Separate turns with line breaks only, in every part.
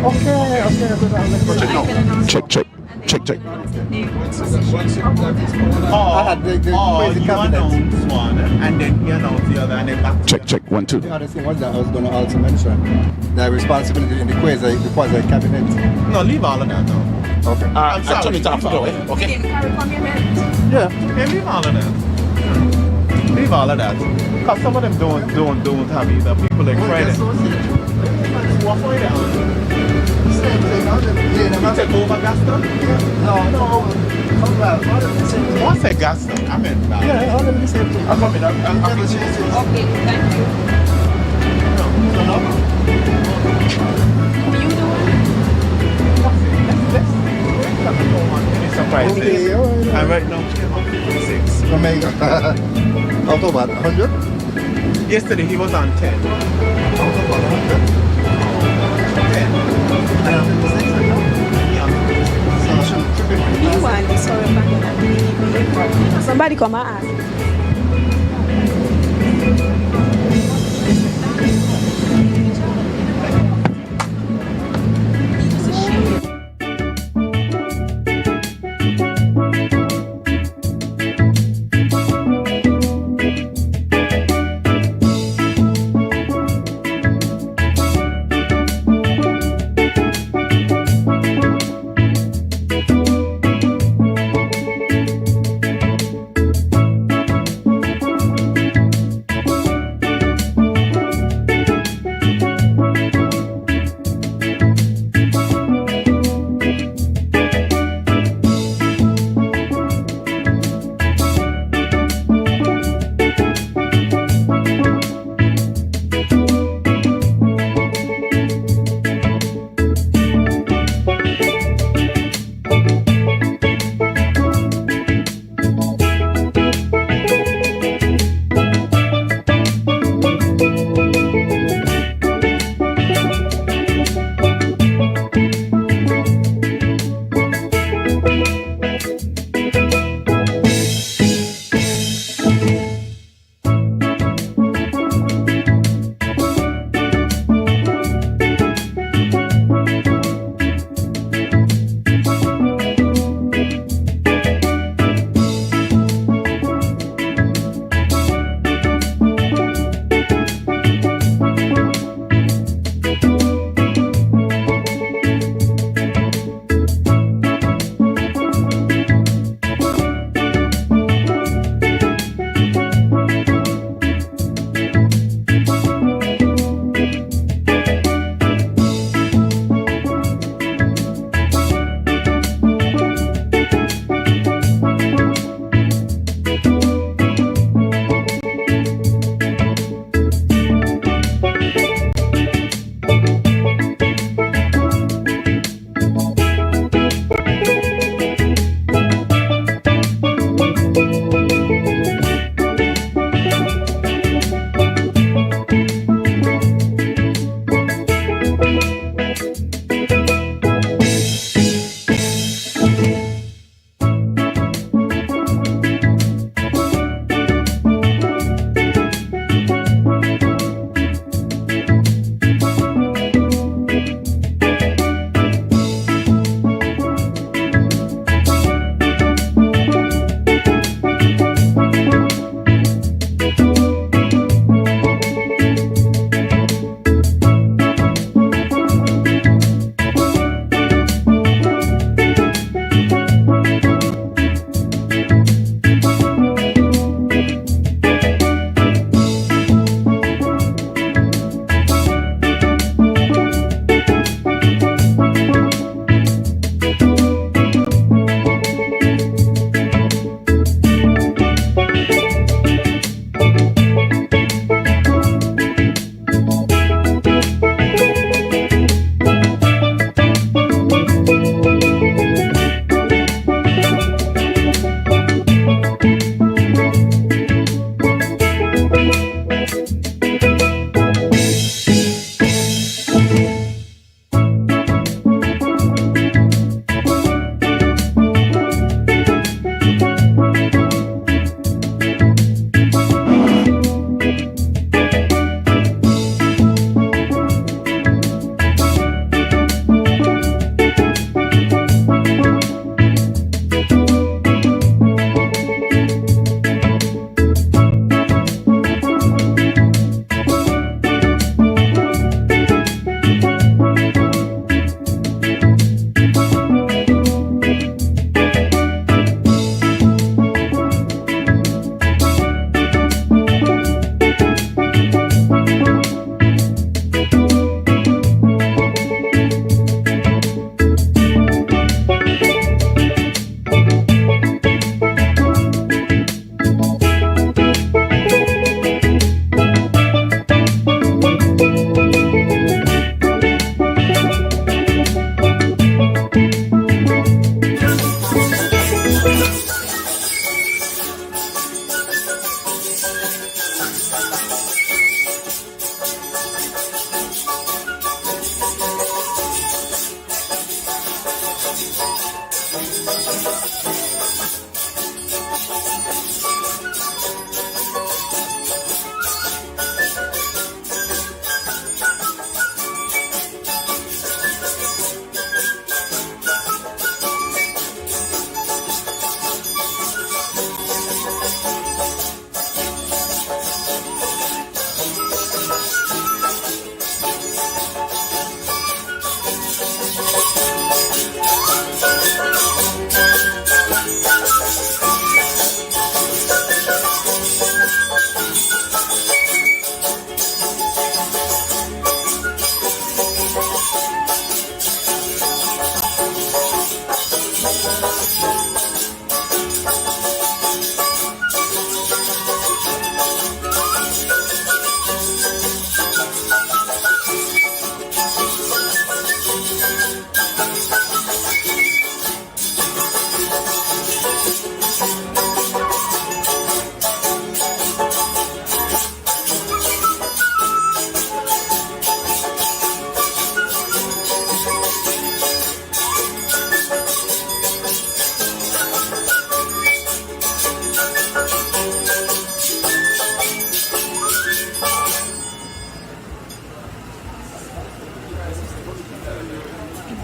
Okay.
Check.
I had the
you
cabinet.
announce one, and then you announce the other, and then back.
Check 1 2.
The other thing was that I was going to also mention the responsibility in the quasi cabinet.
No, leave all of that now.
Okay.
I'm sorry.
turn it off, okay?
Yeah.
Yeah, leave all of that. Leave all of that. Because some of them don't have either. People like credit. What for that? You take over Gaston?
No.
What's a Gaston? I meant that.
Yeah, all of them the same thing.
I'm coming. I'm
Okay, thank you.
No.
You the one?
Let's go on any surprises.
Okay, all right.
And right now, we're 6.
Omega. Out of what? 100?
Yesterday he was on 10.
Out of what? 100?
10.
You want this for a bank? Somebody come and ask.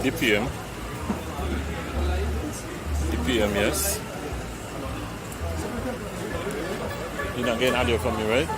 The PM. The PM, yes. You're not getting audio from me, right?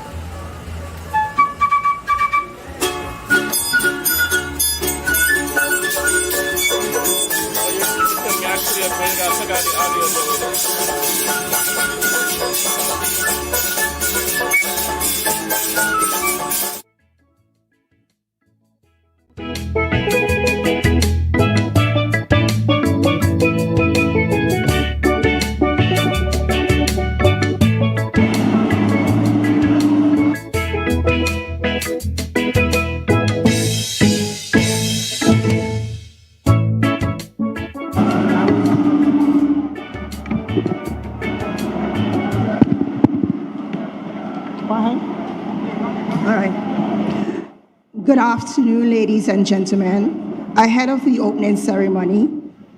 Good afternoon, ladies and gentlemen. Ahead of the opening ceremony,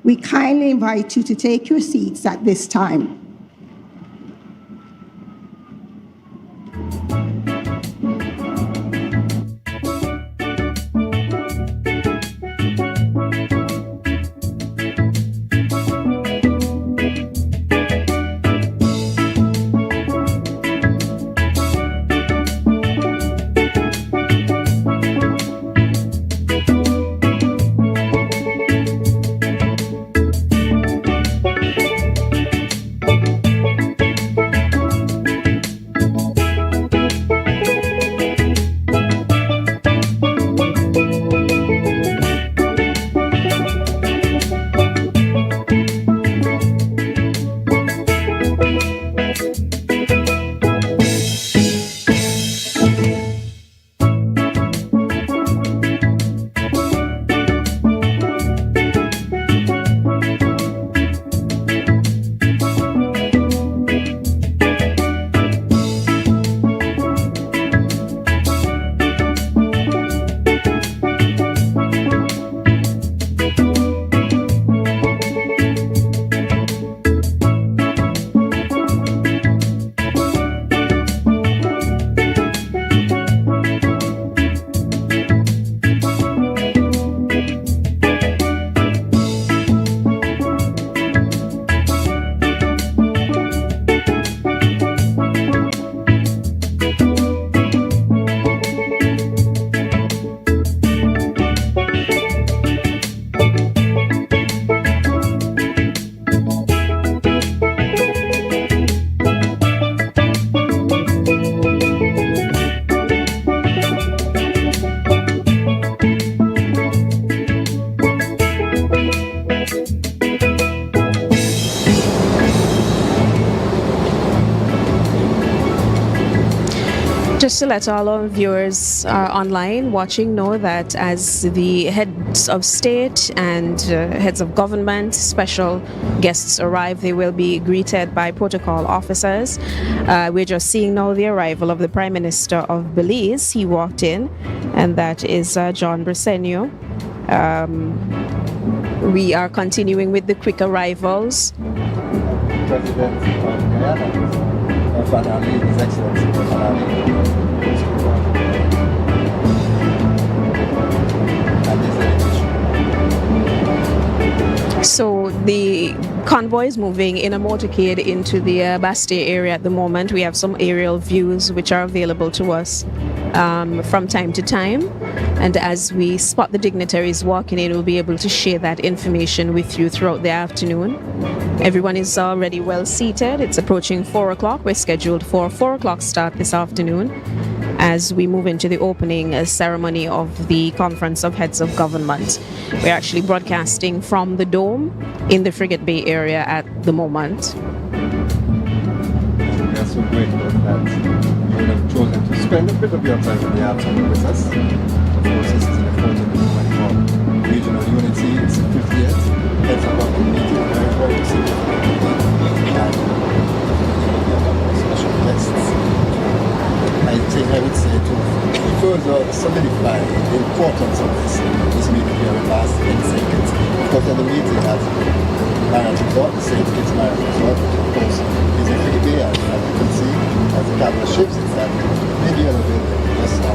we kindly invite you to take your seats at this time.
Just to let all our viewers online watching know that as the heads of state and heads of government, special guests arrive, they will be greeted by protocol officers. We're just seeing now the arrival of the Prime Minister of Belize. He walked in, and that is John Briceño. We are continuing with the quick arrivals.
President of Guyana, Fanali, His Excellency Fanali.
So the convoy is moving in a motorcade into the Bastille area at the moment. We have some aerial views which are available to us from time to time. And as we spot the dignitaries walking in, we'll be able to share that information with you throughout the afternoon. Everyone is already well seated. It's approaching 4 o'clock. We're scheduled for a 4 o'clock start this afternoon as we move into the opening ceremony of the Conference of Heads of Government. We're actually broadcasting from the Dome in the Frigate Bay area at the moment.
We are so grateful that you have chosen to spend a bit of your time in the afternoon with us. Of course, this is an important moment for regional unity. It's the 50th Heads of Government meeting, very significant. And special guests. I think I would say to further solidify the importance of this meeting here in last 10 seconds. Because at the meeting has marriage report, the same kids marriage report, of course, is a free day, as you can see, as the capital ships, it's that maybe a little bit less now.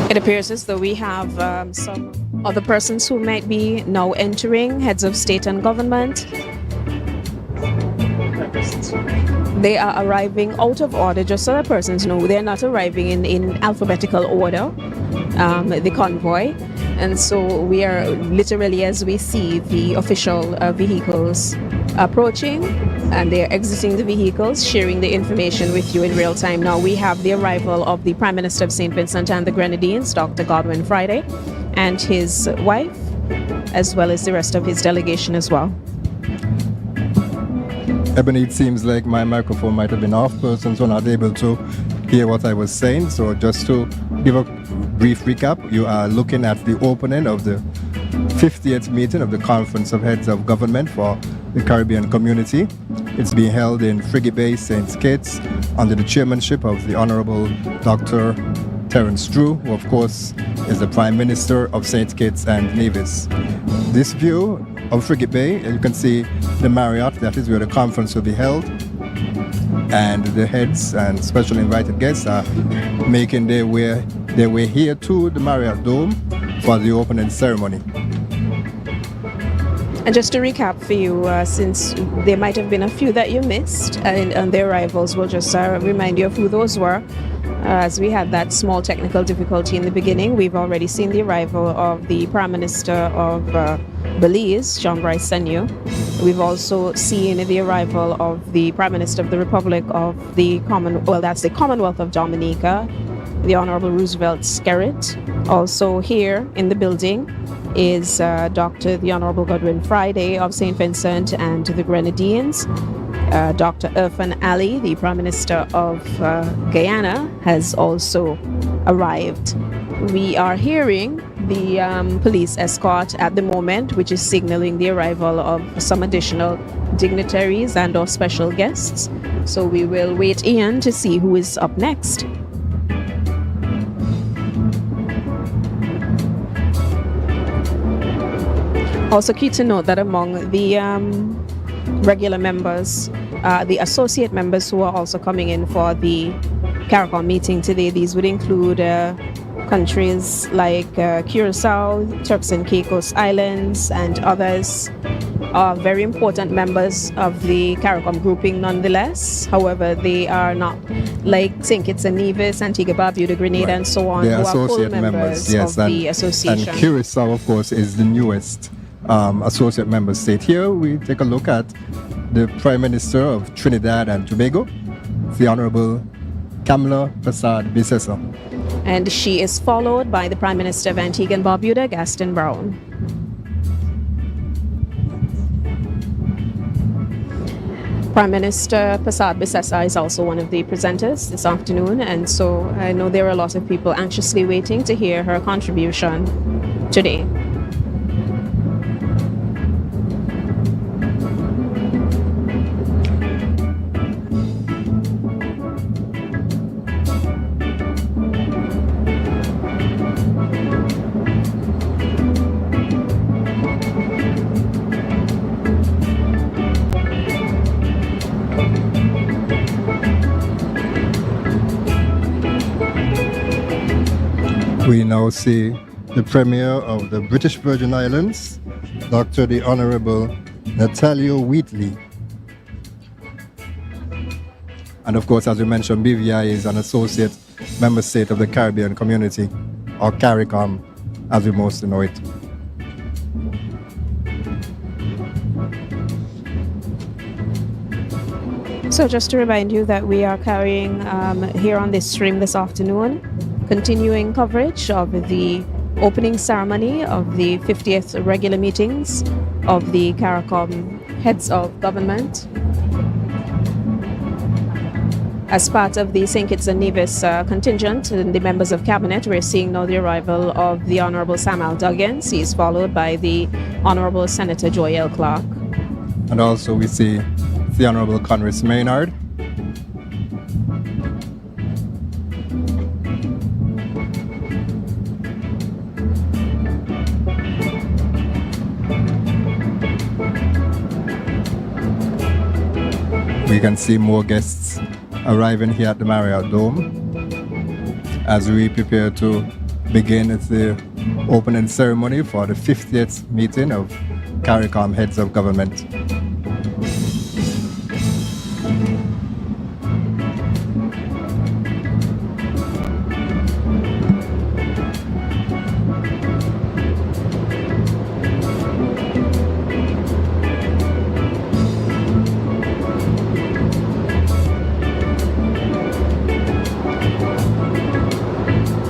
It appears as though we have some other persons who might be now entering, heads of state and government. They are arriving out of order, just so that persons know they're not arriving in alphabetical order, the convoy. And so we are literally, as we see the official vehicles approaching, and they are exiting the vehicles, sharing the information with you in real time. Now we have the arrival of the Prime Minister of St. Vincent and the Grenadines, Dr. Godwin Friday, and his wife, as well as the rest of his delegation as well.
Ebony, it seems like my microphone might have been off. Persons were not able to hear what I was saying. So just to give a brief recap, you are looking at the opening of the 50th meeting of the Conference of Heads of Government for the Caribbean Community. It's being held in Frigate Bay, St. Kitts, under the chairmanship of the Honorable Dr. Terence Drew, who of course is the Prime Minister of St. Kitts and Nevis. This view of Frigate Bay, you can see the Marriott, that is where the conference will be held, and the heads and special invited guests are making their way here to the Marriott Dome for the opening ceremony.
And just to recap for you, since there might have been a few that you missed and their arrivals, we'll just remind you of who those were. As we had that small technical difficulty in the beginning, we've already seen the arrival of the Prime Minister of Belize, Jean-Brice Sagnou. We've also seen the arrival of the Prime Minister of the Republic of the Commonwealth of Dominica, the Honorable Roosevelt Skerritt. Also here in the building is the Honorable Godwin Friday of St. Vincent and the Grenadines. Dr. Irfan Ali, the Prime Minister of Guyana, has also arrived. We are hearing the police escort at the moment, which is signaling the arrival of some additional dignitaries and or special guests. So we will wait in to see who is up next. Also key to note that among the regular members, the associate members who are also coming in for the CARICOM meeting today, these would include countries like Curacao, Turks and Caicos Islands, and others are very important members of the CARICOM grouping nonetheless. However, they are not like St. Kitts and Nevis, Antigua, Barbuda, Grenada, and so on,
They
who
are
are full
associate
members
yes,
of the association.
And Curacao, of course, is the newest associate member state. Here we take a look at the Prime Minister of Trinidad and Tobago, the Honorable PM Persad-Bissessar.
And she is followed by the Prime Minister of Antigua and Barbuda, Gaston Brown. Prime Minister Persad-Bissessar is also one of the presenters this afternoon, and so I know there are a lot of people anxiously waiting to hear her contribution today.
We now see the Premier of the British Virgin Islands, Dr. the Honorable Natalio Wheatley. And of course, as we mentioned, BVI is an associate member state of the Caribbean Community, or CARICOM, as we mostly know it.
So just to remind you that we are carrying here on this stream this afternoon, continuing coverage of the opening ceremony of the 50th regular meetings of the CARICOM Heads of Government. As part of the St. Kitts and Nevis contingent and the members of cabinet, we're seeing now the arrival of the Honorable Samuel Duggins. He is followed by the Honorable Senator Joyelle Clark.
And also we see the Honorable Conress Maynard. We can see more guests arriving here at the Marriott Dome as we prepare to begin with the opening ceremony for the 50th meeting of CARICOM Heads of Government.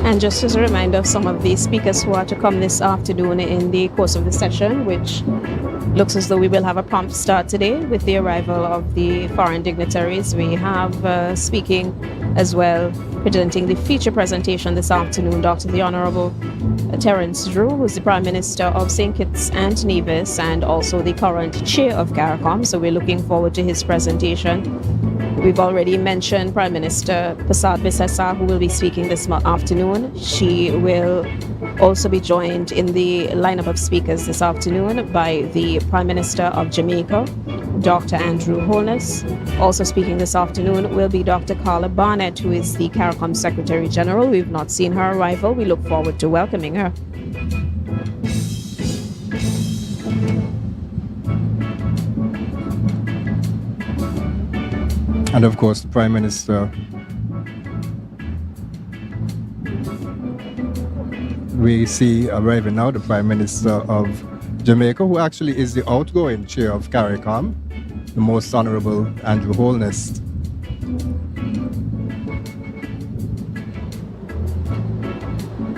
And just as a reminder of some of the speakers who are to come this afternoon in the course of the session, which looks as though we will have a prompt start today with the arrival of the foreign dignitaries. We have speaking as well, presenting the feature presentation this afternoon, the Honorable Terence Drew, who's the Prime Minister of St. Kitts and Nevis and also the current chair of CARICOM. So we're looking forward to his presentation. We've already mentioned Prime Minister Persad-Bissessar, who will be speaking this afternoon. She will also be joined in the lineup of speakers this afternoon by the Prime Minister of Jamaica, Dr. Andrew Holness. Also speaking this afternoon will be Dr. Carla Barnett, who is the CARICOM Secretary General. We've not seen her arrival. We look forward to welcoming her.
And of course, the Prime Minister, we see arriving now the Prime Minister of Jamaica, who actually is the outgoing chair of CARICOM, the Most Honorable Andrew Holness.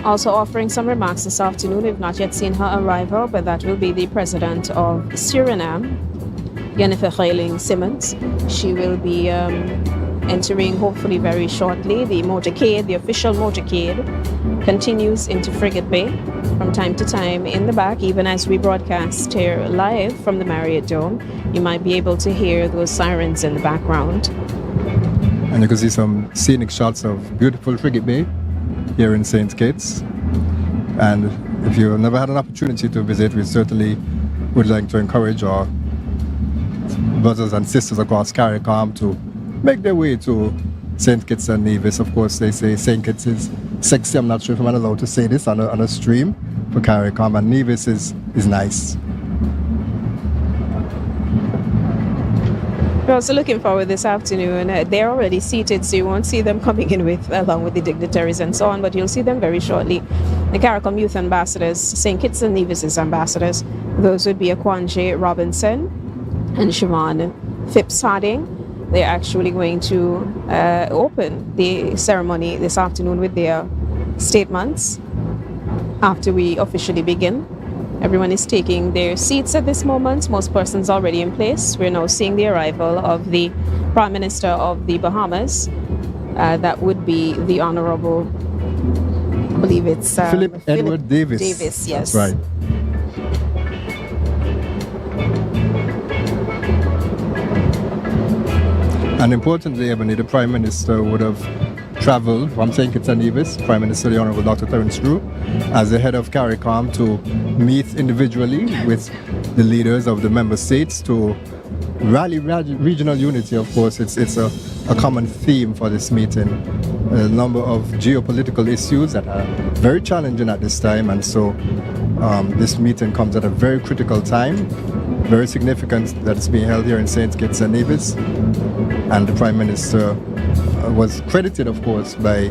Also offering some remarks this afternoon. We've not yet seen her arrival, but that will be the President of Suriname, Jennifer Simmons. She will be entering hopefully very shortly. The motorcade, the official motorcade, continues into Frigate Bay from time to time in the back. Even as we broadcast here live from the Marriott Dome, you might be able to hear those sirens in the background.
And you can see some scenic shots of beautiful Frigate Bay here in St. Kitts. And if you've never had an opportunity to visit, we certainly would like to encourage our brothers and sisters across CARICOM to make their way to St. Kitts and Nevis. Of course, they say St. Kitts is sexy. I'm not sure if I'm allowed to say this on a stream for CARICOM, and Nevis is nice.
We're also looking forward this afternoon. They're already seated, so you won't see them coming in along with the dignitaries and so on, but you'll see them very shortly. The CARICOM Youth Ambassadors, St. Kitts and Nevis' ambassadors, those would be Akwanje Robinson and Siobhan Phipps Harding. They're actually going to open the ceremony this afternoon with their statements after we officially begin. Everyone is taking their seats at this moment. Most persons already in place. We're now seeing the arrival of the Prime Minister of the Bahamas. That would be the Honorable, I believe it's
Philip Edward Davis.
Davis, yes.
That's right. And importantly, Ebony, the Prime Minister would have traveled from St. Kitts and Nevis, Prime Minister the Honorable Dr. Terence Drew, as the head of CARICOM, to meet individually with the leaders of the member states to rally regional unity. Of course, it's a common theme for this meeting. A number of geopolitical issues that are very challenging at this time, and so this meeting comes at a very critical time, very significant that it's being held here in St. Kitts and Nevis. And the Prime Minister was credited, of course, by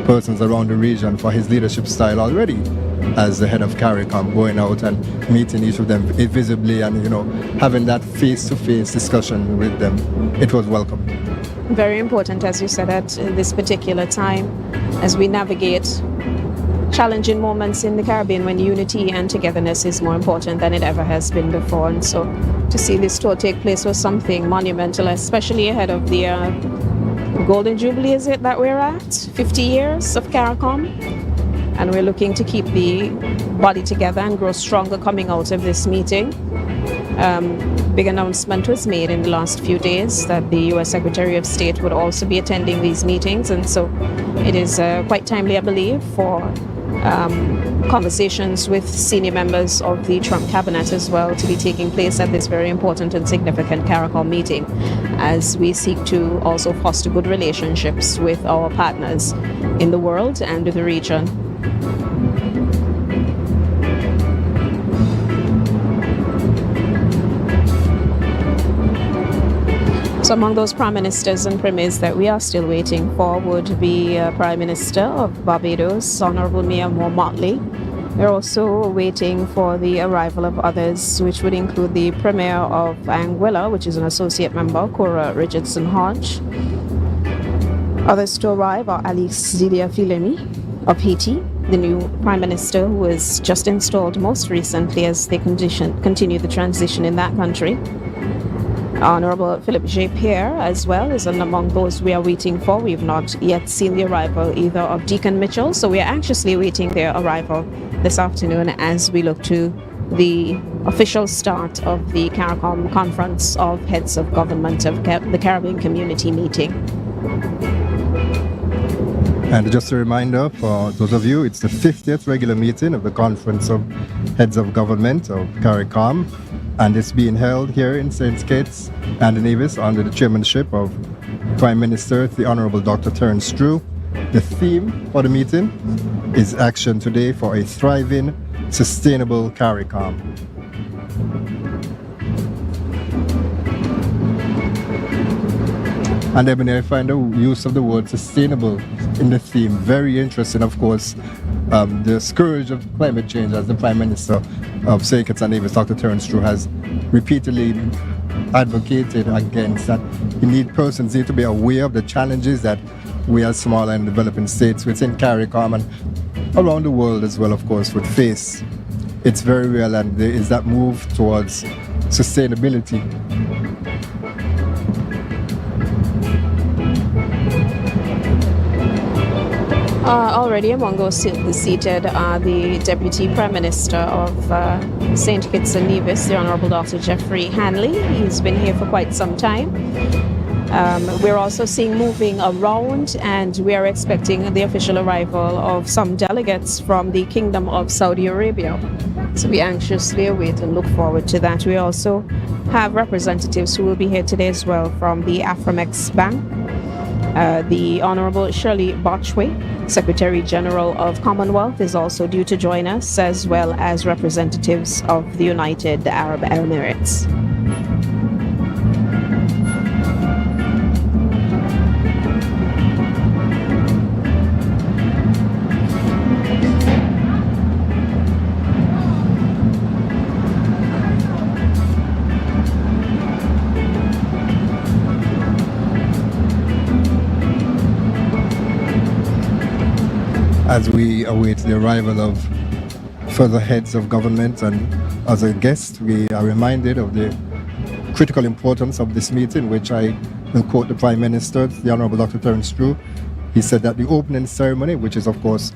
persons around the region for his leadership style already as the head of CARICOM, going out and meeting each of them visibly and, having that face-to-face discussion with them. It was welcome.
Very important, as you said, at this particular time, as we navigate challenging moments in the Caribbean when unity and togetherness is more important than it ever has been before. And so to see this tour take place was something monumental, especially ahead of the Golden Jubilee, is it that we're at? 50 years of CARICOM. And we're looking to keep the body together and grow stronger coming out of this meeting. Big announcement was made in the last few days that the U.S. Secretary of State would also be attending these meetings. And so it is quite timely, I believe, for conversations with senior members of the Trump cabinet as well to be taking place at this very important and significant CARICOM meeting, as we seek to also foster good relationships with our partners in the world and with the region. So among those prime ministers and premiers that we are still waiting for would be Prime Minister of Barbados, Honorable Mia Motley. We're also waiting for the arrival of others, which would include the Premier of Anguilla, which is an associate member, Cora Richardson Hodge. Others to arrive are Alice Didier Filemi of Haiti, the new Prime Minister who was just installed most recently as they continue the transition in that country. Honorable Philip J. Pierre as well is among those we are waiting for. We've not yet seen the arrival either of Deacon Mitchell, so we are anxiously awaiting their arrival this afternoon as we look to the official start of the CARICOM Conference of Heads of Government of the Caribbean Community meeting.
And just a reminder for those of you, it's the 50th regular meeting of the Conference of Heads of Government of CARICOM, and it's being held here in St. Kitts and Nevis under the chairmanship of Prime Minister, the Honorable Dr. Terence Drew. The theme for the meeting is Action Today for a Thriving, Sustainable CARICOM. And then I find the use of the word sustainable in the theme very interesting. Of course, the scourge of climate change, as the Prime Minister of St. Kitts and Nevis, Dr. Terence Drew, has repeatedly advocated against, that persons need to be aware of the challenges that we as small and developing states within CARICOM and around the world as well, of course, would face. It's very real, and there is that move towards sustainability.
Already among those seated are the Deputy Prime Minister of St. Kitts and Nevis, the Honorable Dr. Jeffrey Hanley. He's been here for quite some time. We're also seeing moving around, and we are expecting the official arrival of some delegates from the Kingdom of Saudi Arabia. So we anxiously await and look forward to that. We also have representatives who will be here today as well from the Afromex Bank. The Honorable Shirley Botchway, Secretary General of Commonwealth, is also due to join us, as well as representatives of the United Arab Emirates.
As we await the arrival of further heads of government, and as a guest, we are reminded of the critical importance of this meeting, which I will quote the Prime Minister, the Honorable Dr. Terence Drew. He said that the opening ceremony, which is of course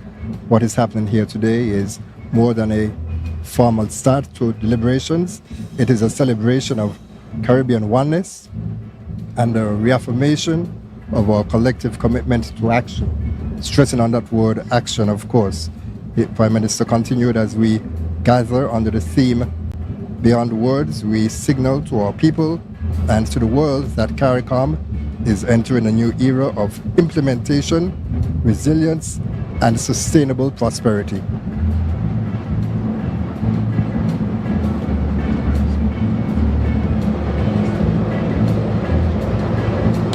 what is happening here today, is more than a formal start to deliberations. It is a celebration of Caribbean oneness and a reaffirmation of our collective commitment to action. Stressing on that word action, of course. The Prime Minister continued, as we gather under the theme Beyond Words, we signal to our people and to the world that CARICOM is entering a new era of implementation, resilience, and sustainable prosperity.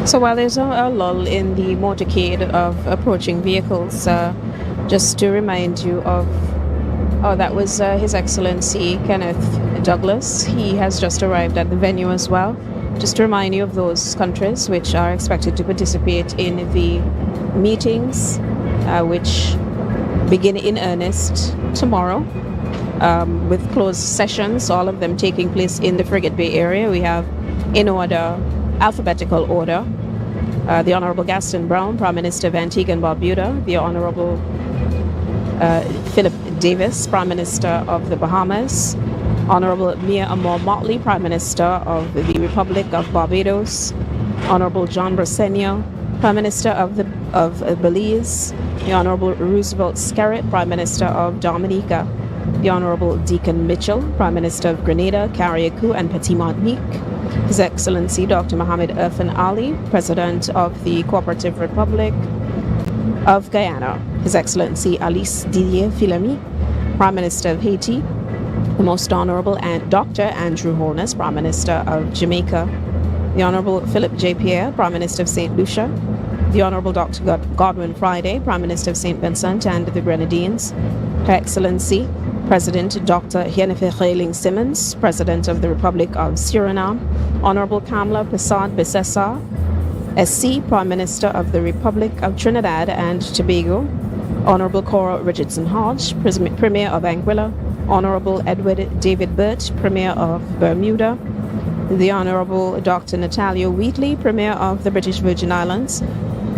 So while there's a lull in the motorcade of approaching vehicles, just to remind you of, that was His Excellency Kenneth Douglas. He has just arrived at the venue as well. Just to remind you of those countries which are expected to participate in the meetings, which begin in earnest tomorrow, with closed sessions, all of them taking place in the Frigate Bay area. We have, in order, alphabetical order, the Honorable Gaston Brown, Prime Minister of Antigua and Barbuda, the Honorable Philip Davis, Prime Minister of the Bahamas, Honorable Mia Amor Motley, Prime Minister of the Republic of Barbados, Honorable John Brasenio, Prime Minister of Belize, the Honorable Roosevelt Skerritt, Prime Minister of Dominica, the Honorable Deacon Mitchell, Prime Minister of Grenada, Carriacou and Petit Martinique, His Excellency Dr. Mohamed Irfan Ali, President of the Cooperative Republic of Guyana, His Excellency Alice Didier Filemi, Prime Minister of Haiti, the Most Honorable Dr. Andrew Holness, Prime Minister of Jamaica, the Honorable Philip J. Pierre, Prime Minister of St. Lucia, the Honorable Dr. Godwin Friday, Prime Minister of St. Vincent and the Grenadines, Her Excellency President Dr. Hennefe Simmons, President of the Republic of Suriname, Honorable PM Persad-Bissessar, SC, Prime Minister of the Republic of Trinidad and Tobago, Honorable Cora Richardson Hodge, Premier of Anguilla, Honorable Edward David Burt, Premier of Bermuda, the Honorable Dr. Natalia Wheatley, Premier of the British Virgin Islands,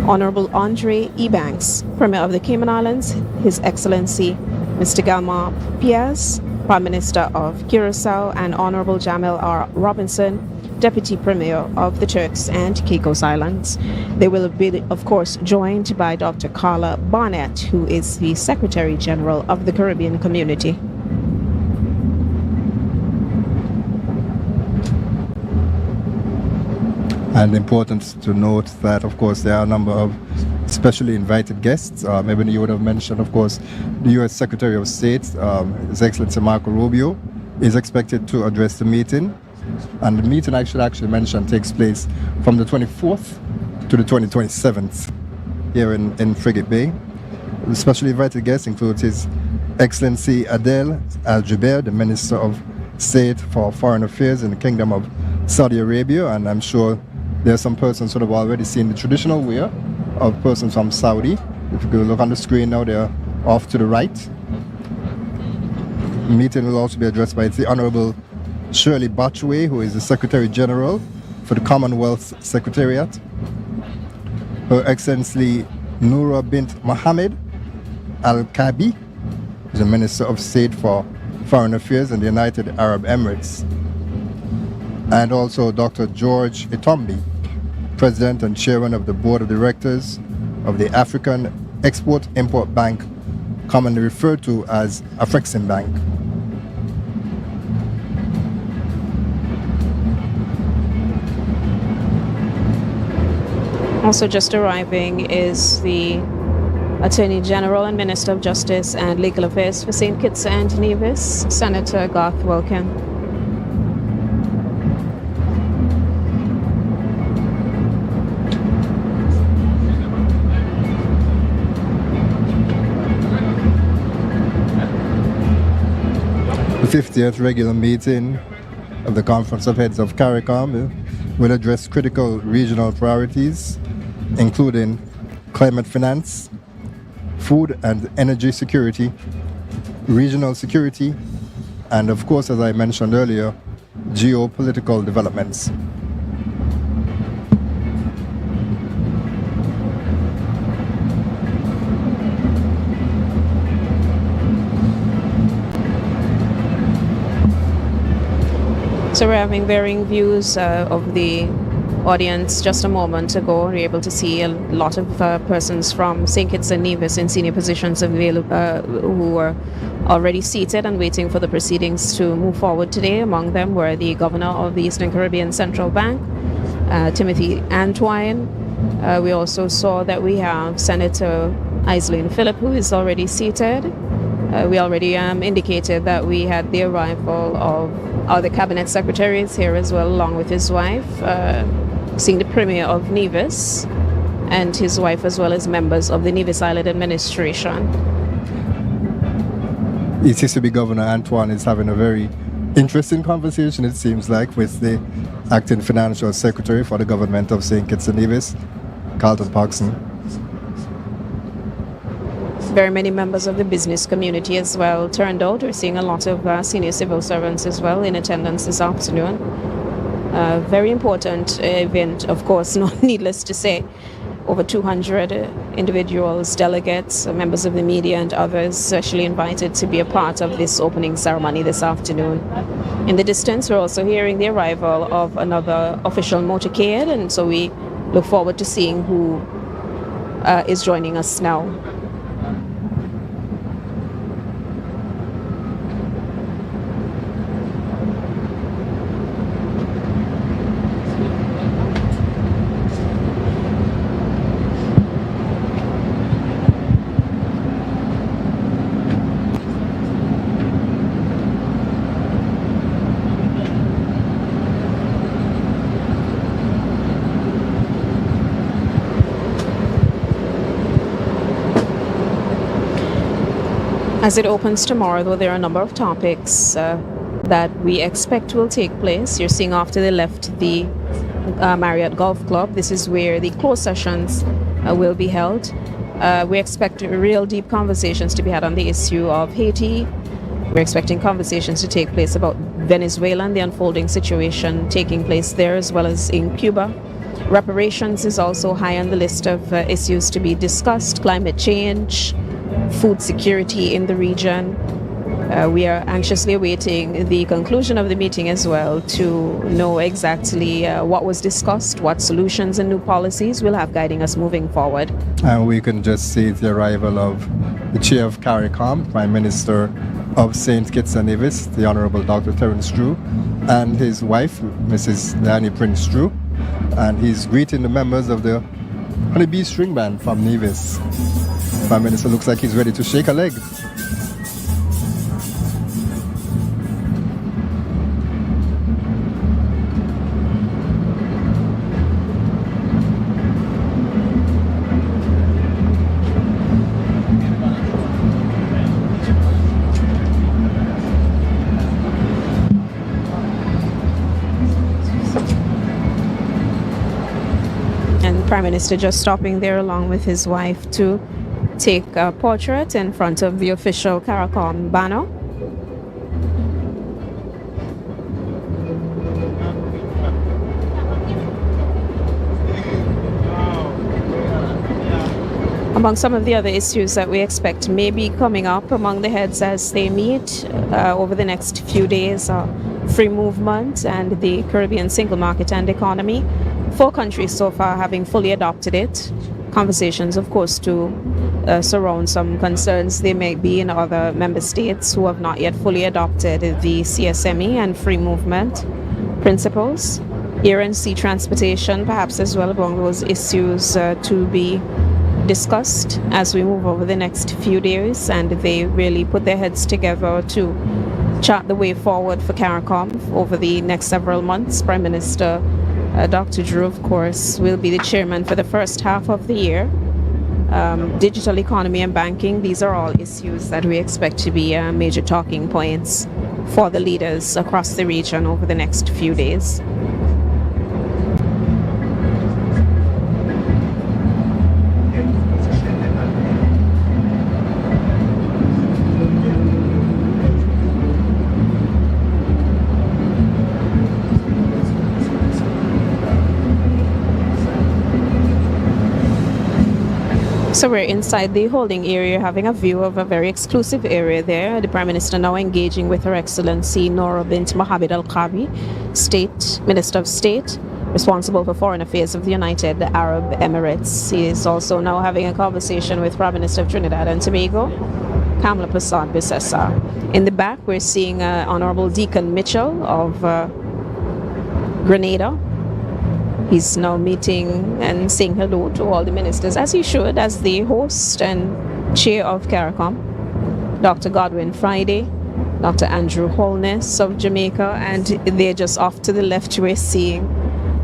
Honorable Andre Ebanks, Premier of the Cayman Islands, His Excellency Mr. Galmar Piaz, Prime Minister of Curacao, and Honorable Jamil R. Robinson, Deputy Premier of the Turks and Caicos Islands. They will be, of course, joined by Dr. Carla Barnett, who is the Secretary General of the Caribbean Community.
And important to note that, of course, there are a number of specially invited guests. Maybe you would have mentioned, of course, the U.S. Secretary of State, His Excellency Marco Rubio, is expected to address the meeting. And the meeting I should actually mention takes place from the 24th to the 27th here in Frigate Bay. The specially invited guests include His Excellency Adel Al-Jubeir, the Minister of State for Foreign Affairs in the Kingdom of Saudi Arabia, and I'm sure there are some persons who have already seen the traditional wear of persons from Saudi. If you go look on the screen now, they're off to the right. The meeting will also be addressed by the Honorable Shirley Botchway, who is the Secretary General for the Commonwealth Secretariat. Her Excellency Noura bint Mohammed Al-Kabi, the Minister of State for Foreign Affairs in the United Arab Emirates. And also Dr. George Itombi, President and Chairman of the Board of Directors of the African Export-Import Bank, commonly referred to as Afrexim Bank.
Also just arriving is the Attorney General and Minister of Justice and Legal Affairs for St. Kitts and Nevis, Senator Garth Wilkin.
The 50th regular meeting of the Conference of Heads of CARICOM will address critical regional priorities, including climate finance, food and energy security, regional security, and of course, as I mentioned earlier, geopolitical developments.
So we're having varying views of the audience. Just a moment ago, we were able to see a lot of persons from St. Kitts and Nevis in senior positions who were already seated and waiting for the proceedings to move forward today. Among them were the Governor of the Eastern Caribbean Central Bank, Timothy Antwine. We also saw that we have Senator Aislinn Phillip, who is already seated. We already indicated that we had the arrival of other cabinet secretaries here as well, along with his wife, seeing the Premier of Nevis and his wife, as well as members of the Nevis Island administration.
ECCB Governor Antoine is having a very interesting conversation, it seems like, with the Acting Financial Secretary for the government of St. Kitts and Nevis, Carlton Parkson.
Very many members of the business community as well turned out. We're seeing a lot of senior civil servants as well in attendance this afternoon. Very important event, of course, not needless to say. Over 200 individuals, delegates, members of the media and others specially invited to be a part of this opening ceremony this afternoon. In the distance, we're also hearing the arrival of another official motorcade, and so we look forward to seeing who is joining us now. As it opens tomorrow, though, there are a number of topics that we expect will take place. You're seeing off to the left the Marriott Golf Club. This is where the closed sessions will be held. We expect real deep conversations to be had on the issue of Haiti. We're expecting conversations to take place about Venezuela and the unfolding situation taking place there, as well as in Cuba. Reparations is also high on the list of issues to be discussed. Climate change, food security in the region. We are anxiously awaiting the conclusion of the meeting as well to know exactly what was discussed, what solutions and new policies will have guiding us moving forward.
And we can just see the arrival of the chair of CARICOM, Prime Minister of St. Kitts and Nevis, the Honorable Dr. Terence Drew, and his wife, Mrs. Diane Prince Drew. And he's greeting the members of the Honeybee String Band from Nevis. Prime Minister looks like he's ready to shake a leg.
Prime Minister just stopping there along with his wife to take a portrait in front of the official CARICOM banner. Among some of the other issues that we expect may be coming up among the heads as they meet over the next few days are free movement and the Caribbean single market and economy. 4 countries so far having fully adopted it. Conversations, of course, to surround some concerns there may be in other member states who have not yet fully adopted the CSME and free movement principles. Air and sea transportation, perhaps as well, among those issues to be discussed as we move over the next few days, and they really put their heads together to chart the way forward for CARICOM over the next several months. Prime Minister Dr. Drew, of course, will be the chairman for the first half of the year. Digital economy and banking, these are all issues that we expect to be major talking points for the leaders across the region over the next few days. So we're inside the holding area, having a view of a very exclusive area there. The Prime Minister now engaging with Her Excellency Noura bint Mohammed Al-Kabi, Minister of State, responsible for foreign affairs of the United Arab Emirates. He is also now having a conversation with Prime Minister of Trinidad and Tobago, PM Persad-Bissessar. In the back, we're seeing Honorable Deacon Mitchell of Grenada. He's now meeting and saying hello to all the ministers, as he should, as the host and chair of CARICOM. Dr. Godwin Friday, Dr. Andrew Holness of Jamaica, and they're just off to the left, we're seeing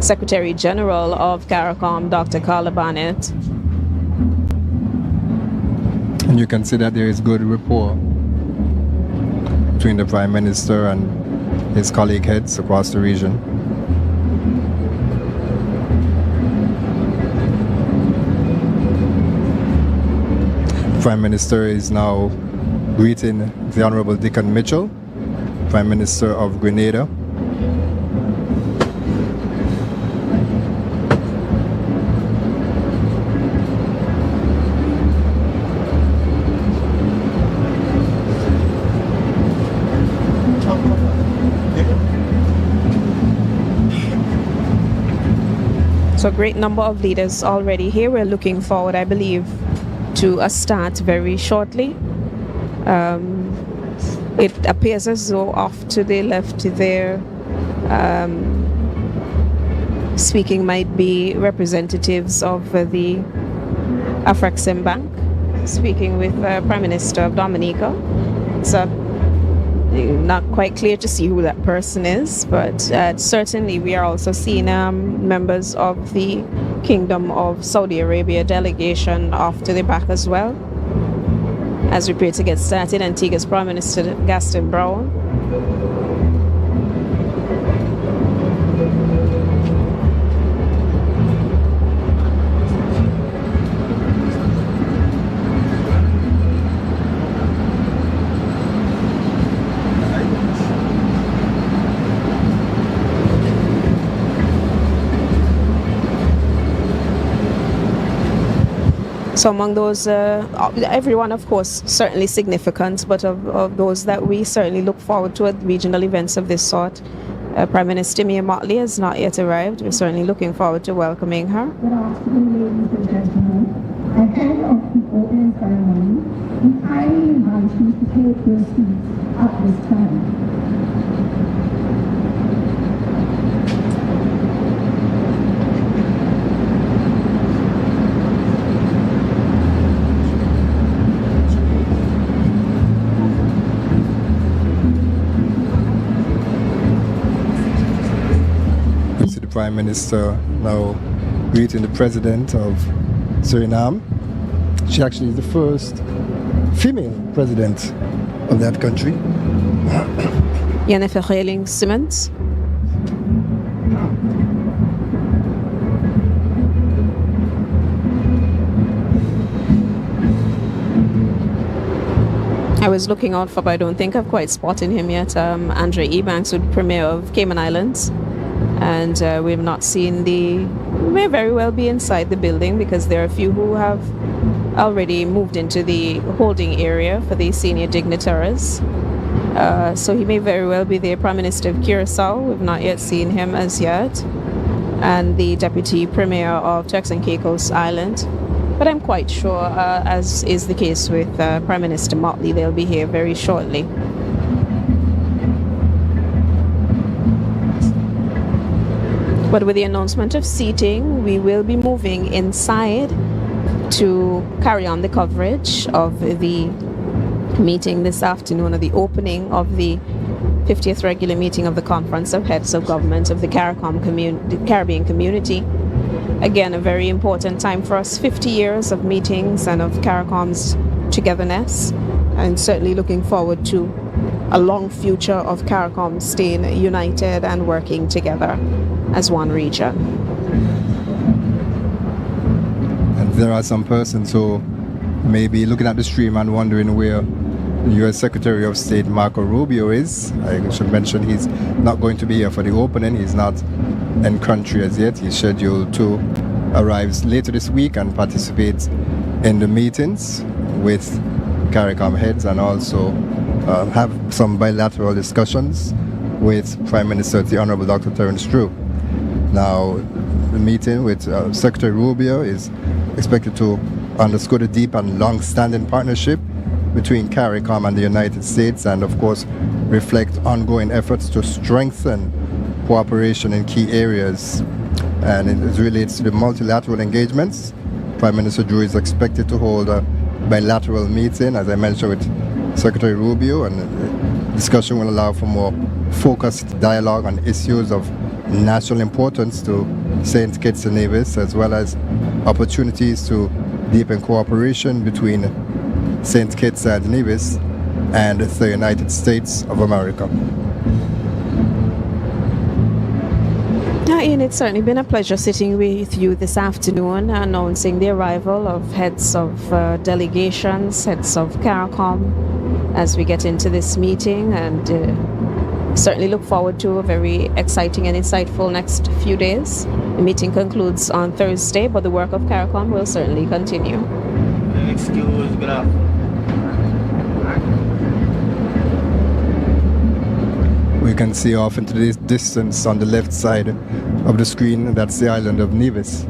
Secretary General of CARICOM, Dr. Carla Barnett.
And you can see that there is good rapport between the Prime Minister and his colleague heads across the region. Prime Minister is now greeting the Honorable Deacon Mitchell, Prime Minister of Grenada.
So a great number of leaders already here. We're looking forward, I believe, to a start very shortly. It appears as though off to the left there, speaking might be representatives of the Afrexim Bank, speaking with Prime Minister of Dominica. It's not quite clear to see who that person is, but certainly we are also seeing members of the Kingdom of Saudi Arabia delegation off to the back as well. as we prepare to get started. Antigua's Prime Minister Gaston Brown. So among those, everyone of course certainly significant, but of those that we certainly look forward to at regional events of this sort, Prime Minister Mia Mottley has not yet arrived. We're certainly looking forward to welcoming her.
Good afternoon, ladies and gentlemen. Ahead of the opening ceremony, we kindly invite you to take your seats at this time.
Prime Minister now greeting the President of Suriname. She actually is the first female president of that country.
Jennifer Simmons. I was looking out for, but I don't think I've quite spotted him yet. Andre Ebanks, with Premier of Cayman Islands. And we've not seen may very well be inside the building, because there are a few who have already moved into the holding area for the senior dignitaries. So he may very well be there. Prime Minister of Curacao, we've not yet seen him as yet. And the Deputy Premier of Turks and Caicos Island. But I'm quite sure, as is the case with Prime Minister Mottley, they'll be here very shortly. But with the announcement of seating, we will be moving inside to carry on the coverage of the meeting this afternoon, or the opening of the 50th regular meeting of the Conference of Heads of Government of the Caribbean Community. Again, a very important time for us, 50 years of meetings and of CARICOM's togetherness, and certainly looking forward to a long future of CARICOM staying united and working together as one region.
And there are some persons who may be looking at the stream and wondering where the U.S. Secretary of State Marco Rubio is. I should mention he's not going to be here for the opening. He's not in country as yet. He's scheduled to arrive later this week and participate in the meetings with CARICOM heads, and also have some bilateral discussions with Prime Minister the Honorable Dr. Terence Troupe. Now, the meeting with Secretary Rubio is expected to underscore the deep and long-standing partnership between CARICOM and the United States, and of course reflect ongoing efforts to strengthen cooperation in key areas. And it relates to the multilateral engagements. Prime Minister Drew is expected to hold a bilateral meeting, as I mentioned, with Secretary Rubio, and the discussion will allow for more focused dialogue on issues of national importance to St. Kitts and Nevis, as well as opportunities to deepen cooperation between St. Kitts and Nevis and the United States of America.
Ian, it's certainly been a pleasure sitting with you this afternoon, announcing the arrival of heads of delegations, heads of CARICOM, as we get into this meeting, and certainly look forward to a very exciting and insightful next few days. The meeting concludes on Thursday, but the work of CARICOM will certainly continue.
Excuse, good afternoon.
We can see off into the distance on the left side of the screen, that's the island of Nevis,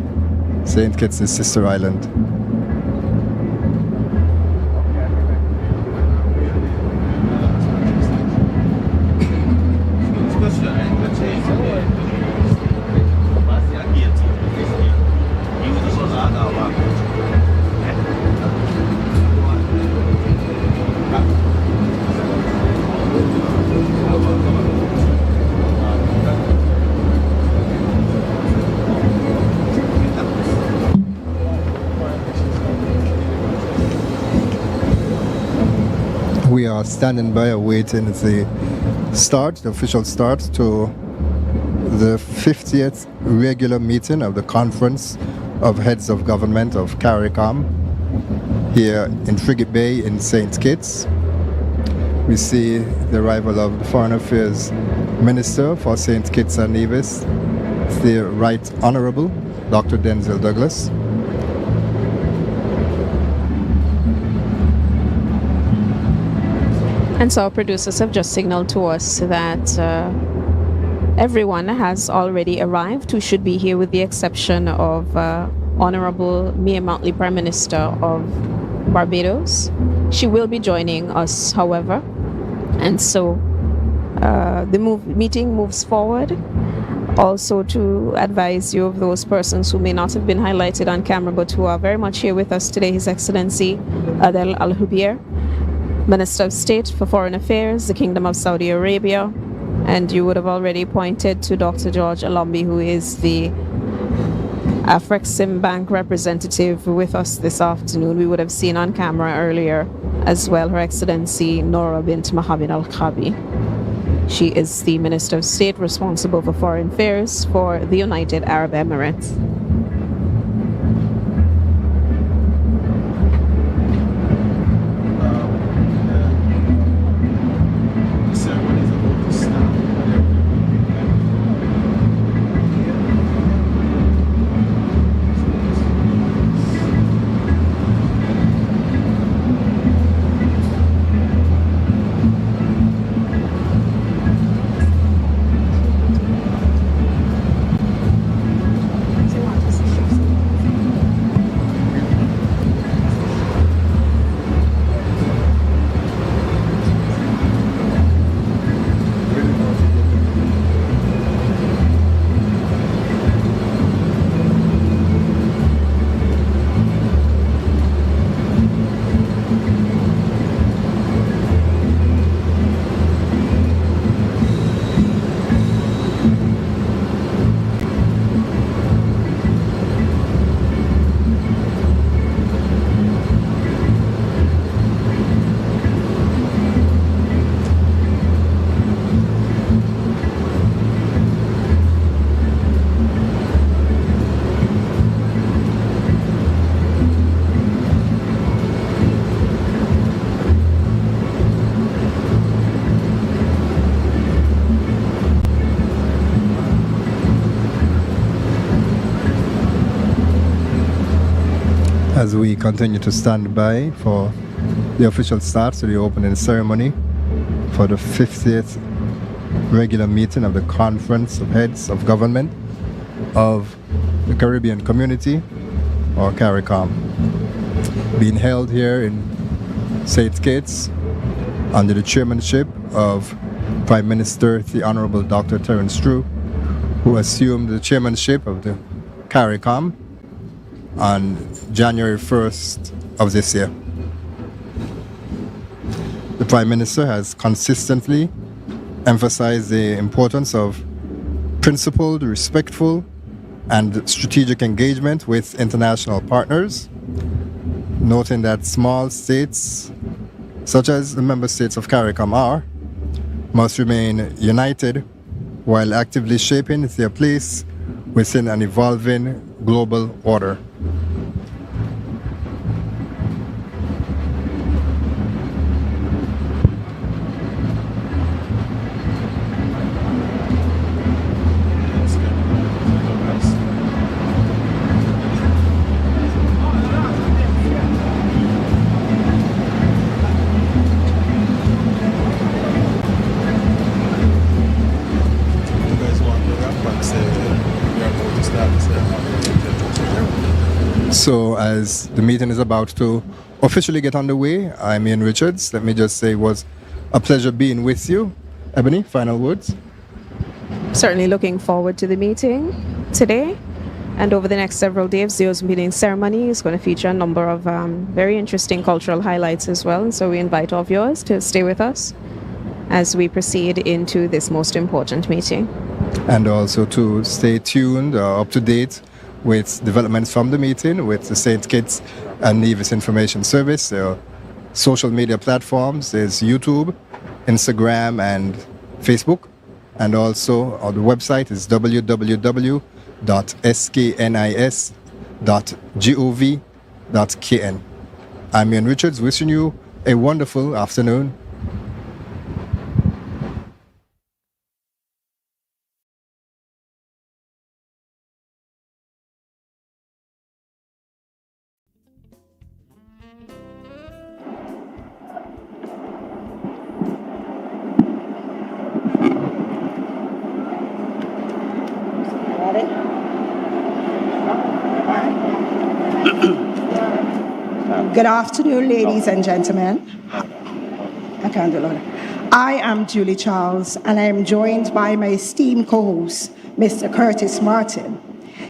St. Kitts' sister island. are standing by awaiting the official start to the 50th regular meeting of the Conference of Heads of Government of CARICOM here in Frigate Bay in St. Kitts. We see the arrival of the Foreign Affairs Minister for St. Kitts and Nevis, the Right Honorable Dr. Denzel Douglas.
And so our producers have just signaled to us that everyone has already arrived who should be here with the exception of Honorable Mia Mountly, Prime Minister of Barbados. She will be joining us, however. And so the meeting moves forward. Also to advise you of those persons who may not have been highlighted on camera but who are very much here with us today, His Excellency Adel Al-Hubier, Minister of State for Foreign Affairs, the Kingdom of Saudi Arabia, and you would have already pointed to Dr. George Alombi, who is the Afrexim Bank representative with us this afternoon. We would have seen on camera earlier as well Her Excellency Nora bint Mohammed Al-Khabi. She is the Minister of State responsible for foreign affairs for the United Arab Emirates.
As we continue to stand by for the official start to the opening ceremony for the 50th regular meeting of the Conference of Heads of Government of the Caribbean Community, or CARICOM, being held here in St. Kitts under the chairmanship of Prime Minister the Honorable Dr. Terence Troupe, who assumed the chairmanship of the CARICOM on January 1st of this year. The Prime Minister has consistently emphasized the importance of principled, respectful, and strategic engagement with international partners, noting that small states, such as the member states of CARICOM are, must remain united while actively shaping their place within an evolving global order. So as the meeting is about to officially get underway, I'm Ian Richards. Let me just say it was a pleasure being with you. Ebony, final words?
Certainly looking forward to the meeting today. And over the next several days, the opening ceremony is going to feature a number of very interesting cultural highlights as well. And so we invite all viewers to stay with us as we proceed into this most important meeting.
And also to stay tuned, up to date with developments from the meeting with the St. Kitts and Nevis Information Service. They'll social media platforms is YouTube, Instagram, and Facebook. And also, the website is www.sknis.gov.kn. I'm Ian Richards, wishing you a wonderful afternoon.
Good afternoon, ladies and gentlemen. I can't do it. I am Julie Charles, and I am joined by my esteemed co-host, Mr. Curtis Martin.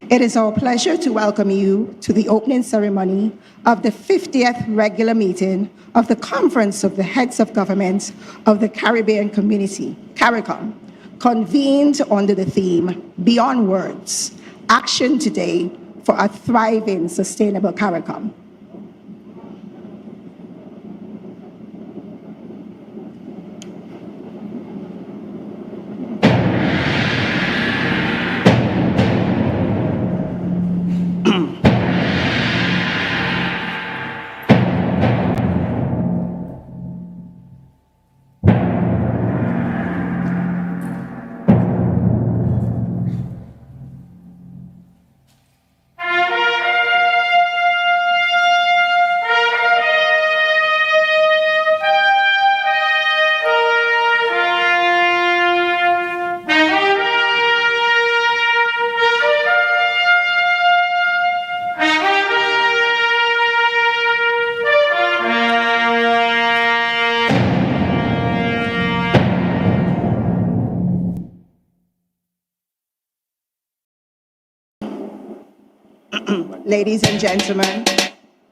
It is our pleasure to welcome you to the opening ceremony of the 50th regular meeting of the Conference of the Heads of Government of the Caribbean Community, CARICOM, convened under the theme, Beyond Words, Action Today for a Thriving, Sustainable CARICOM. Ladies and gentlemen,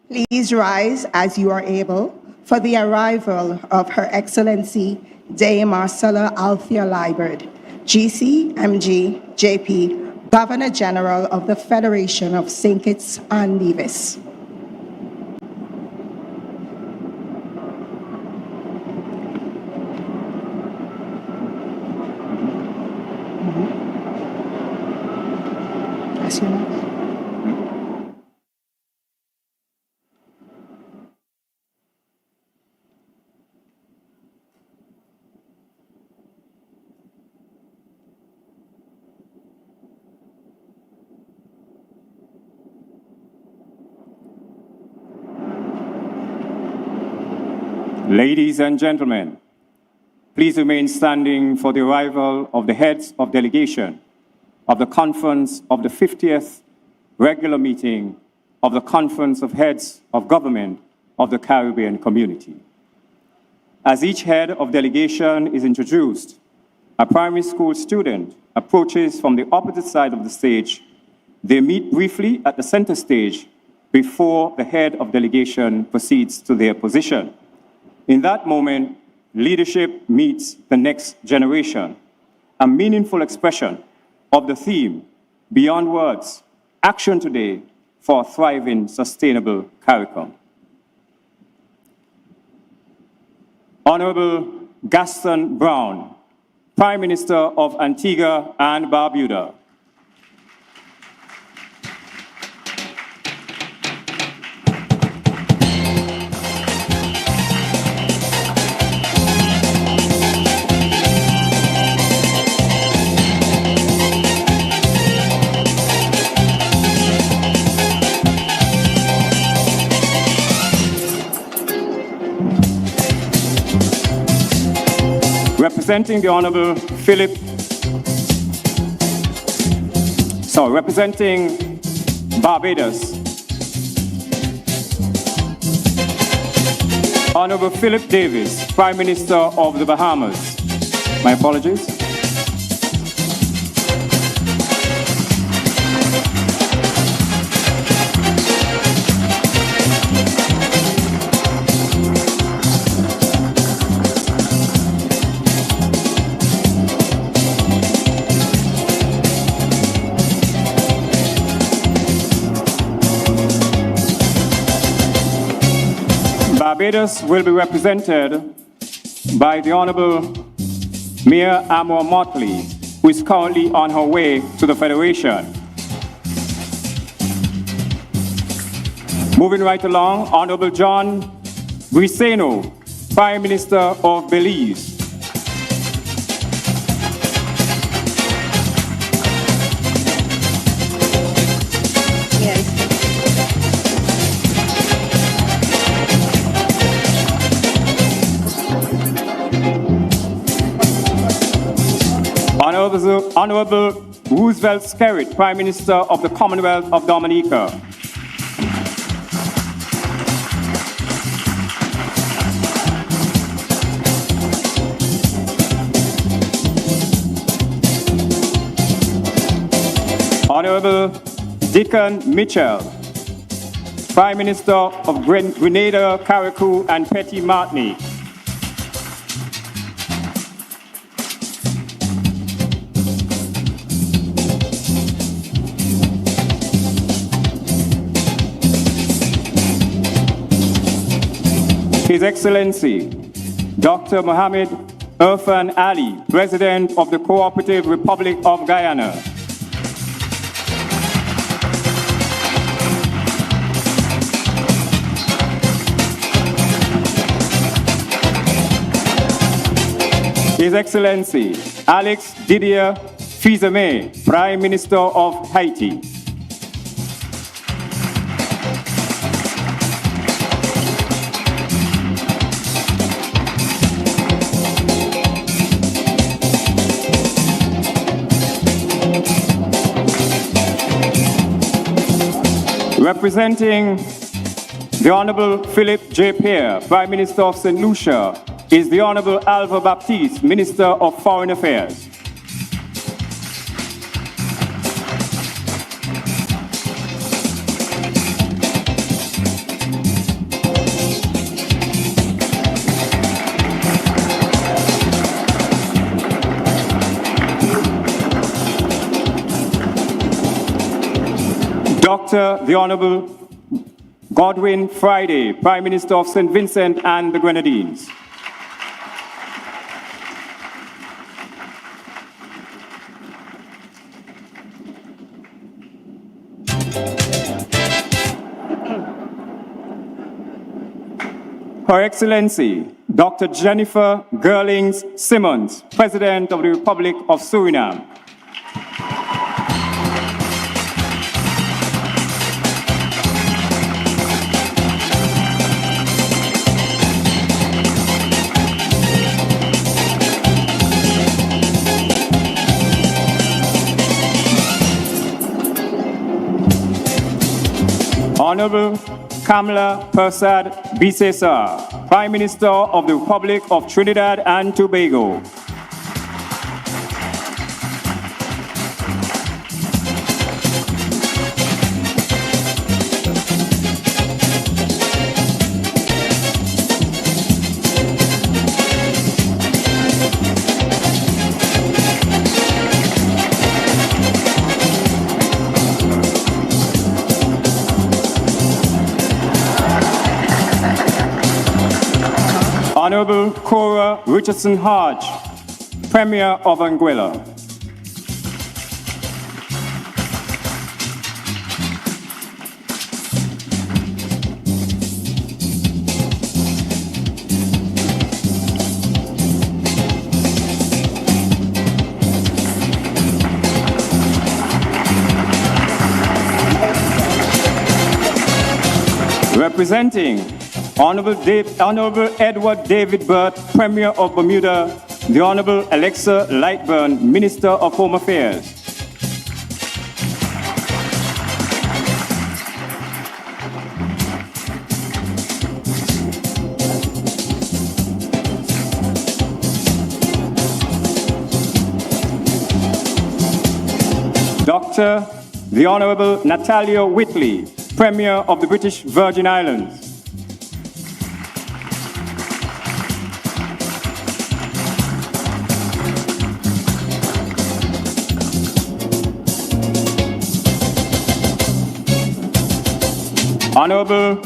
please rise as you are able for the arrival of Her Excellency Dame Marcella Althea Liburd, GC/MG JP, Governor General of the Federation of St. Kitts and Nevis. Yes, you know.
Ladies and gentlemen, please remain standing for the arrival of the heads of delegation of the Conference of the 50th regular meeting of the Conference of Heads of Government of the Caribbean Community. As each head of delegation is introduced, a primary school student approaches from the opposite side of the stage. They meet briefly at the center stage before the head of delegation proceeds to their position. In that moment, leadership meets the next generation, a meaningful expression of the theme, Beyond Words, Action Today for a Thriving, Sustainable CARICOM. Honorable Gaston Brown, Prime Minister of Antigua and Barbuda. Representing the Honorable representing Barbados, Honorable Philip Davis, Prime Minister of the Bahamas. My apologies. Barbados will be represented by the Honorable Mayor Amor Motley, who is currently on her way to the Federation. Moving right along, Honorable John Griseno, Prime Minister of Belize. Honorable Roosevelt Skerrit, Prime Minister of the Commonwealth of Dominica. Honorable Dickon Mitchell, Prime Minister of Grenada, Carriacou, and Petit Martinique. His Excellency, Dr. Mohamed Irfan Ali, President of the Cooperative Republic of Guyana. His Excellency, Alex Didier Fils-Aimé, Prime Minister of Haiti. Representing the Honorable Philip J. Pierre, Prime Minister of St. Lucia, is the Honorable Alva Baptiste, Minister of Foreign Affairs. Dr. the Honorable Godwin Friday, Prime Minister of St. Vincent and the Grenadines. Her Excellency, Dr. Jennifer Gerlings Simmons, President of the Republic of Suriname. Honorable PM Persad-Bissessar, Prime Minister of the Republic of Trinidad and Tobago. Honorable Cora Richardson Hodge, Premier of Anguilla. Representing Honorable Edward David Burt, Premier of Bermuda, the Honorable Alexa Lightburn, Minister of Home Affairs. Dr. the Honorable Natalia Whitley, Premier of the British Virgin Islands. Honorable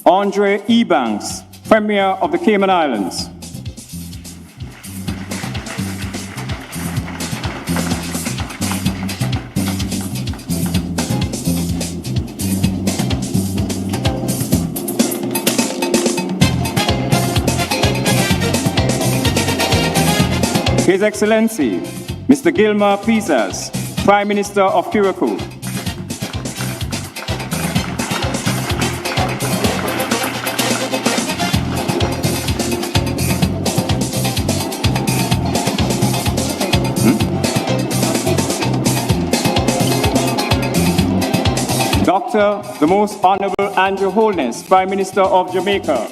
Andre Ebanks, Premier of the Cayman Islands. His Excellency, Mr. Gilmer Pisas, Prime Minister of CARICOM. Dr. the Most Honorable Andrew Holness, Prime Minister of Jamaica.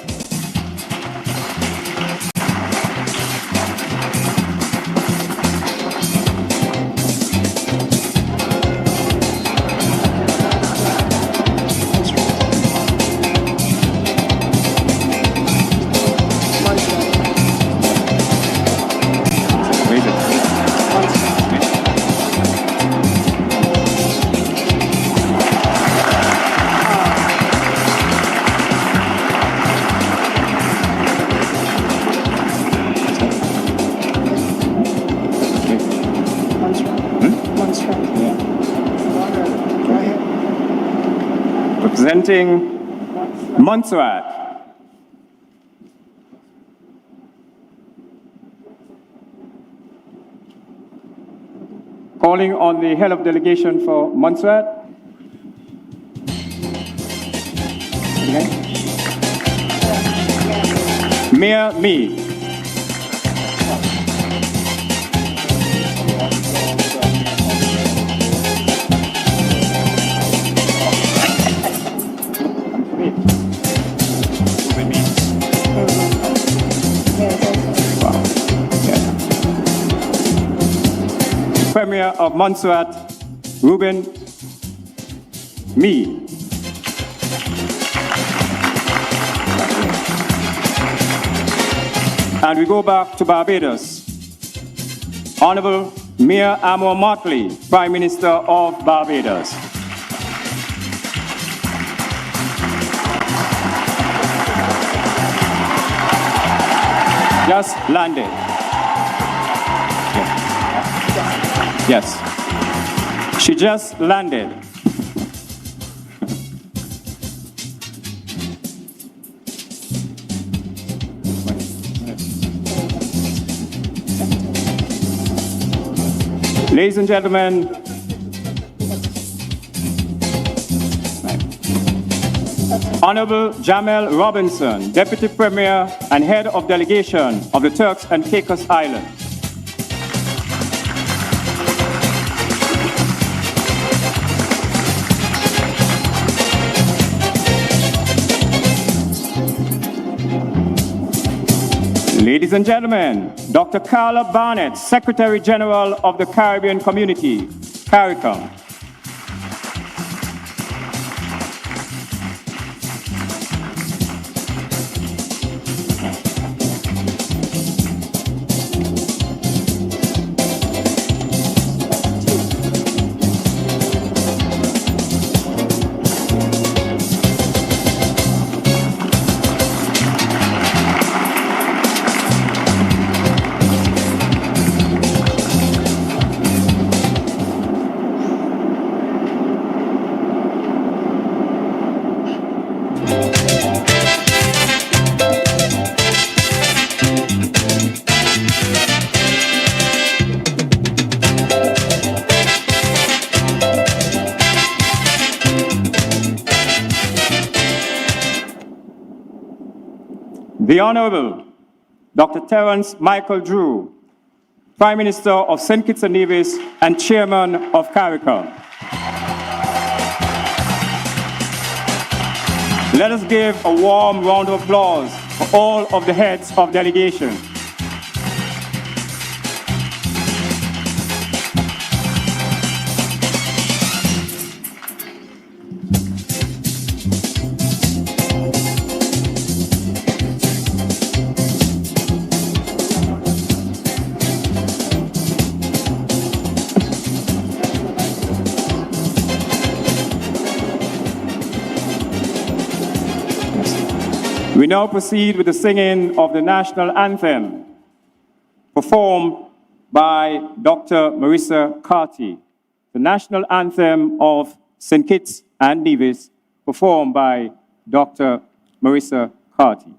Representing Montserrat. Calling on the head of delegation for Montserrat. Okay. Mayor Me. Premier of Montserrat, Ruben Me. And we go back to Barbados. Honorable Mayor Amor Motley, Prime Minister of Barbados. Just landed. Yes. She just landed. Ladies and gentlemen, Honorable Jamel Robinson, Deputy Premier and Head of Delegation of the Turks and Caicos Islands. Ladies and gentlemen, Dr. Carla Barnett, Secretary General of the Caribbean Community, CARICOM. The Honorable Dr. Terence Michael Drew, Prime Minister of St. Kitts and Nevis and Chairman of CARICOM. Let us give a warm round of applause for all of the heads of delegation. We now proceed with the singing of the national anthem, performed by Dr. Marissa Carty. The national anthem of St. Kitts and Nevis, performed by Dr. Marissa Carty.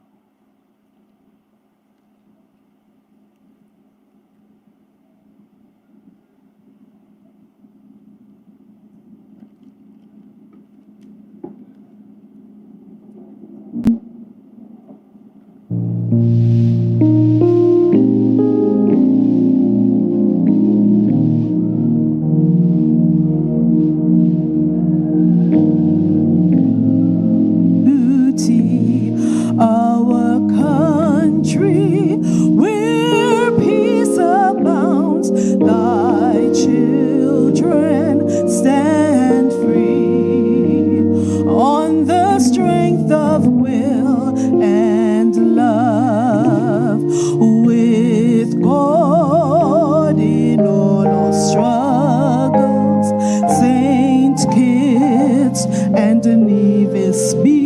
Our country, where peace abounds, thy children stand free on the strength of will and love, with God in all our struggles. Saint Kitts and Nevis be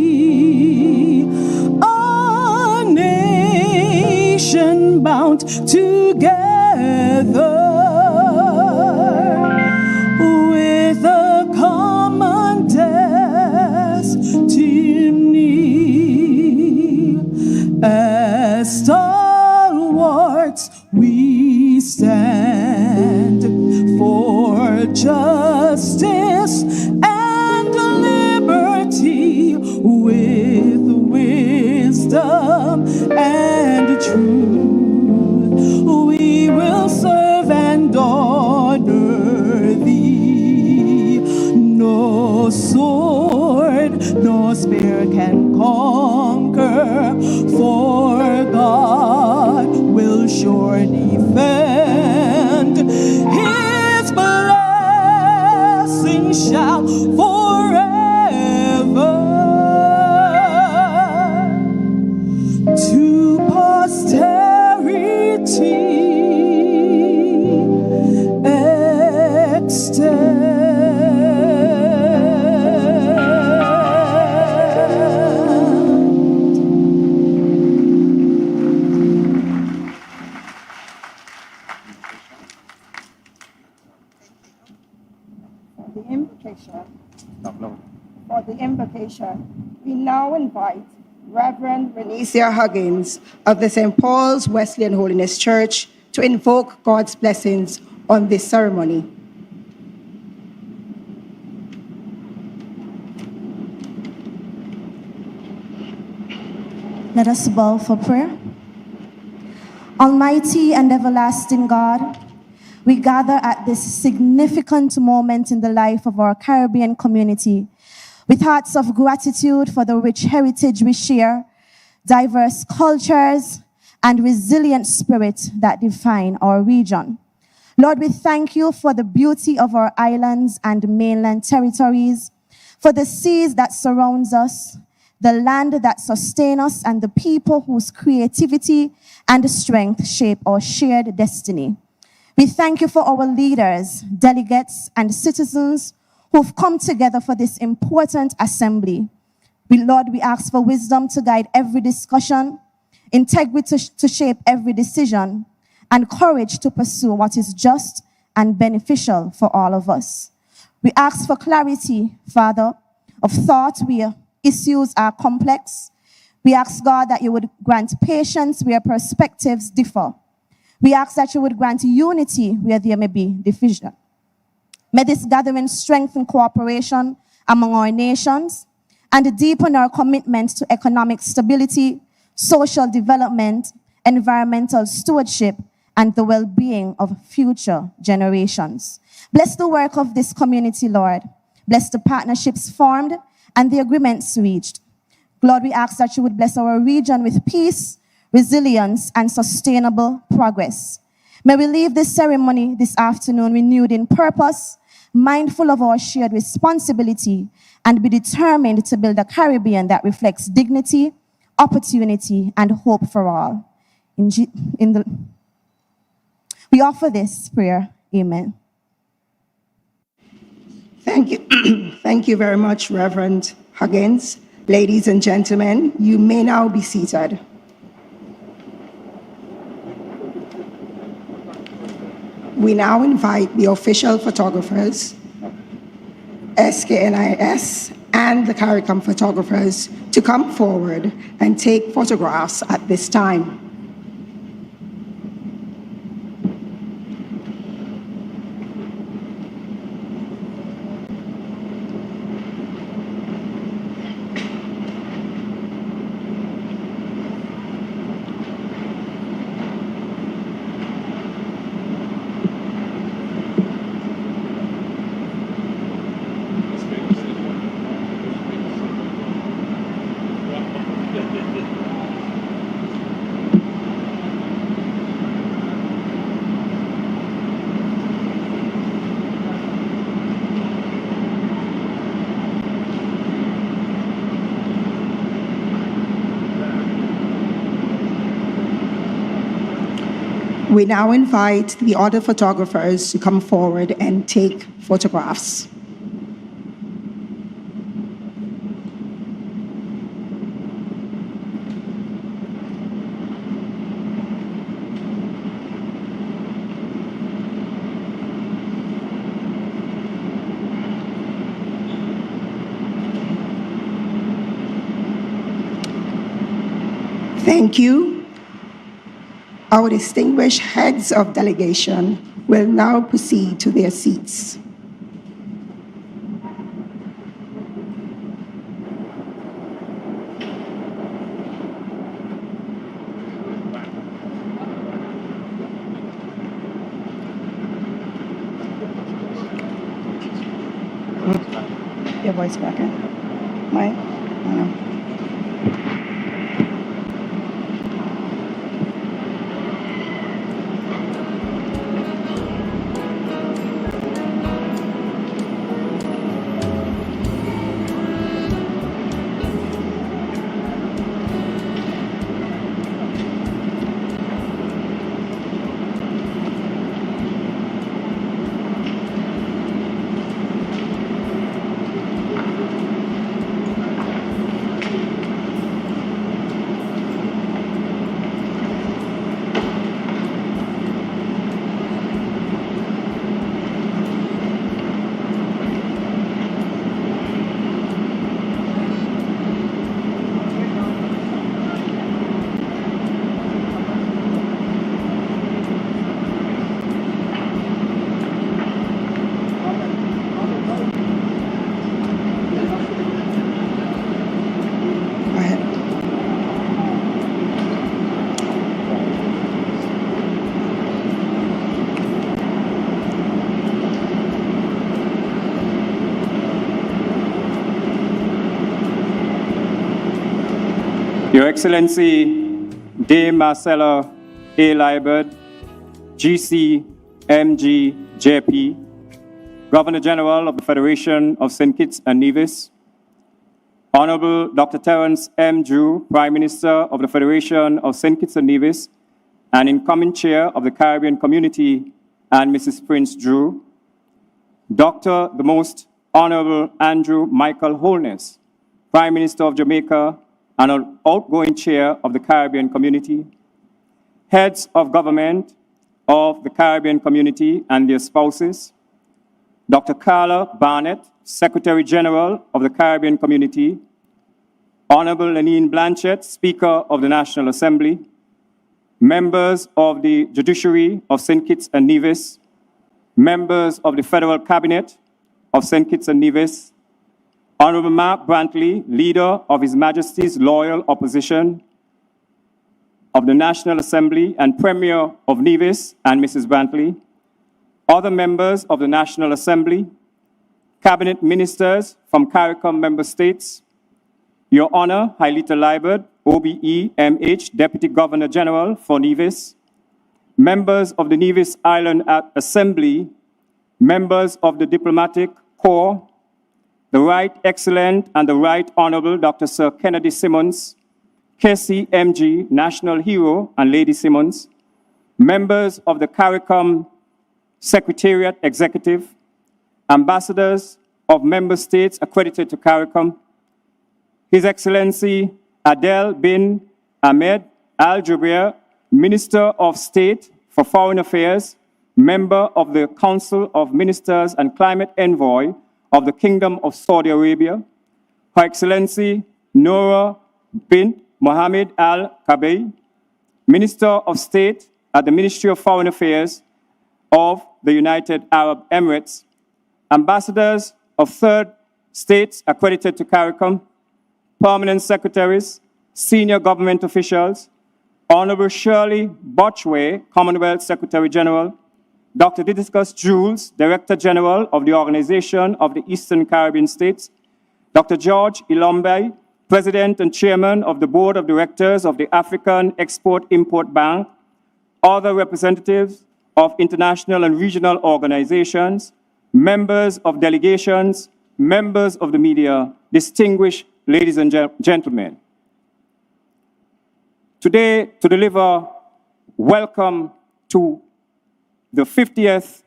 bound together with a common destiny. As stalwarts we stand for justice and liberty, with wisdom and truth. We will serve and honor thee. No sword nor spear can conquer, for God will surely defend. His blessing shall forever to posterity extend.
For the invocation, we now invite Reverend Renesia Huggins of the St. Paul's Wesleyan Holiness Church to invoke God's blessings on this ceremony.
Let us bow for prayer. Almighty and everlasting God, we gather at this significant moment in the life of our Caribbean community with hearts of gratitude for the rich heritage we share, diverse cultures, and resilient spirit that define our region. Lord, we thank you for the beauty of our islands and mainland territories, for the seas that surround us, the land that sustains us, and the people whose creativity and strength shape our shared destiny. We thank you for our leaders, delegates, and citizens who've come together for this important assembly. Lord, we ask for wisdom to guide every discussion, integrity to shape every decision, and courage to pursue what is just and beneficial for all of us. We ask for clarity, Father, of thought where issues are complex. We ask, God, that you would grant patience where perspectives differ. We ask that you would grant unity where there may be division. May this gathering strengthen cooperation among our nations and deepen our commitment to economic stability, social development, environmental stewardship, and the well-being of future generations. Bless the work of this community, Lord. Bless the partnerships formed and the agreements reached. Lord, we ask that you would bless our region with peace, resilience, and sustainable progress. May we leave this ceremony this afternoon renewed in purpose, mindful of our shared responsibility, and be determined to build a Caribbean that reflects dignity, opportunity, and hope for all. We offer this prayer. Amen.
Thank you. Thank you very much, Reverend Huggins. Ladies and gentlemen, you may now be seated. We now invite the official photographers, SKNIS, and the CARICOM photographers to come forward and take photographs at this time. We now invite the other photographers to come forward and take photographs. Thank you. Our distinguished heads of delegation will now proceed to their seats. Your voice back in. Mine? I know.
Your Excellency Dame Marcella A. Liebert, GC, MG, JP, Governor General of the Federation of St. Kitts and Nevis, Honorable Dr. Terence M. Drew, Prime Minister of the Federation of St. Kitts and Nevis, and incoming Chair of the Caribbean Community, and Mrs. Prince Drew, Dr. the Most Honorable Andrew Michael Holness, Prime Minister of Jamaica, and an outgoing Chair of the Caribbean Community, heads of government of the Caribbean Community and their spouses, Dr. Carla Barnett, Secretary General of the Caribbean Community, Honorable Lenine Blanchett, Speaker of the National Assembly, members of the Judiciary of St. Kitts and Nevis, members of the Federal Cabinet of St. Kitts and Nevis, Honorable Mark Brantley, Leader of His Majesty's Loyal Opposition of the National Assembly and Premier of Nevis and Mrs. Brantley, other members of the National Assembly, Cabinet Ministers from CARICOM member states, Your Honor, Hailita Liebert, OBE, MH, Deputy Governor General for Nevis, members of the Nevis Island Assembly, members of the Diplomatic Corps, the Right Excellent and the Right Honorable Dr. Sir Kennedy Simmons, KCMG, National Hero, and Lady Simmons, members of the CARICOM Secretariat Executive, ambassadors of member states accredited to CARICOM, His Excellency Adel bin Ahmed Al Jubeir, Minister of State for Foreign Affairs, member of the Council of Ministers and Climate Envoy of the Kingdom of Saudi Arabia, Her Excellency Noura bint Mohammed Al Kabei, Minister of State at the Ministry of Foreign Affairs of the United Arab Emirates, ambassadors of third states accredited to CARICOM, permanent secretaries, senior government officials, Honorable Shirley Botchway, Commonwealth Secretary General, Dr. Didiscus Jules, Director General of the Organization of the Eastern Caribbean States, Dr. George Ilombe, President and Chairman of the Board of Directors of the African Export-Import Bank, other representatives of international and regional organizations, members of delegations, members of the media, distinguished ladies and gentlemen. Today, to deliver welcome to the 50th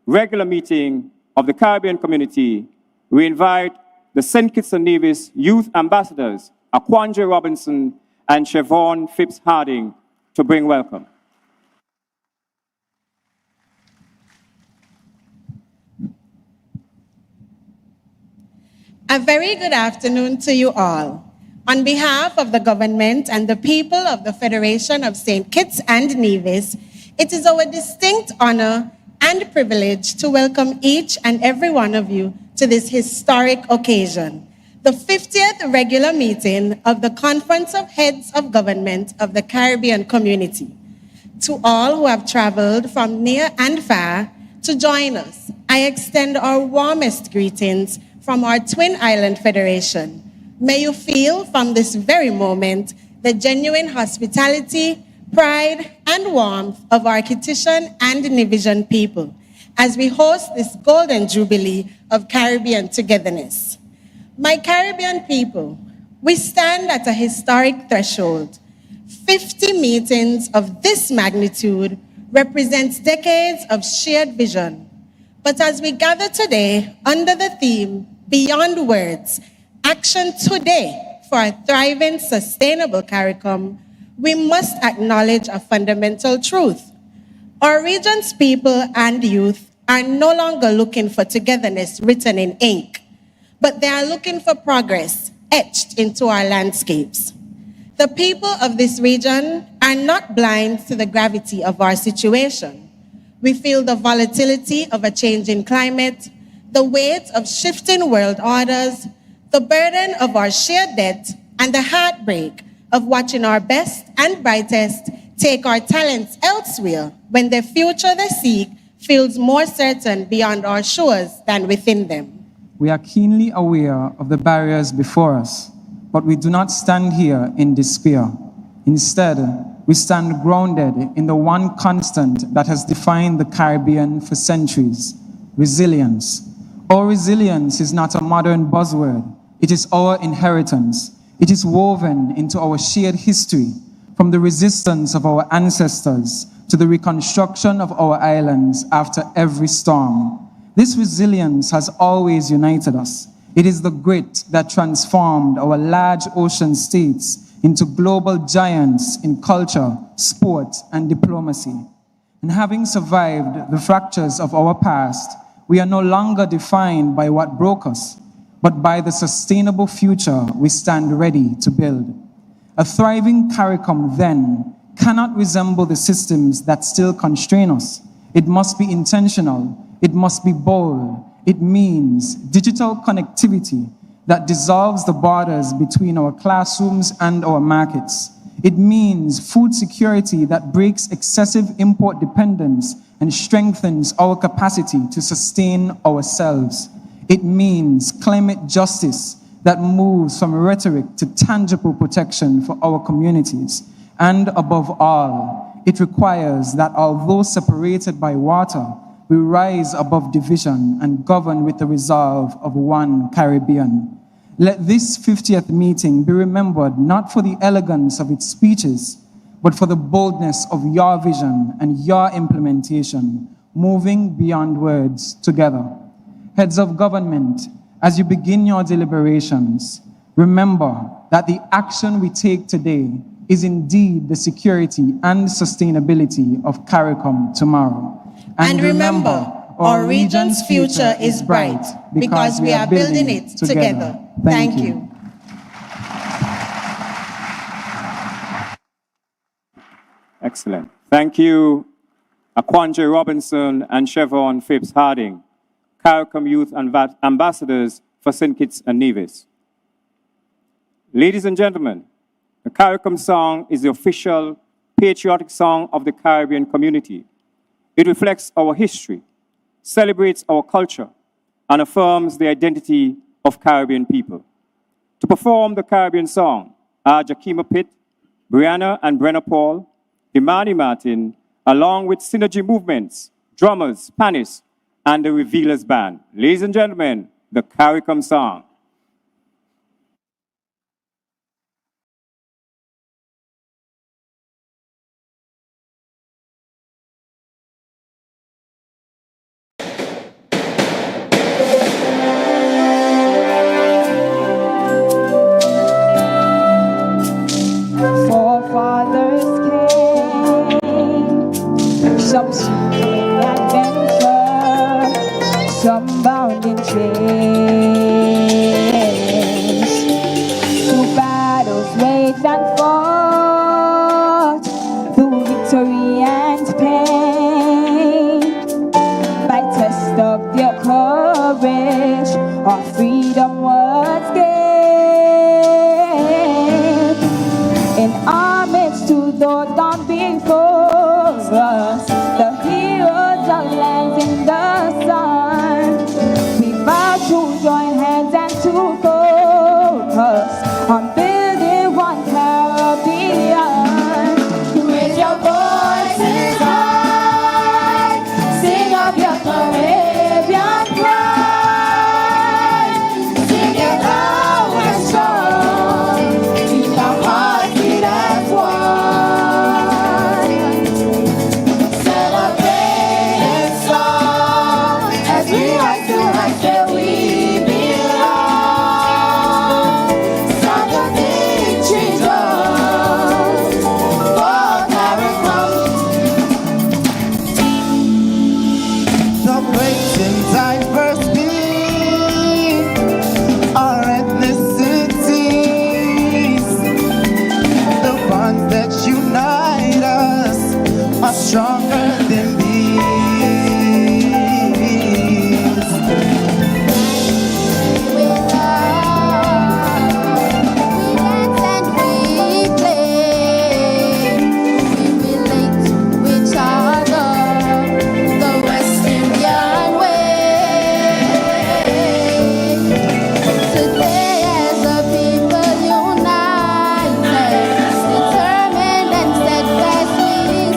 regular meeting of the Caribbean community, we invite the St. Kitts and Nevis Youth Ambassadors, Aquanje Robinson and Siobhan Phipps Harding, to bring welcome.
A very good afternoon to you all. On behalf of the government and the people of the Federation of St. Kitts and Nevis, it is our distinct honor and privilege to welcome each and every one of you to this historic occasion, the 50th regular meeting of the Conference of Heads of Government of the Caribbean Community. To all who have traveled from near and far to join us, I extend our warmest greetings from our Twin Island Federation. May you feel from this very moment the genuine hospitality, pride, and warmth of our Kittitian and Nevisian people as we host this golden jubilee of Caribbean togetherness. My Caribbean people, we stand at a historic threshold. 50 meetings of this magnitude represents decades of shared vision. But as we gather today under the theme, Beyond Words, Action Today for a Thriving, Sustainable CARICOM, we must acknowledge a fundamental truth. Our region's people and youth are no longer looking for togetherness written in ink, but they are looking for progress etched into our landscapes. The people of this region are not blind to the gravity of our situation. We feel the volatility of a changing climate, the weight of shifting world orders, the burden of our shared debt, and the heartbreak of watching our best and brightest take our talents elsewhere when the future they seek feels more certain beyond our shores than within them.
We are keenly aware of the barriers before us, but we do not stand here in despair. Instead, we stand grounded in the one constant that has defined the Caribbean for centuries: resilience. Our resilience is not a modern buzzword. It is our inheritance. It is woven into our shared history, from the resistance of our ancestors to the reconstruction of our islands after every storm. This resilience has always united us. It is the grit that transformed our large ocean states into global giants in culture, sport, and diplomacy. And having survived the fractures of our past, we are no longer defined by what broke us, but by the sustainable future we stand ready to build. A thriving CARICOM, then, cannot resemble the systems that still constrain us. It must be intentional. It must be bold. It means digital connectivity that dissolves the borders between our classrooms and our markets. It means food security that breaks excessive import dependence and strengthens our capacity to sustain ourselves. It means climate justice that moves from rhetoric to tangible protection for our communities. And above all, it requires that although separated by water, we rise above division and govern with the resolve of one Caribbean. Let this 50th meeting be remembered not for the elegance of its speeches, but for the boldness of your vision and your implementation, moving beyond words together. Heads of government, as you begin your deliberations, remember that the action we take today is indeed the security and sustainability of CARICOM tomorrow.
And remember, our region's future is bright because we are building it together. Thank you.
Excellent. Thank you, Aquanje Robinson and Chevron Phipps Harding, CARICOM Youth Ambassadors for St. Kitts and Nevis. Ladies and gentlemen, the CARICOM song is the official patriotic song of the Caribbean community. It reflects our history, celebrates our culture, and affirms the identity of Caribbean people. To perform the Caribbean song are Jakima Pitt, Brianna and Brenna Paul, Imani Martin, along with Synergy Movements, drummers, Panis, and the Revealers Band. Ladies and gentlemen, the CARICOM song.
Forefathers came, some seeking adventure, some bound in chains. Through battles waged and fought, through victory and pain. By test of their courage, our freedom was gained. In homage to those gone before us, the heroes of lands in the sun, we vow to join hands and to focus on building one Caribbean. Raise your voices high, sing of your Caribbean pride, sing it loud and strong, feel our hearts beat as one. Celebrate song as we rise to heights where we belong. Sound of victory drums for CARICOM.
The breaks in diversity, our ethnicities, the bonds that unite us are stronger than these.
We dance and we play, we relate to each other the West Indian way. Today as a people united, determined and steadfast we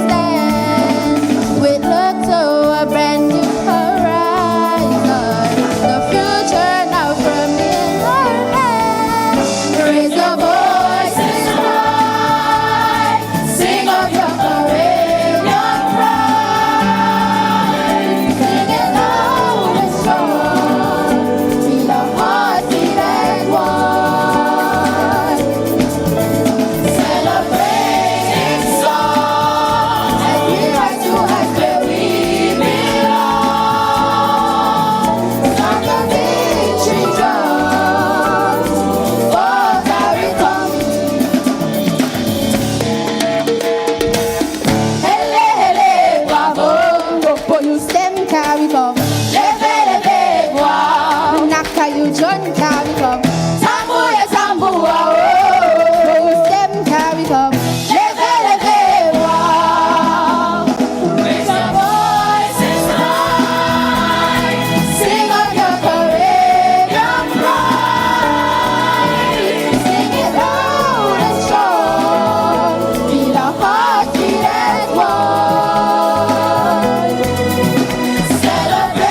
stand. We look to a brand new horizon, the future now firmly in our hands. Raise your voices high, sing of your Caribbean pride, sing it loud and strong, feel our hearts beat as one. Celebrating song as we rise to heights where we belong. Sound of victory drums for CARICOM. Hele, hele, bravo, for you stem CARICOM. Leve, leve, wow, naka you join CARICOM. Tambu, ya tambu, wow, for you stem CARICOM. Leve, leve, wow. Raise your voices high, sing of your Caribbean pride, sing it loud and strong, feel our hearts beat as one. Celebrate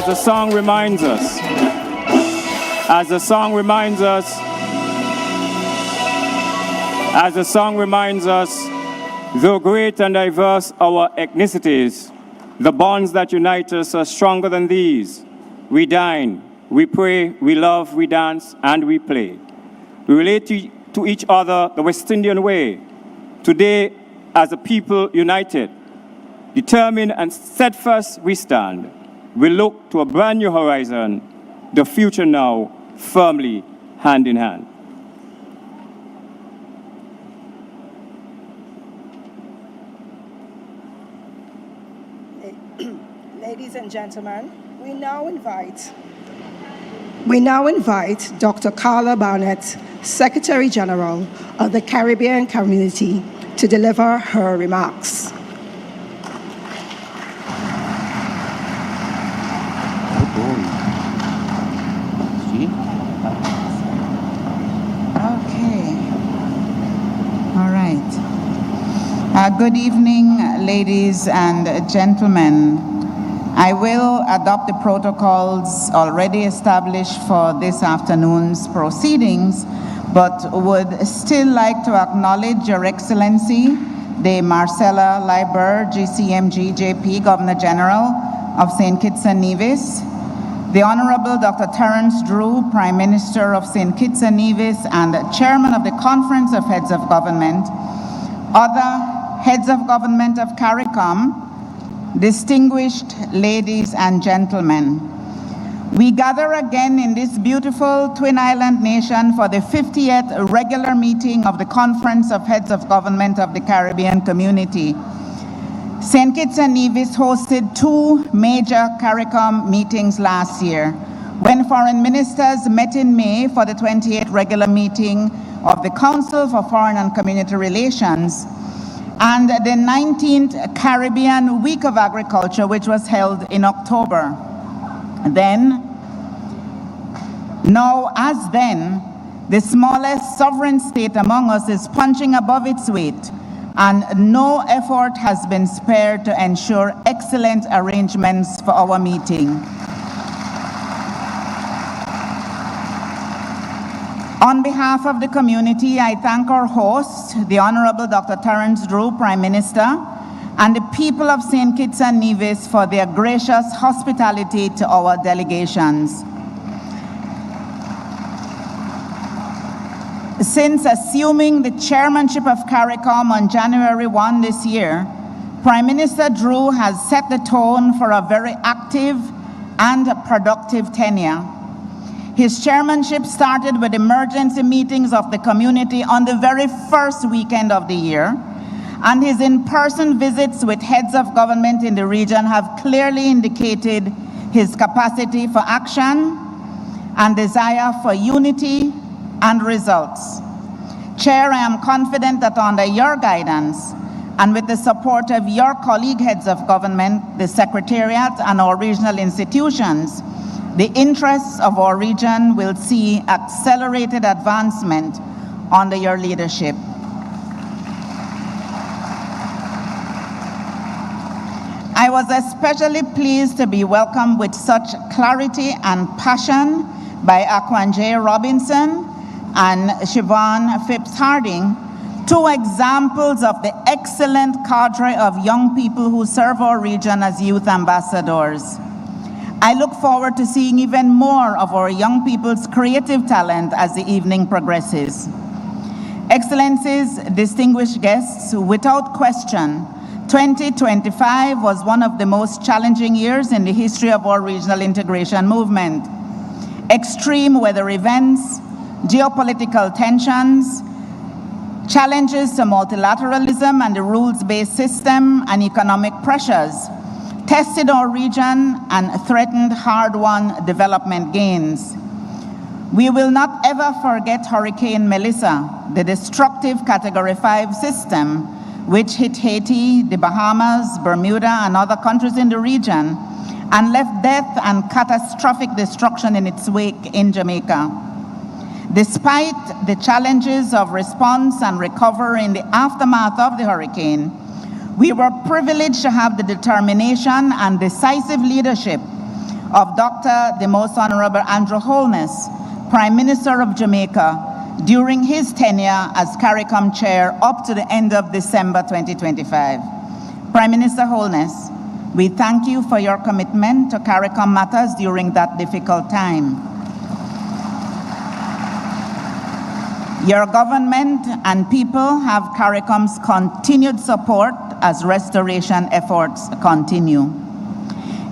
the song reminds us, though great and diverse our ethnicities, the bonds that unite us are stronger than these. We dine, we pray, we love, we dance, and we play. We relate to each other the West Indian way. Today, as a people united, determined and steadfast we stand. We look to a brand new horizon, the future now, firmly hand in hand.
Ladies and gentlemen, we now invite Dr. Carla Barnett, Secretary General of the Caribbean Community, to deliver her remarks.
Okay. All right. Good evening, ladies and gentlemen. I will adopt the protocols already established for this afternoon's proceedings, but would still like to acknowledge Your Excellency, the Marcella Liber, GCMG JP, Governor General of St. Kitts and Nevis, the Honorable Dr. Terence Drew, Prime Minister of St. Kitts and Nevis and Chairman of the Conference of Heads of Government, other Heads of Government of CARICOM, distinguished ladies and gentlemen. We gather again in this beautiful Twin Island nation for the 50th regular meeting of the Conference of Heads of Government of the Caribbean Community. St. Kitts and Nevis hosted two major CARICOM meetings last year, when foreign ministers met in May for the 28th regular meeting of the Council for Foreign and Community Relations, and the 19th Caribbean Week of Agriculture, which was held in October. Then, the smallest sovereign state among us is punching above its weight, and no effort has been spared to ensure excellent arrangements for our meeting. On behalf of the community, I thank our host, the Honorable Dr. Terence Drew, Prime Minister, and the people of St. Kitts and Nevis for their gracious hospitality to our delegations. Since assuming the chairmanship of CARICOM on January 1 this year, Prime Minister Drew has set the tone for a very active and productive tenure. His chairmanship started with emergency meetings of the community on the very first weekend of the year, and his in-person visits with heads of government in the region have clearly indicated his capacity for action and desire for unity and results. Chair, I am confident that under your guidance and with the support of your colleague heads of government, the Secretariat, and our regional institutions, the interests of our region will see accelerated advancement under your leadership. I was especially pleased to be welcomed with such clarity and passion by Akwanje Robinson and Siobhan Phipps-Harding, two examples of the excellent cadre of young people who serve our region as youth ambassadors. I look forward to seeing even more of our young people's creative talent as the evening progresses. Excellencies, distinguished guests, without question, 2025 was one of the most challenging years in the history of our regional integration movement. Extreme weather events, geopolitical tensions, challenges to multilateralism and the rules-based system, and economic pressures tested our region and threatened hard-won development gains. We will not ever forget Hurricane Melissa, the destructive Category 5 system, which hit Haiti, the Bahamas, Bermuda, and other countries in the region, and left death and catastrophic destruction in its wake in Jamaica. Despite the challenges of response and recovery in the aftermath of the hurricane, we were privileged to have the determination and decisive leadership of Dr. the Most Honorable Andrew Holness, Prime Minister of Jamaica, during his tenure as CARICOM chair up to the end of December 2025. Prime Minister Holness, we thank you for your commitment to CARICOM matters during that difficult time. Your government and people have CARICOM's continued support as restoration efforts continue.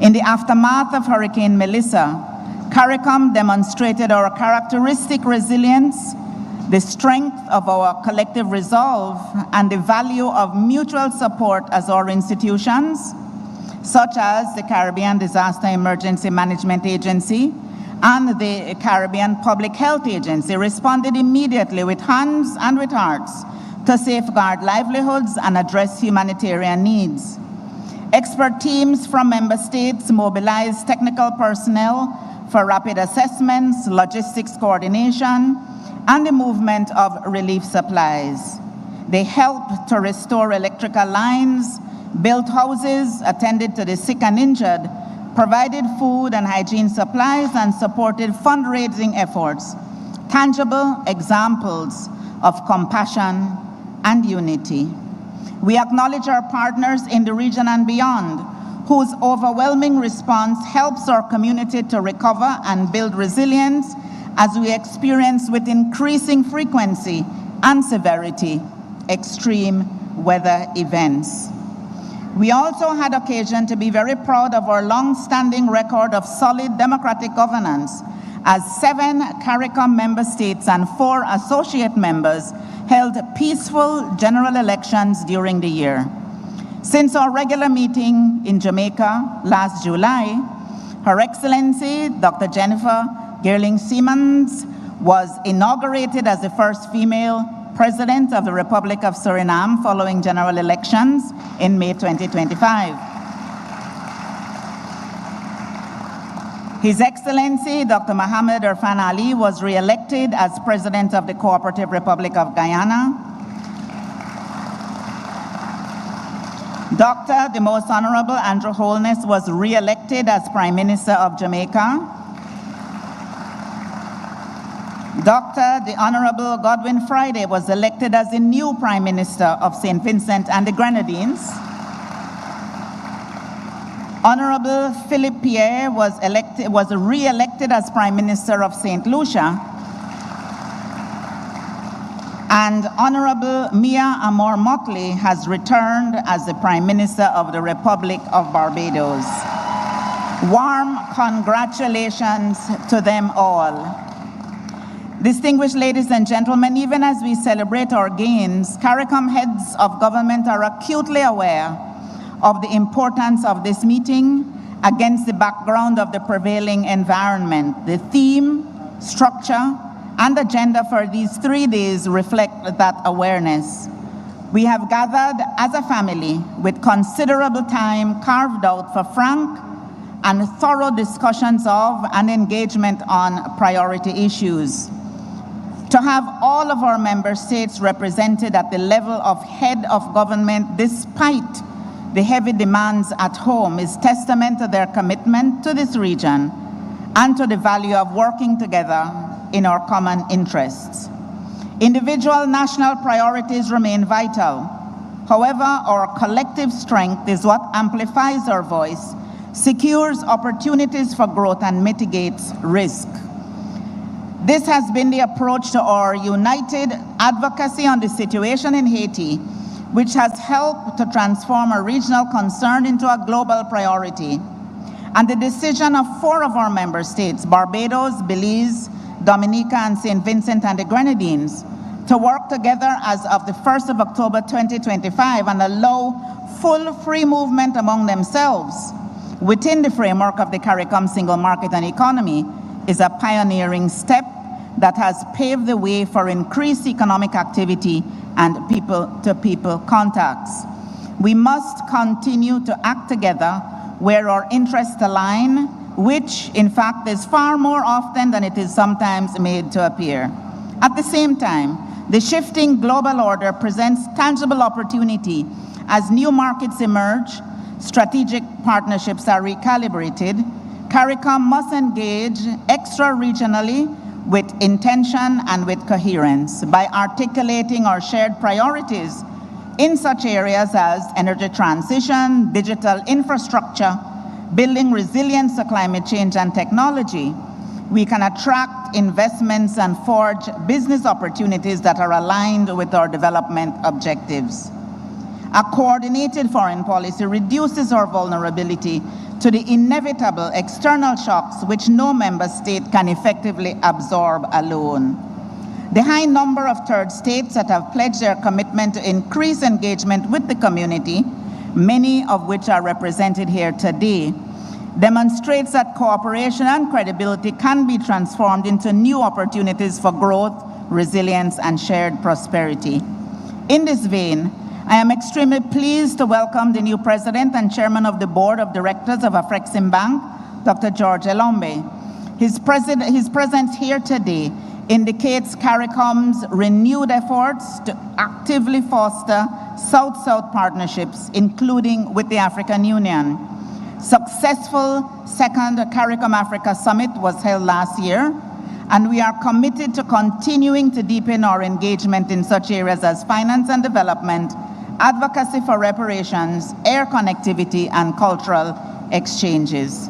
In the aftermath of Hurricane Melissa, CARICOM demonstrated our characteristic resilience, the strength of our collective resolve, and the value of mutual support as our institutions, such as the Caribbean Disaster Emergency Management Agency and the Caribbean Public Health Agency, responded immediately with hands and with hearts to safeguard livelihoods and address humanitarian needs. Expert teams from member states mobilized technical personnel for rapid assessments, logistics coordination, and the movement of relief supplies. They helped to restore electrical lines, built houses, attended to the sick and injured, provided food and hygiene supplies, and supported fundraising efforts, tangible examples of compassion and unity. We acknowledge our partners in the region and beyond, whose overwhelming response helps our community to recover and build resilience as we experience with increasing frequency and severity extreme weather events. We also had occasion to be very proud of our long-standing record of solid democratic governance, as 7 CARICOM member states and 4 associate members held peaceful general elections during the year. Since our regular meeting in Jamaica last July, Her Excellency Dr. Jennifer Girling Simmons was inaugurated as the first female President of the Republic of Suriname following general elections in May 2025. His Excellency Dr. Mohamed Irfan Ali was re-elected as President of the Cooperative Republic of Guyana. Dr. the Most Honorable Andrew Holness was re-elected as Prime Minister of Jamaica. Dr. the Honorable Godwin Friday was elected as the new Prime Minister of St. Vincent and the Grenadines. Honorable Philip Pierre was re-elected as Prime Minister of St. Lucia. And Honorable Mia Amor Motley has returned as the Prime Minister of the Republic of Barbados. Warm congratulations to them all. Distinguished ladies and gentlemen, even as we celebrate our gains, CARICOM heads of government are acutely aware of the importance of this meeting against the background of the prevailing environment. The theme, structure, and agenda for these 3 days reflect that awareness. We have gathered as a family with considerable time carved out for frank and thorough discussions of and engagement on priority issues. To have all of our member states represented at the level of head of government despite the heavy demands at home is testament to their commitment to this region and to the value of working together in our common interests. Individual national priorities remain vital. However, our collective strength is what amplifies our voice, secures opportunities for growth, and mitigates risk. This has been the approach to our united advocacy on the situation in Haiti, which has helped to transform a regional concern into a global priority. And the decision of 4 of our member states, Barbados, Belize, Dominica, and St. Vincent and the Grenadines, to work together as of the 1st of October 2025 and allow full free movement among themselves within the framework of the CARICOM single market and economy is a pioneering step that has paved the way for increased economic activity and people-to-people contacts. We must continue to act together where our interests align, which in fact is far more often than it is sometimes made to appear. At the same time, the shifting global order presents tangible opportunity as new markets emerge, strategic partnerships are recalibrated, CARICOM must engage extra-regionally with intention and with coherence by articulating our shared priorities in such areas as energy transition, digital infrastructure, building resilience to climate change and technology. We can attract investments and forge business opportunities that are aligned with our development objectives. A coordinated foreign policy reduces our vulnerability to the inevitable external shocks which no member state can effectively absorb alone. The high number of third states that have pledged their commitment to increase engagement with the community, many of which are represented here today, demonstrates that cooperation and credibility can be transformed into new opportunities for growth, resilience, and shared prosperity. In this vein, I am extremely pleased to welcome the new President and Chairman of the Board of Directors of Afreximbank, Dr. George Elombe. His presence here today indicates CARICOM's renewed efforts to actively foster South-South partnerships, including with the African Union. Successful second CARICOM Africa Summit was held last year, and we are committed to continuing to deepen our engagement in such areas as finance and development, advocacy for reparations, air connectivity, and cultural exchanges.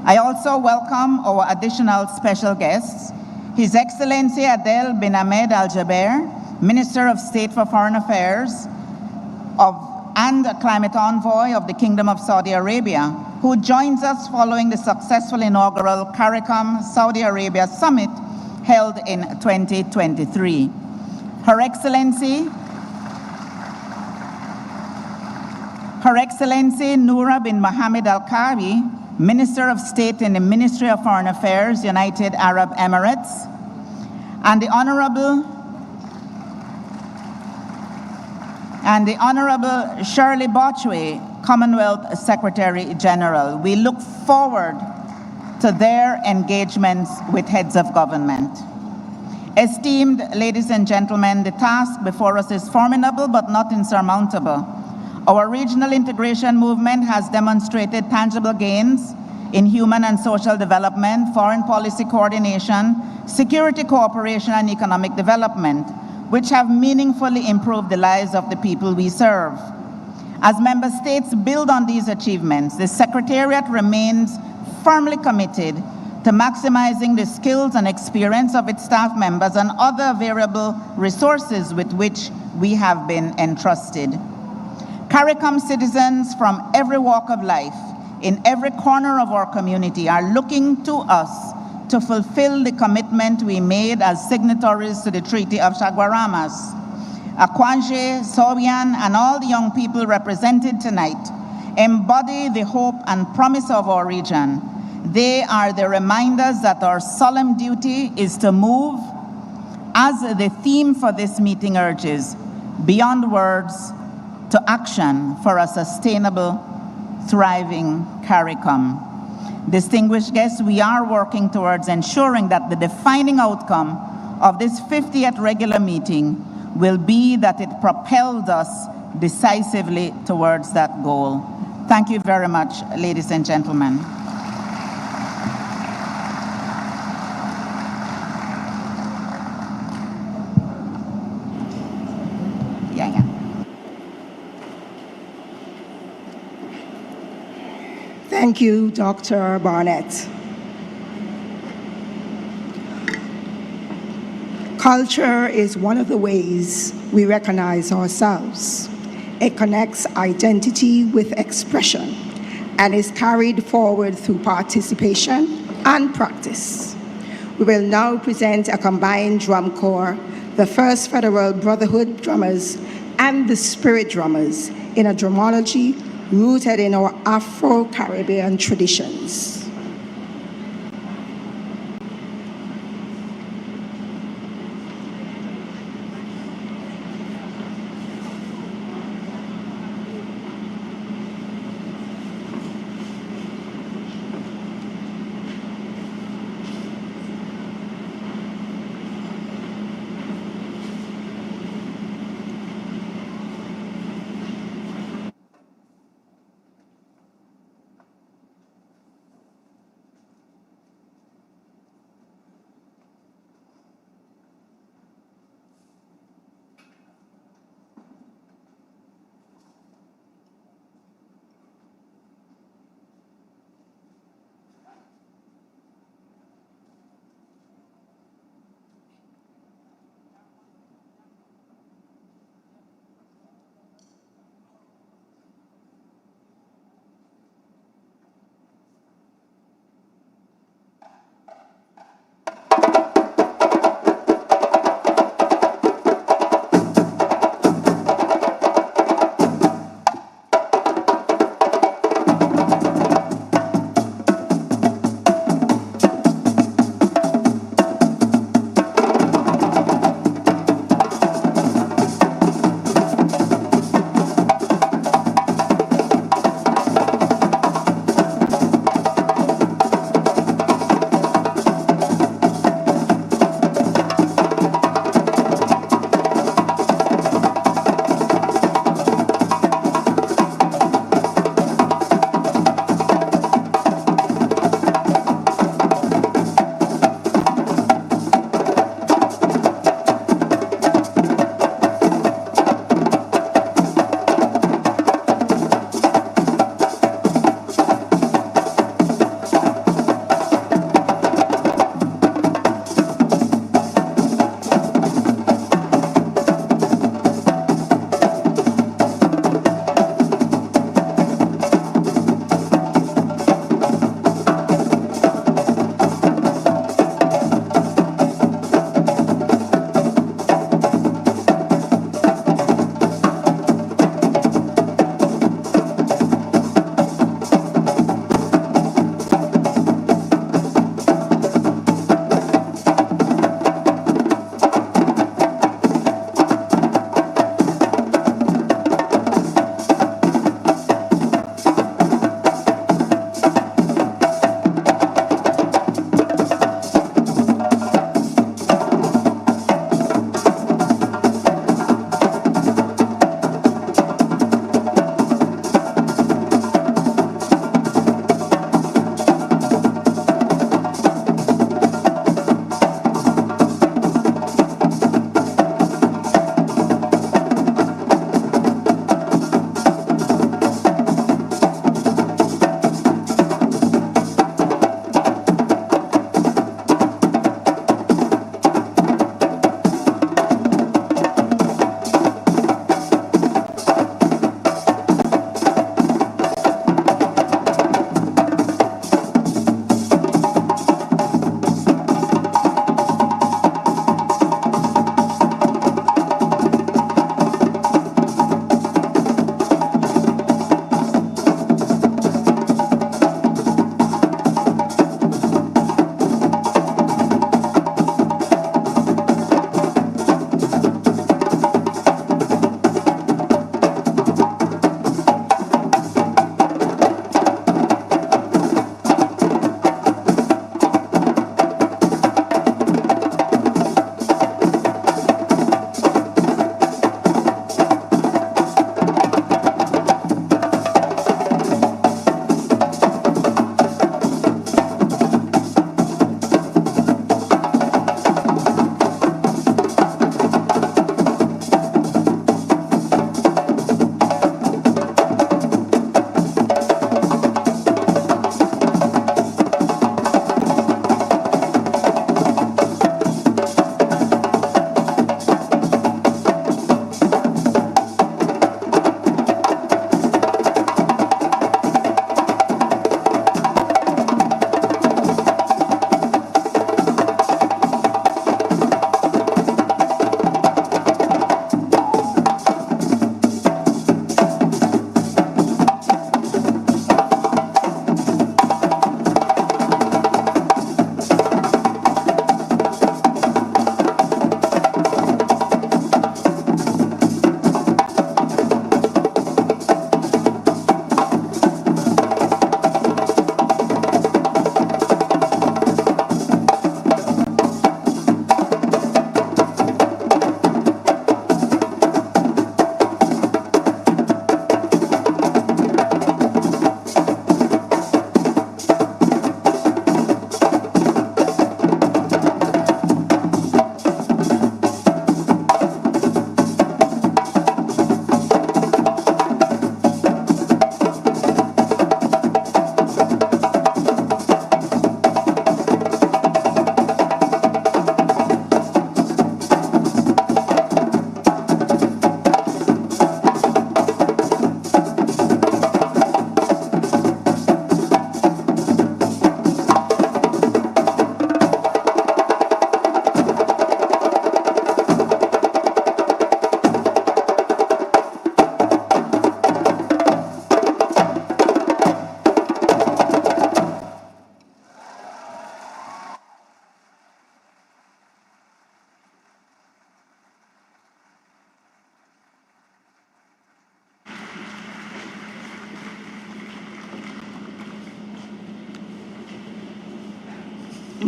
I also welcome our additional special guests, His Excellency Adel bin Ahmed Al Jaber, Minister of State for Foreign Affairs and Climate Envoy of the Kingdom of Saudi Arabia, who joins us following the successful inaugural CARICOM Saudi Arabia Summit held in 2023. Her Excellency Noura bin Mohammed Al Kawi, Minister of State in the Ministry of Foreign Affairs, United Arab Emirates, and the Honorable Shirley Botchway, Commonwealth Secretary General. We look forward to their engagements with heads of government. Esteemed ladies and gentlemen, the task before us is formidable but not insurmountable. Our regional integration movement has demonstrated tangible gains in human and social development, foreign policy coordination, security cooperation, and economic development, which have meaningfully improved the lives of the people we serve. As member states build on these achievements, the Secretariat remains firmly committed to maximizing the skills and experience of its staff members and other variable resources with which we have been entrusted. CARICOM citizens from every walk of life, in every corner of our community, are looking to us to fulfill the commitment we made as signatories to the Treaty of Chaguaramas. Akwanje, Sowian, and all the young people represented tonight embody the hope and promise of our region. They are the reminders that our solemn duty is to move, as the theme for this meeting urges, beyond words to action for a sustainable, thriving CARICOM. Distinguished guests, we are working towards ensuring that the defining outcome of this 50th regular meeting will be that it propels us decisively towards that goal. Thank you very much, ladies and gentlemen.
Thank you, Dr. Barnett. Culture is one of the ways we recognize ourselves. It connects identity with expression and is carried forward through participation and practice. We will now present a combined drum corps, the First Federal Brotherhood Drummers and the Spirit Drummers, in a dramology rooted in our Afro-Caribbean traditions.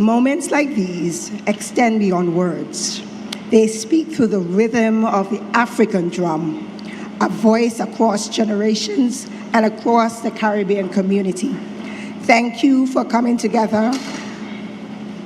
Moments like these extend beyond words. They speak through the rhythm of the African drum, a voice across generations and across the Caribbean community. Thank you for coming together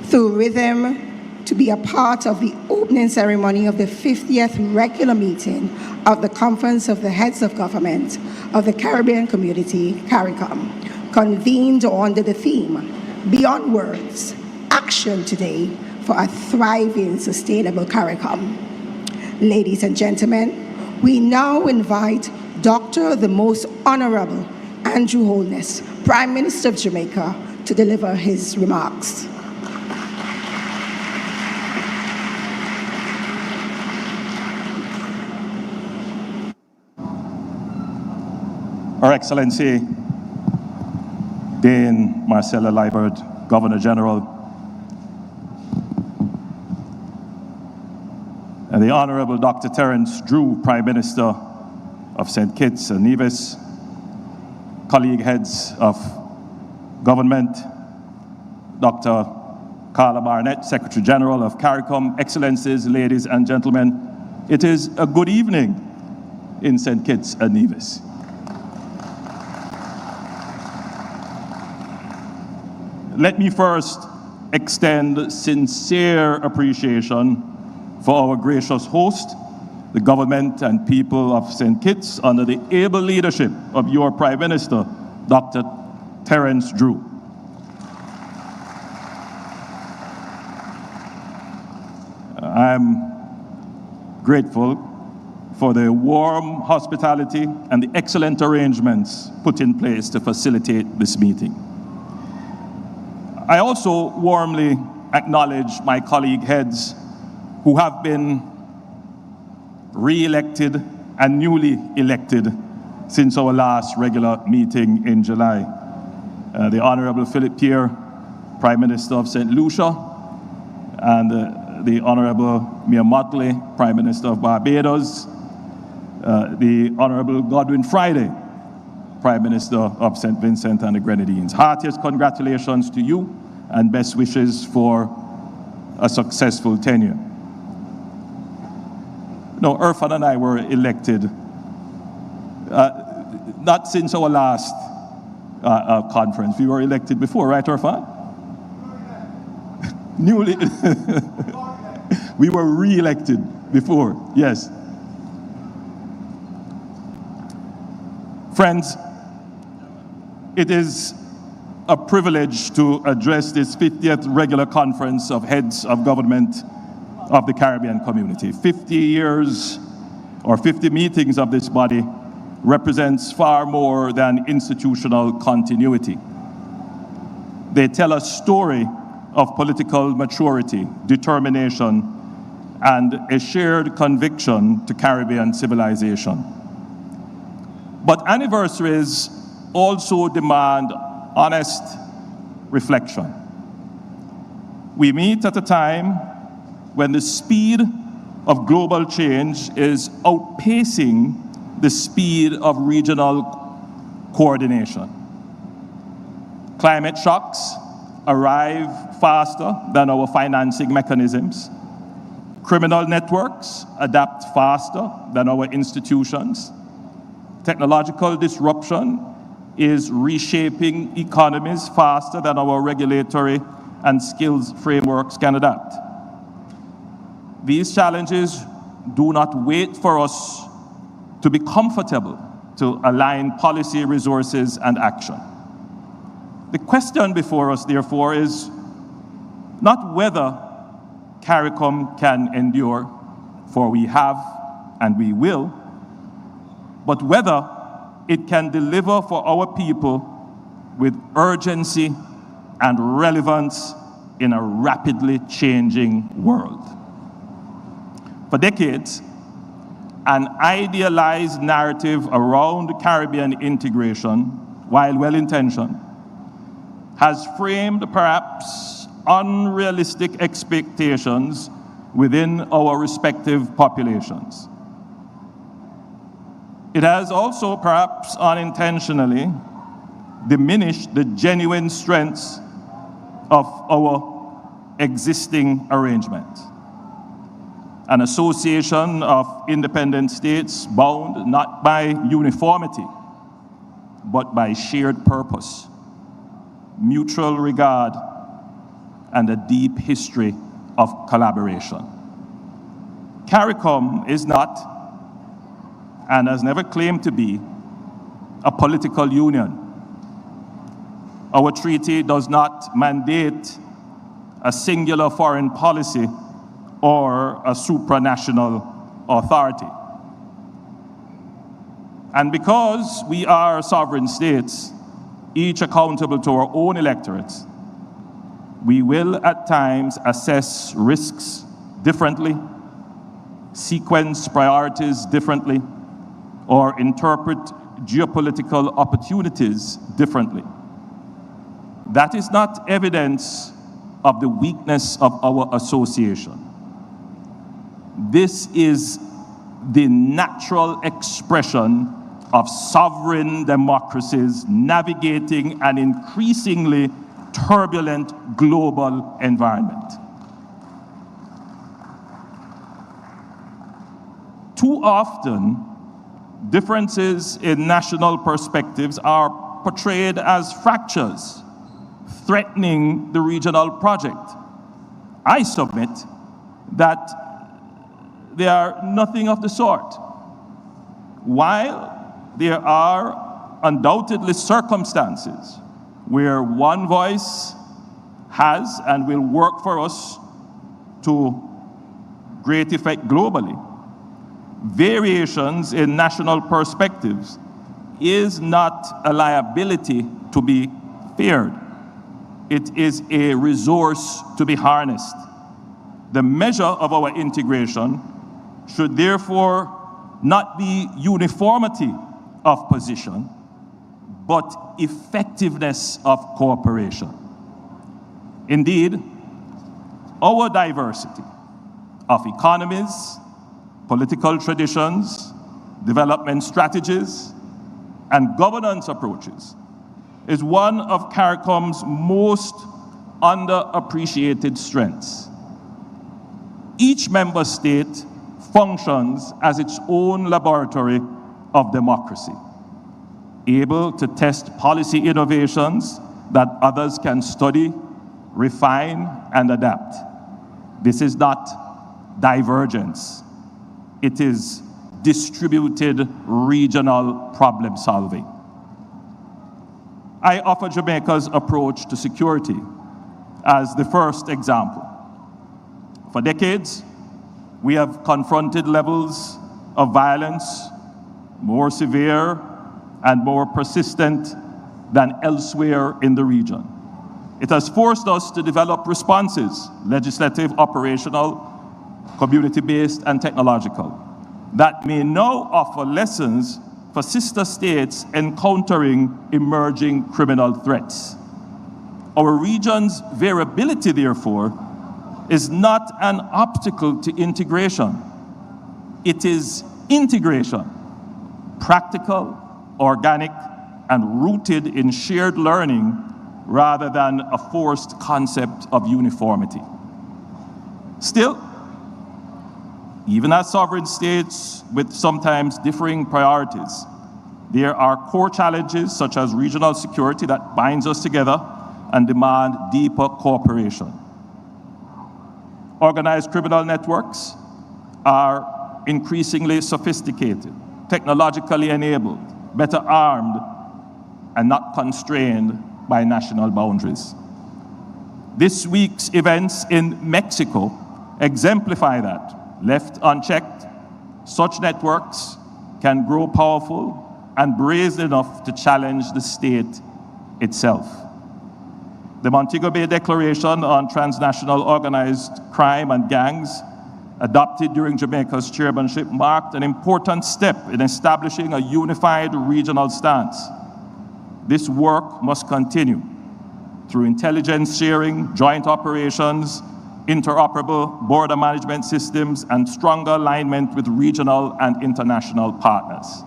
through rhythm to be a part of the opening ceremony of the 50th regular meeting of the Conference of the Heads of Government of the Caribbean Community, CARICOM, convened under the theme, Beyond Words, Action Today for a Thriving, Sustainable CARICOM. Ladies and gentlemen, we now invite Dr. the Most Honorable Andrew Holness, Prime Minister of Jamaica, to deliver his remarks.
Her Excellency Dame Marcella Liburd, Governor General, and the Honorable Dr. Terence Drew, Prime Minister of St. Kitts and Nevis, colleague heads of government, Dr. Carla Barnett, Secretary General of CARICOM, Excellencies, ladies and gentlemen, it is a good evening in St. Kitts and Nevis. Let me first extend sincere appreciation for our gracious host, the government and people of St. Kitts, under the able leadership of your Prime Minister, Dr. Terence Drew. I'm grateful for the warm hospitality and the excellent arrangements put in place to facilitate this meeting. I also warmly acknowledge my colleague heads who have been re-elected and newly elected since our last regular meeting in July. The Honorable Philip Pierre, Prime Minister of St. Lucia, and the Honorable Mia Motley, Prime Minister of Barbados, the Honorable Godwin Friday, Prime Minister of St. Vincent and the Grenadines. Heartiest congratulations to you and best wishes for a successful tenure. No, Irfan and I were elected, not since our last conference. We were elected before, right, Irfan? Newly. We were re-elected before, yes. Friends, it is a privilege to address this 50th regular conference of heads of government of the Caribbean community. 50 years or 50 meetings of this body represents far more than institutional continuity. They tell a story of political maturity, determination, and a shared conviction to Caribbean civilization. But anniversaries also demand honest reflection. We meet at a time when the speed of global change is outpacing the speed of regional coordination. Climate shocks arrive faster than our financing mechanisms. Criminal networks adapt faster than our institutions. Technological disruption is reshaping economies faster than our regulatory and skills frameworks can adapt. These challenges do not wait for us to be comfortable to align policy, resources, and action. The question before us, therefore, is not whether CARICOM can endure, for we have and we will, but whether it can deliver for our people with urgency and relevance in a rapidly changing world. For decades, an idealized narrative around Caribbean integration, while well-intentioned, has framed perhaps unrealistic expectations within our respective populations. It has also, perhaps unintentionally, diminished the genuine strengths of our existing arrangement. An association of independent states bound not by uniformity, but by shared purpose, mutual regard, and a deep history of collaboration. CARICOM is not, and has never claimed to be, a political union. Our treaty does not mandate a singular foreign policy or a supranational authority. And because we are sovereign states, each accountable to our own electorates, we will at times assess risks differently, sequence priorities differently, or interpret geopolitical opportunities differently. That is not evidence of the weakness of our association. This is the natural expression of sovereign democracies navigating an increasingly turbulent global environment. Too often, differences in national perspectives are portrayed as fractures, threatening the regional project. I submit that they are nothing of the sort. While there are undoubtedly circumstances where one voice has and will work for us to great effect globally, variations in national perspectives is not a liability to be feared. It is a resource to be harnessed. The measure of our integration should therefore not be uniformity of position, but effectiveness of cooperation. Indeed, our diversity of economies, political traditions, development strategies, and governance approaches is one of CARICOM's most underappreciated strengths. Each member state functions as its own laboratory of democracy, able to test policy innovations that others can study, refine, and adapt. This is not divergence. It is distributed regional problem solving. I offer Jamaica's approach to security as the first example. For decades, we have confronted levels of violence more severe and more persistent than elsewhere in the region. It has forced us to develop responses, legislative, operational, community-based, and technological, that may now offer lessons for sister states encountering emerging criminal threats. Our region's variability, therefore, is not an obstacle to integration. It is integration, practical, organic, and rooted in shared learning rather than a forced concept of uniformity. Still, even as sovereign states with sometimes differing priorities, there are core challenges such as regional security that binds us together and demand deeper cooperation. Organized criminal networks are increasingly sophisticated, technologically enabled, better armed, and not constrained by national boundaries. This week's events in Mexico exemplify that. Left unchecked, such networks can grow powerful and brazen enough to challenge the state itself. The Montego Bay Declaration on Transnational Organized Crime and Gangs, adopted during Jamaica's chairmanship, marked an important step in establishing a unified regional stance. This work must continue through intelligence sharing, joint operations, interoperable border management systems, and stronger alignment with regional and international partners.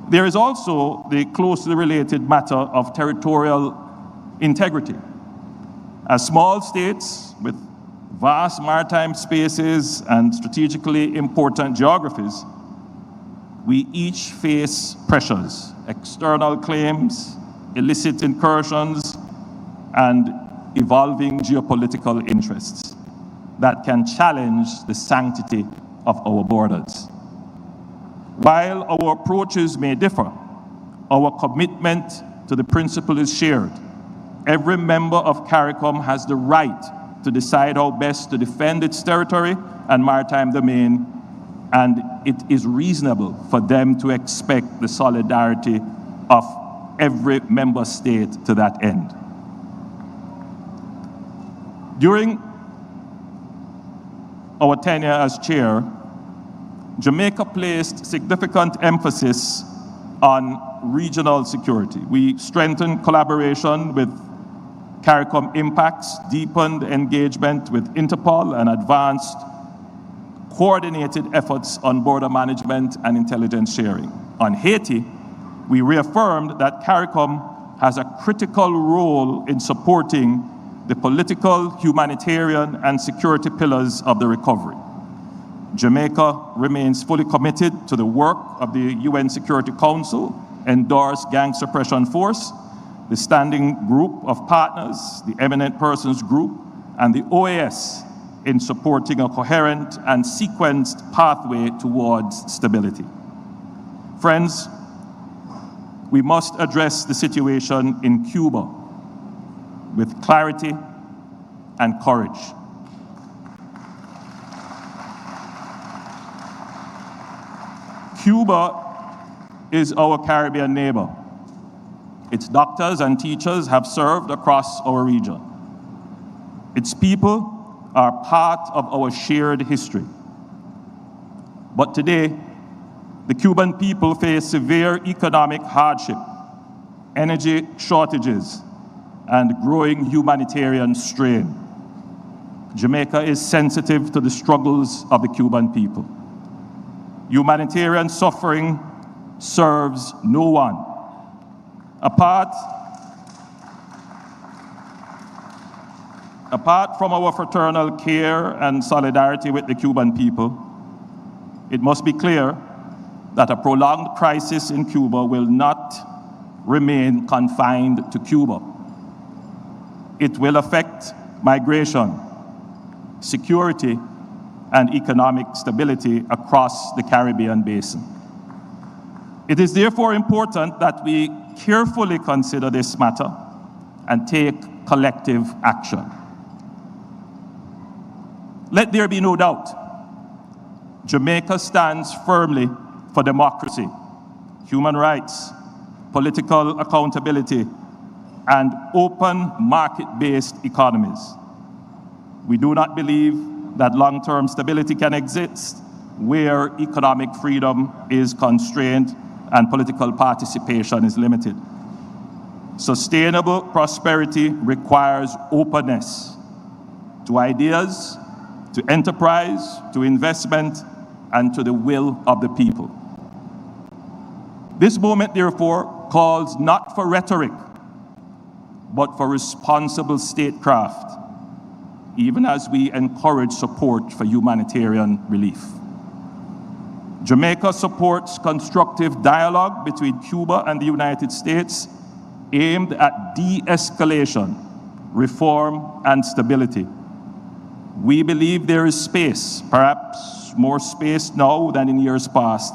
There is also the closely related matter of territorial integrity. As small states with vast maritime spaces and strategically important geographies, we each face pressures, external claims, illicit incursions, and evolving geopolitical interests that can challenge the sanctity of our borders. While our approaches may differ, our commitment to the principle is shared. Every member of CARICOM has the right to decide how best to defend its territory and maritime domain, and it is reasonable for them to expect the solidarity of every member state to that end. During our tenure as chair, Jamaica placed significant emphasis on regional security. We strengthened collaboration with CARICOM Impacts, deepened engagement with Interpol, and advanced coordinated efforts on border management and intelligence sharing. On Haiti, we reaffirmed that CARICOM has a critical role in supporting the political, humanitarian, and security pillars of the recovery. Jamaica remains fully committed to the work of the UN Security Council, endorsed Gang Suppression Force, the Standing Group of Partners, the Eminent Persons Group, and the OAS in supporting a coherent and sequenced pathway towards stability. Friends, we must address the situation in Cuba with clarity and courage. Cuba is our Caribbean neighbor. Its doctors and teachers have served across our region. Its people are part of our shared history. But today, the Cuban people face severe economic hardship, energy shortages, and growing humanitarian strain. Jamaica is sensitive to the struggles of the Cuban people. Humanitarian suffering serves no one. Apart from our fraternal care and solidarity with the Cuban people, it must be clear that a prolonged crisis in Cuba will not remain confined to Cuba. It will affect migration, security, and economic stability across the Caribbean basin. It is therefore important that we carefully consider this matter and take collective action. Let there be no doubt, Jamaica stands firmly for democracy, human rights, political accountability, and open market-based economies. We do not believe that long-term stability can exist where economic freedom is constrained and political participation is limited. Sustainable prosperity requires openness to ideas, to enterprise, to investment, and to the will of the people. This moment, therefore, calls not for rhetoric, but for responsible statecraft, even as we encourage support for humanitarian relief. Jamaica supports constructive dialogue between Cuba and the United States aimed at de-escalation, reform, and stability. We believe there is space, perhaps more space now than in years past,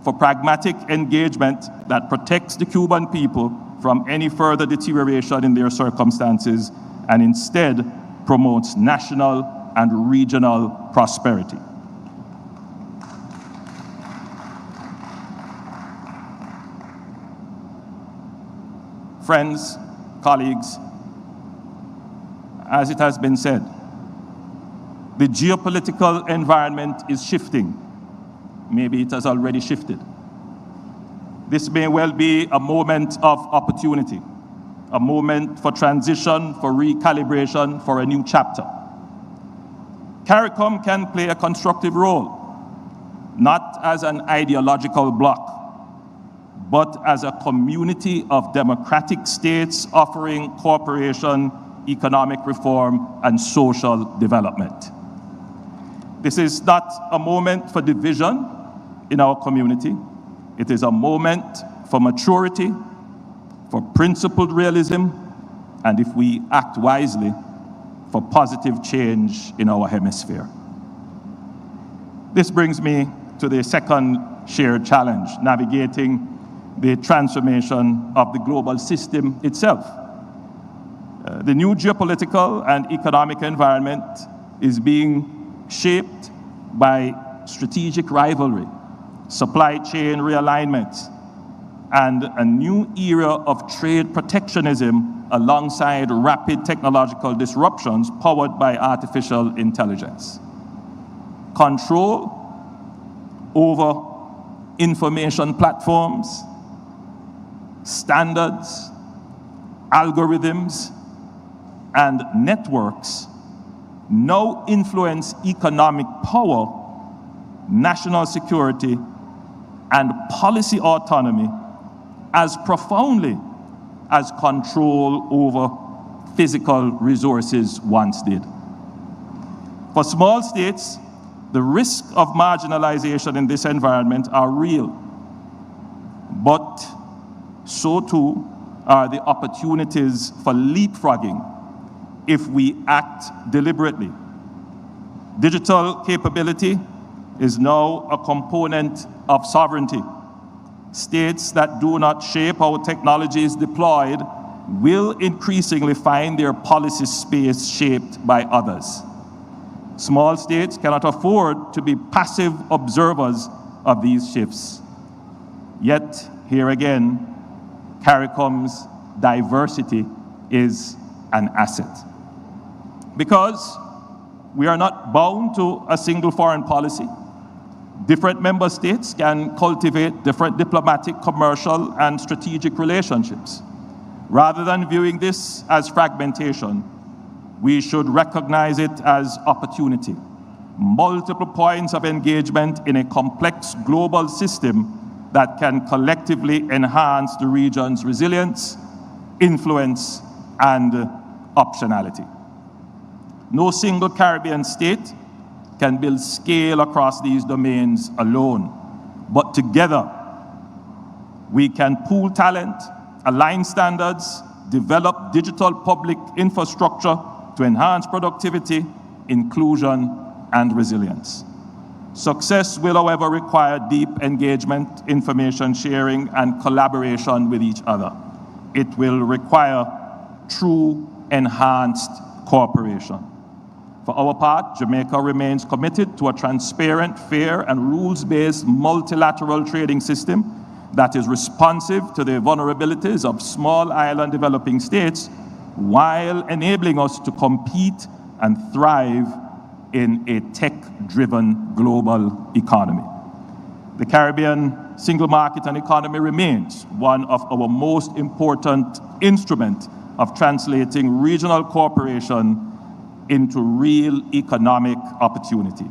for pragmatic engagement that protects the Cuban people from any further deterioration in their circumstances and instead promotes national and regional prosperity. Friends, colleagues, as it has been said, the geopolitical environment is shifting. Maybe it has already shifted. This may well be a moment of opportunity, a moment for transition, for recalibration, for a new chapter. CARICOM can play a constructive role, not as an ideological bloc, but as a community of democratic states offering cooperation, economic reform, and social development. This is not a moment for division in our community. It is a moment for maturity, for principled realism, and if we act wisely, for positive change in our hemisphere. This brings me to the second shared challenge, navigating the transformation of the global system itself. The new geopolitical and economic environment is being shaped by strategic rivalry, supply chain realignment, and a new era of trade protectionism alongside rapid technological disruptions powered by artificial intelligence. Control over information platforms, standards, algorithms, and networks now influence economic power, national security, and policy autonomy as profoundly as control over physical resources once did. For small states, the risk of marginalization in this environment are real, but so too are the opportunities for leapfrogging if we act deliberately. Digital capability is now a component of sovereignty. States that do not shape how technology is deployed will increasingly find their policy space shaped by others. Small states cannot afford to be passive observers of these shifts. Yet, here again, CARICOM's diversity is an asset. Because we are not bound to a single foreign policy. Different member states can cultivate different diplomatic, commercial, and strategic relationships. Rather than viewing this as fragmentation, we should recognize it as opportunity. Multiple points of engagement in a complex global system that can collectively enhance the region's resilience, influence, and optionality. No single Caribbean state can build scale across these domains alone, but together we can pool talent, align standards, develop digital public infrastructure to enhance productivity, inclusion, and resilience. Success will, however, require deep engagement, information sharing, and collaboration with each other. It will require true enhanced cooperation. For our part, Jamaica remains committed to a transparent, fair, and rules-based multilateral trading system that is responsive to the vulnerabilities of small island developing states while enabling us to compete and thrive in a tech-driven global economy. The Caribbean single market and economy remains one of our most important instruments of translating regional cooperation into real economic opportunity.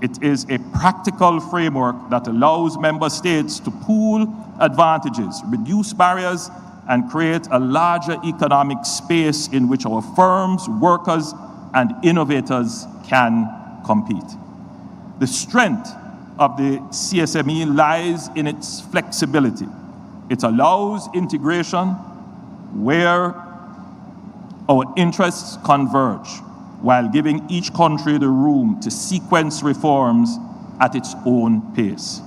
It is a practical framework that allows member states to pool advantages, reduce barriers, and create a larger economic space in which our firms, workers, and innovators can compete. The strength of the CSME lies in its flexibility. It allows integration where our interests converge, while giving each country the room to sequence reforms at its own pace.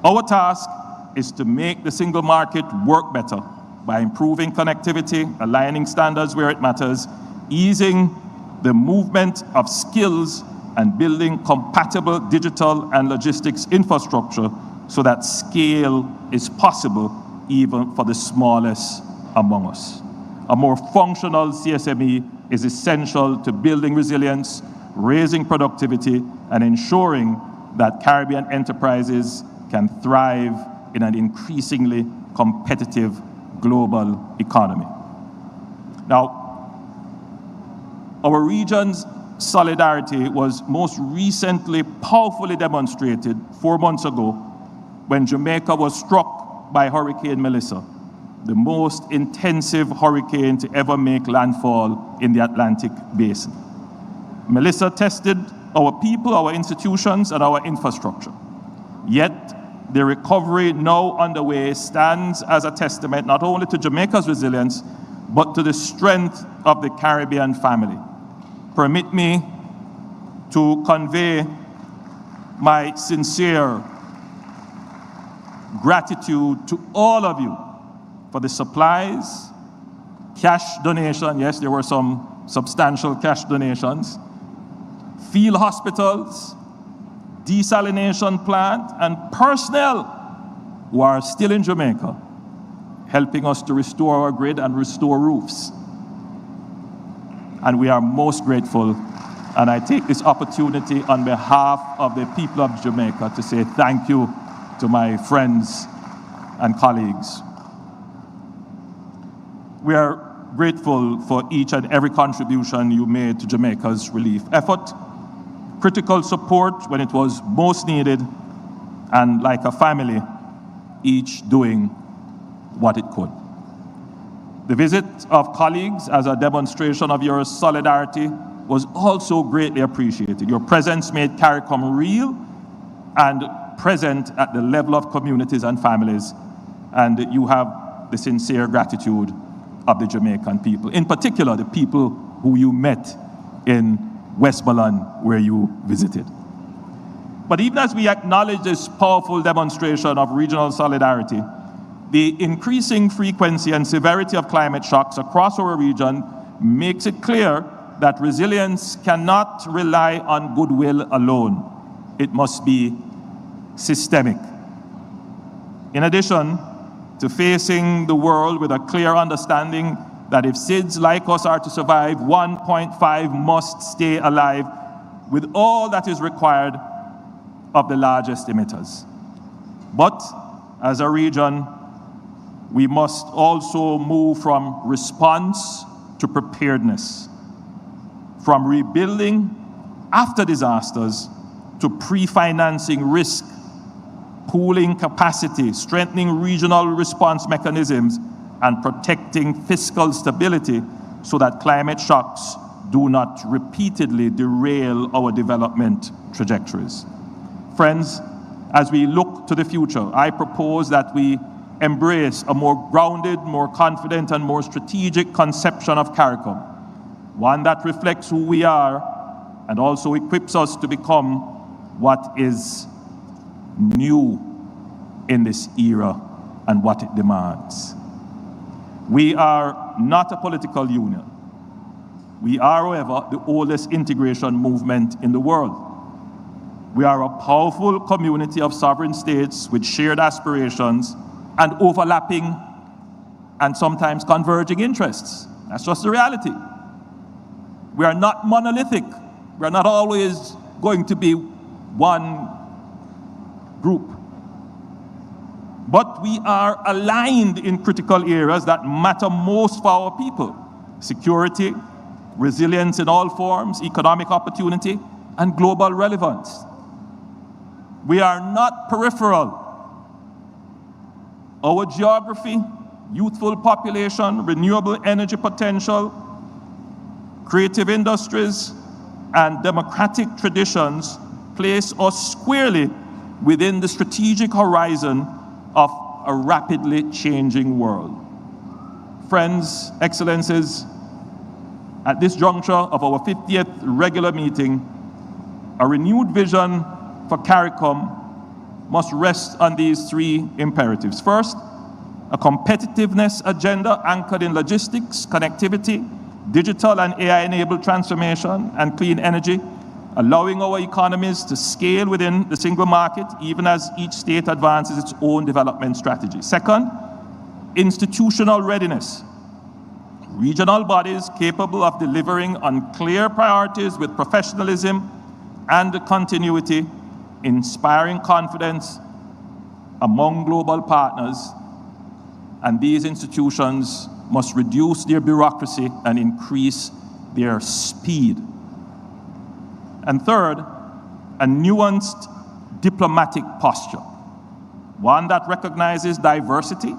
Our task is to make the single market work better by improving connectivity, aligning standards where it matters, easing the movement of skills, and building compatible digital and logistics infrastructure so that scale is possible even for the smallest among us. A more functional CSME is essential to building resilience, raising productivity, and ensuring that Caribbean enterprises can thrive in an increasingly competitive global economy. Now, our region's solidarity was most recently powerfully demonstrated 4 months ago when Jamaica was struck by Hurricane Melissa. the most intensive hurricane to ever make landfall in the Atlantic basin. Melissa tested our people, our institutions, and our infrastructure. Yet, the recovery now underway stands as a testament not only to Jamaica's resilience, but to the strength of the Caribbean family. Permit me to convey my sincere gratitude to all of you for the supplies, cash donation, yes, there were some substantial cash donations, field hospitals, desalination plant, and personnel who are still in Jamaica, helping us to restore our grid and restore roofs. And we are most grateful, and I take this opportunity on behalf of the people of Jamaica to say thank you to my friends and colleagues. We are grateful for each and every contribution you made to Jamaica's relief effort, critical support when it was most needed, and like a family, each doing what it could. The visit of colleagues as a demonstration of your solidarity was also greatly appreciated. Your presence made CARICOM real and present at the level of communities and families, and you have the sincere gratitude of the Jamaican people, in particular the people who you met in Westmoreland where you visited. But even as we acknowledge this powerful demonstration of regional solidarity, the increasing frequency and severity of climate shocks across our region makes it clear that resilience cannot rely on goodwill alone. It must be systemic. In addition to facing the world with a clear understanding that if SIDS like us are to survive, 1.5 must stay alive with all that is required of the largest emitters. But as a region, we must also move from response to preparedness, from rebuilding after disasters to pre-financing risk, pooling capacity, strengthening regional response mechanisms, and protecting fiscal stability so that climate shocks do not repeatedly derail our development trajectories. Friends, as we look to the future, I propose that we embrace a more grounded, more confident, and more strategic conception of CARICOM, one that reflects who we are and also equips us to become what is new in this era and what it demands. We are not a political union. We are, however, the oldest integration movement in the world. We are a powerful community of sovereign states with shared aspirations and overlapping and sometimes converging interests. That's just the reality. We are not monolithic. We are not always going to be one group. But we are aligned in critical areas that matter most for our people: security, resilience in all forms, economic opportunity, and global relevance. We are not peripheral. Our geography, youthful population, renewable energy potential, creative industries, and democratic traditions place us squarely within the strategic horizon of a rapidly changing world. Friends, Excellencies, at this juncture of our 50th regular meeting, a renewed vision for CARICOM must rest on these three imperatives. First, a competitiveness agenda anchored in logistics, connectivity, digital and AI-enabled transformation, and clean energy, allowing our economies to scale within the single market, even as each state advances its own development strategy. Second, institutional readiness. Regional bodies capable of delivering on clear priorities with professionalism and continuity, inspiring confidence among global partners, and these institutions must reduce their bureaucracy and increase their speed. And third, a nuanced diplomatic posture, one that recognizes diversity,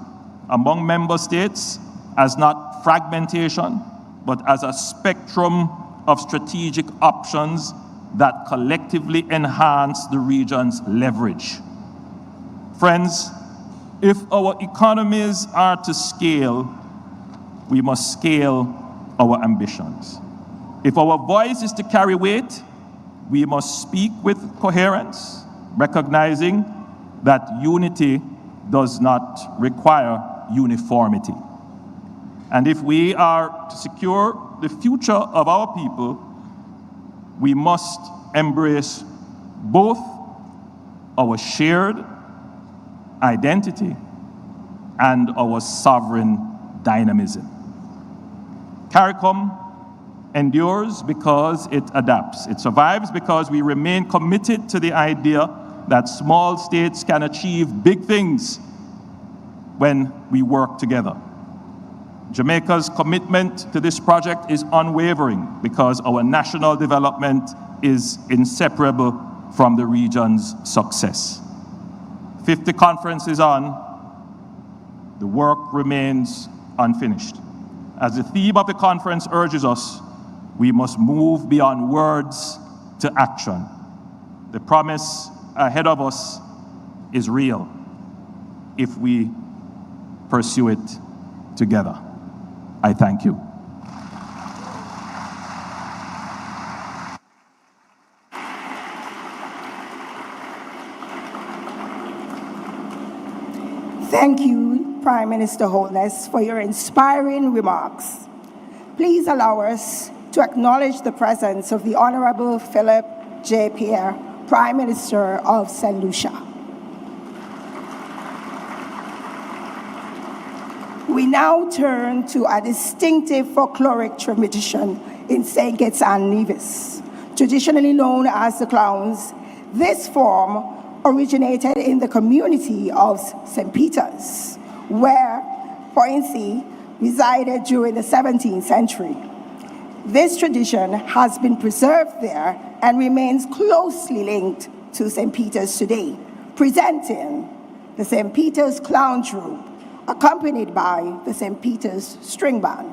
among member states as not fragmentation, but as a spectrum of strategic options that collectively enhance the region's leverage. Friends, if our economies are to scale, we must scale our ambitions. If our voice is to carry weight, we must speak with coherence, recognizing that unity does not require uniformity. And if we are to secure the future of our people, we must embrace both our shared identity and our sovereign dynamism. CARICOM endures because it adapts. It survives because we remain committed to the idea that small states can achieve big things when we work together. Jamaica's commitment to this project is unwavering because our national development is inseparable from the region's success. 50 conference is on, the work remains unfinished. As the theme of the conference urges us, we must move beyond words to action. The promise ahead of us is real if we pursue it together. I thank you.
Thank you, Prime Minister Holness, for your inspiring remarks. Please allow us to acknowledge the presence of the Honorable Philip J. Pierre, Prime Minister of St. Lucia. We now turn to a distinctive folkloric tradition in St. Kitts and Nevis. Traditionally known as the clowns, this form originated in the community of St. Peter's, where Poincy resided during the 17th century. This tradition has been preserved there and remains closely linked to St. Peter's today, presenting the St. Peter's Clown Troupe, accompanied by the St. Peter's String Band.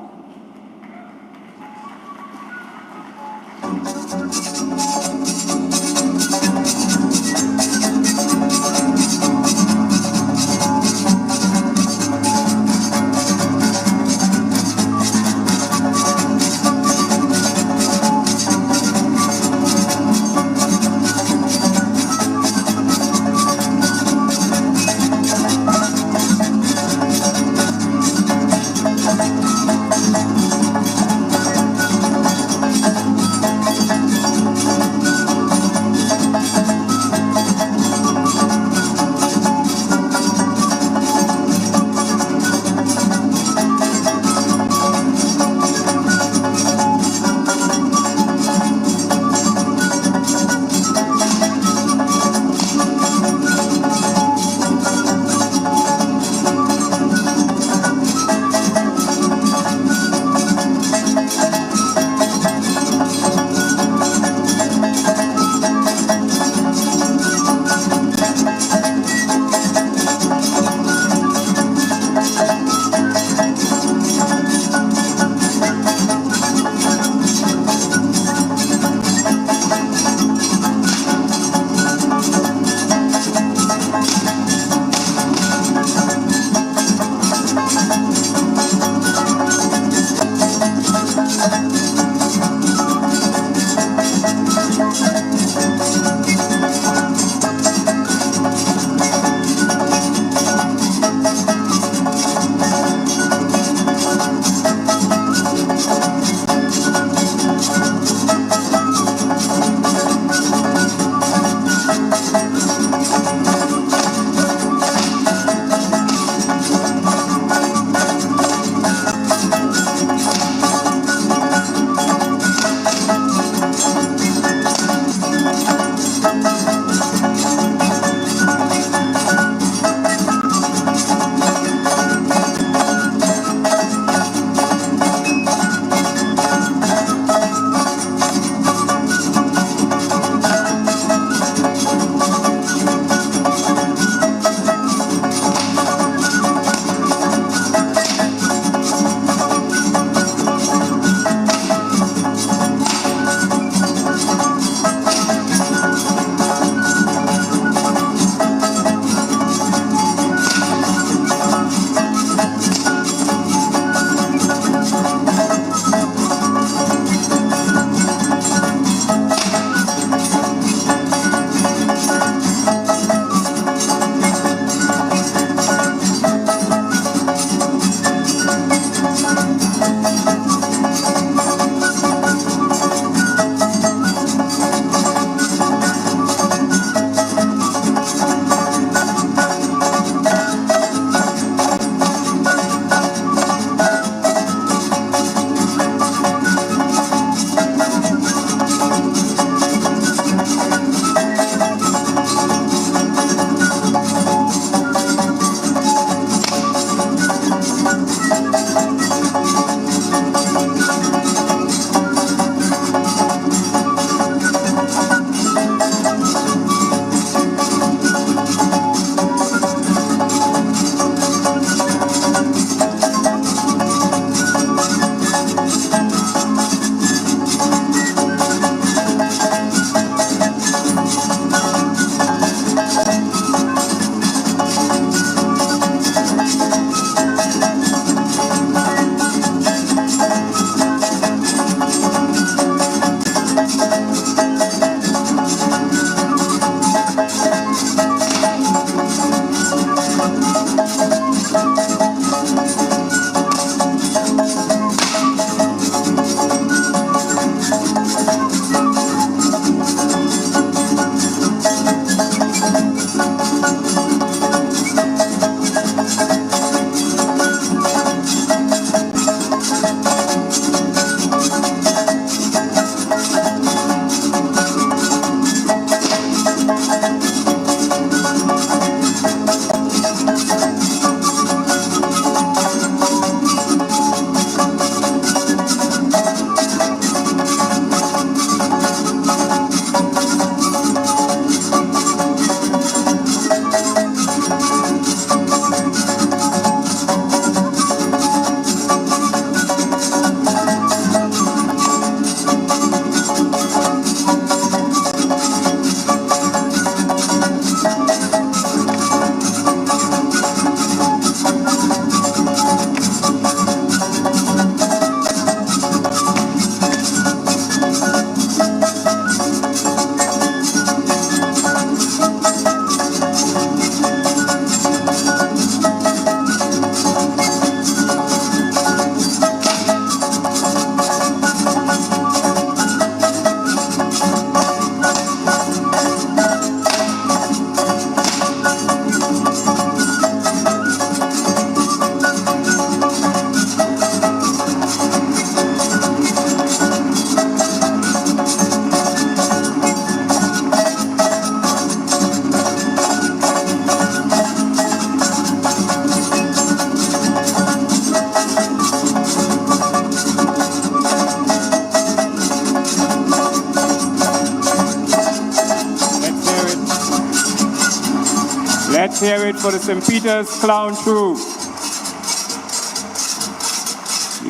Let's hear it for the St. Peter's Clown Troupe.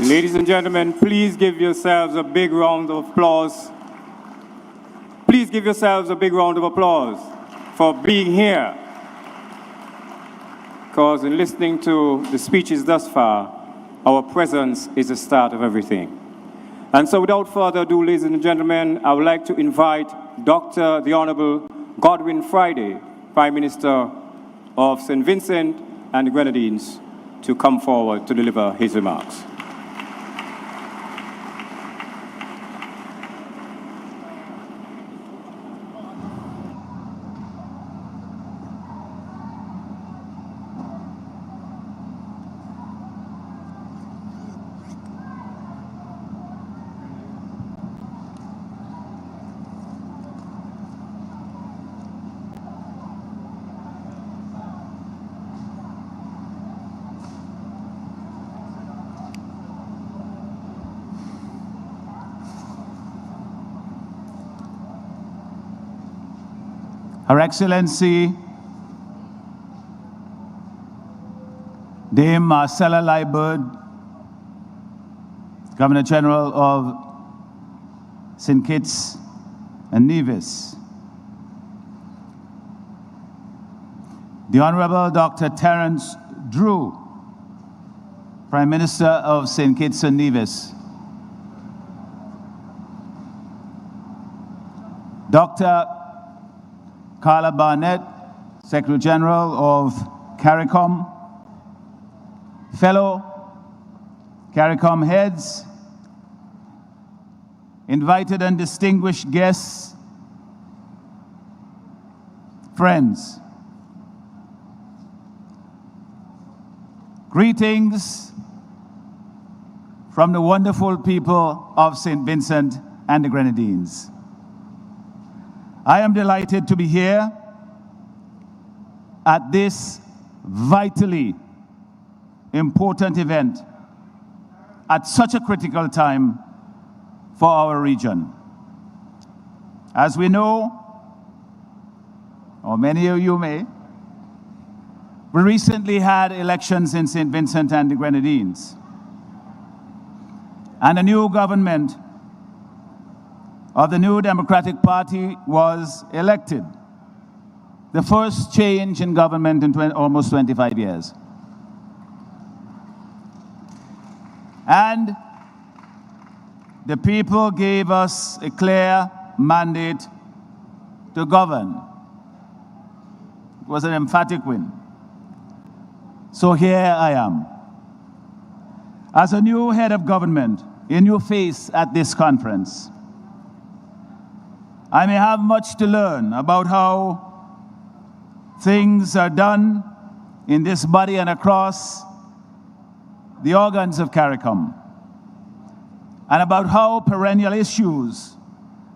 Ladies and gentlemen, please give yourselves a big round of applause. Please give yourselves a big round of applause for being here. Because in listening to the speeches thus far, our presence is the start of everything. And so without further ado, ladies and gentlemen, I would like to invite Dr. the Honorable Godwin Friday, Prime Minister of St. Vincent and the Grenadines, to come forward to deliver his remarks.
Her Excellency, Dame Marcella Liebert, Governor General of St. Kitts and Nevis, the Honorable Dr. Terence Drew, Prime Minister of St. Kitts and Nevis, Dr. Carla Barnett, Secretary General of CARICOM, fellow CARICOM heads, invited and distinguished guests, friends. Greetings from the wonderful people of St. Vincent and the Grenadines. I am delighted to be here at this vitally important event at such a critical time for our region. As we know, or many of you may, we recently had elections in St. Vincent and the Grenadines, and a new government of the New Democratic Party was elected. The first change in government in almost 25 years. And the people gave us a clear mandate to govern. It was an emphatic win. So here I am. As a new head of government, a new face at this conference, I may have much to learn about how things are done in this body and across the organs of CARICOM, and about how perennial issues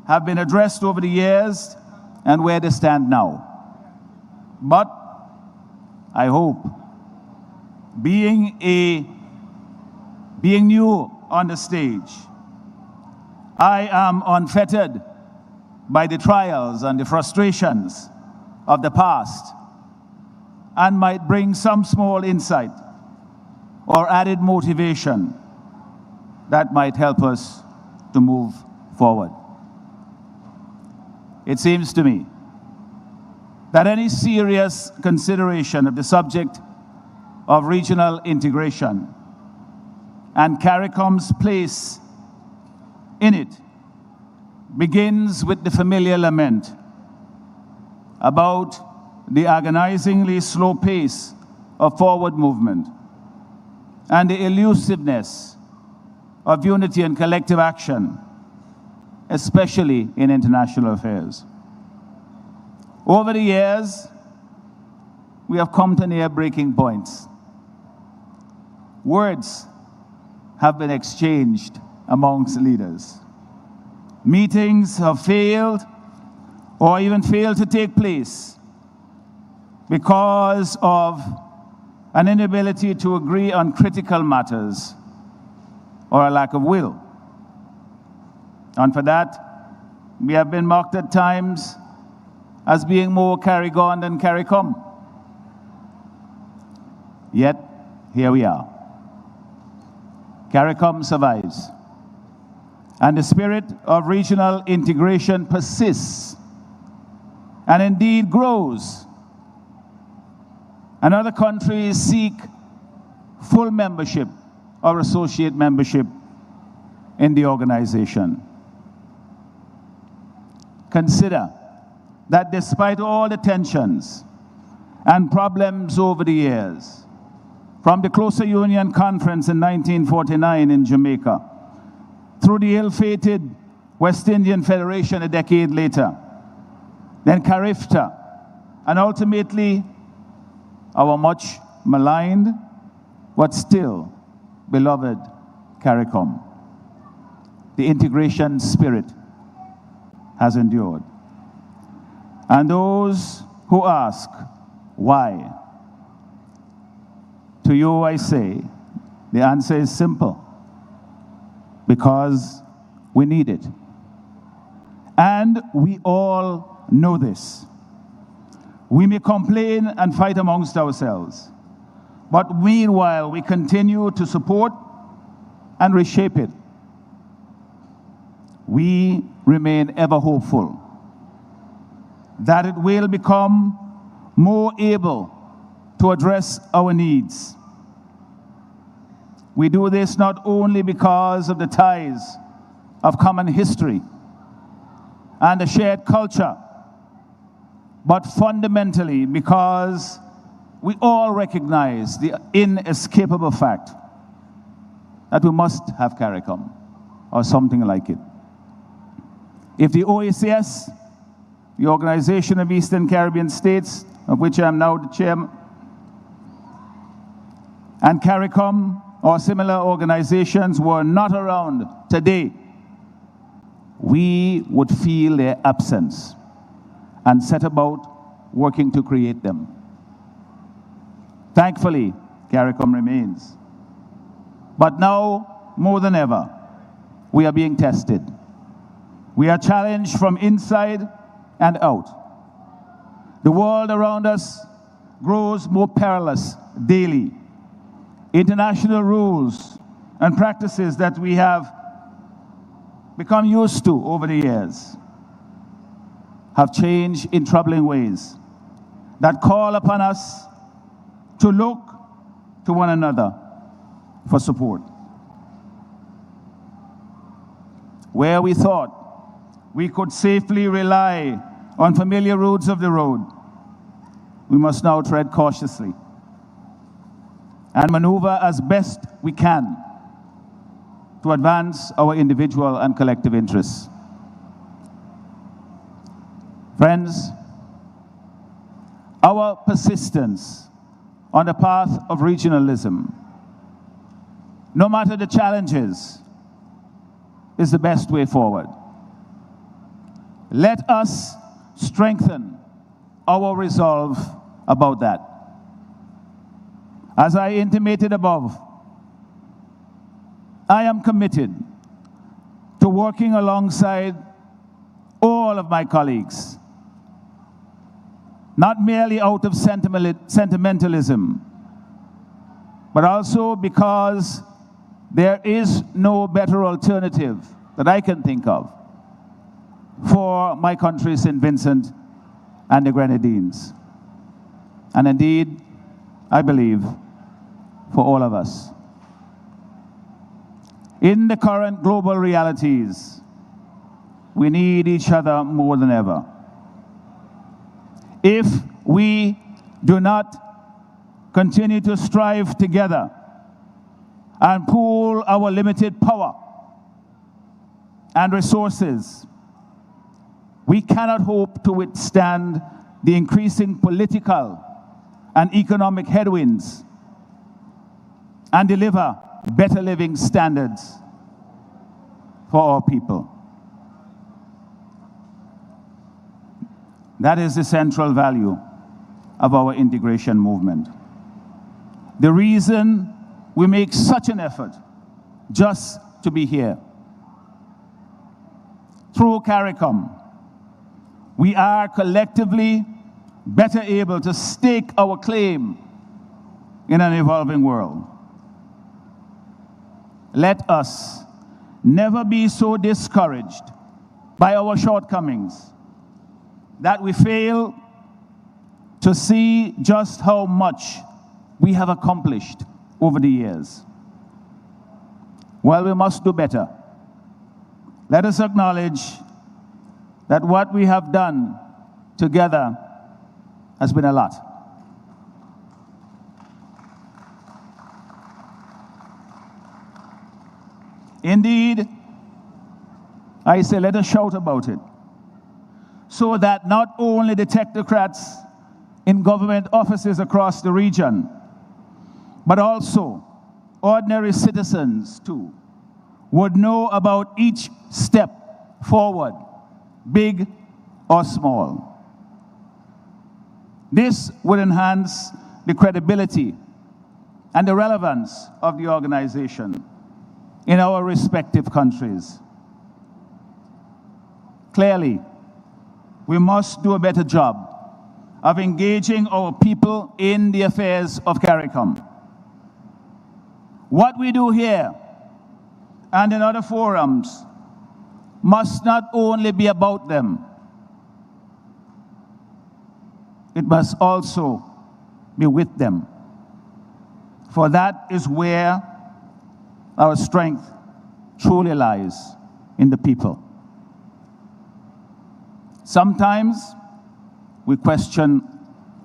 have been addressed over the years and where they stand now. But I hope, being new on the stage, I am unfettered by the trials and the frustrations of the past, and might bring some small insight or added motivation that might help us to move forward. It seems to me that any serious consideration of the subject of regional integration and CARICOM's place in it begins with the familiar lament about the agonizingly slow pace of forward movement and the elusiveness of unity and collective action, especially in international affairs. Over the years, we have come to near breaking points. Words have been exchanged amongst leaders. Meetings have failed or even failed to take place because of an inability to agree on critical matters or a lack of will. And for that, we have been mocked at times as being more CARICOM than CARICOM. Yet, here we are. CARICOM survives. And the spirit of regional integration persists and indeed grows. And other countries seek full membership or associate membership in the organization. Consider that despite all the tensions and problems over the years, from the Closer Union Conference in 1949 in Jamaica, through the ill-fated West Indian Federation a decade later, then CARIFTA, and ultimately our much maligned but still beloved CARICOM. The integration spirit has endured. And those who ask, why? To you I say, the answer is simple. Because we need it. And we all know this. We may complain and fight amongst ourselves, but meanwhile we continue to support and reshape it. We remain ever hopeful that it will become more able to address our needs. We do this not only because of the ties of common history and a shared culture, but fundamentally because we all recognize the inescapable fact that we must have CARICOM or something like it. If the OACS, the Organization of Eastern Caribbean States, of which I am now the chairman, and CARICOM or similar organizations were not around today, we would feel their absence and set about working to create them. Thankfully, CARICOM remains. But now, more than ever, we are being tested. We are challenged from inside and out. The world around us grows more perilous daily. International rules and practices that we have become used to over the years have changed in troubling ways that call upon us to look to one another for support. Where we thought we could safely rely on familiar roads of the road, we must now tread cautiously and maneuver as best we can to advance our individual and collective interests. Friends, our persistence on the path of regionalism, no matter the challenges, is the best way forward. Let us strengthen our resolve about that. As I intimated above, I am committed to working alongside all of my colleagues, not merely out of sentimentalism, but also because there is no better alternative that I can think of for my country, St. Vincent and the Grenadines. And indeed, I believe, for all of us. In the current global realities, we need each other more than ever. If we do not continue to strive together and pool our limited power and resources, we cannot hope to withstand the increasing political and economic headwinds and deliver better living standards for our people. That is the central value of our integration movement. The reason we make such an effort just to be here. Through CARICOM, we are collectively better able to stake our claim in an evolving world. Let us never be so discouraged by our shortcomings that we fail to see just how much we have accomplished over the years. While we must do better, let us acknowledge that what we have done together has been a lot. Indeed, I say let us shout about it, so that not only the technocrats in government offices across the region, but also ordinary citizens too, would know about each step forward, big or small. This would enhance the credibility and the relevance of the organization in our respective countries. Clearly, we must do a better job of engaging our people in the affairs of CARICOM. What we do here and in other forums must not only be about them, it must also be with them. For that is where our strength truly lies, in the people. Sometimes we question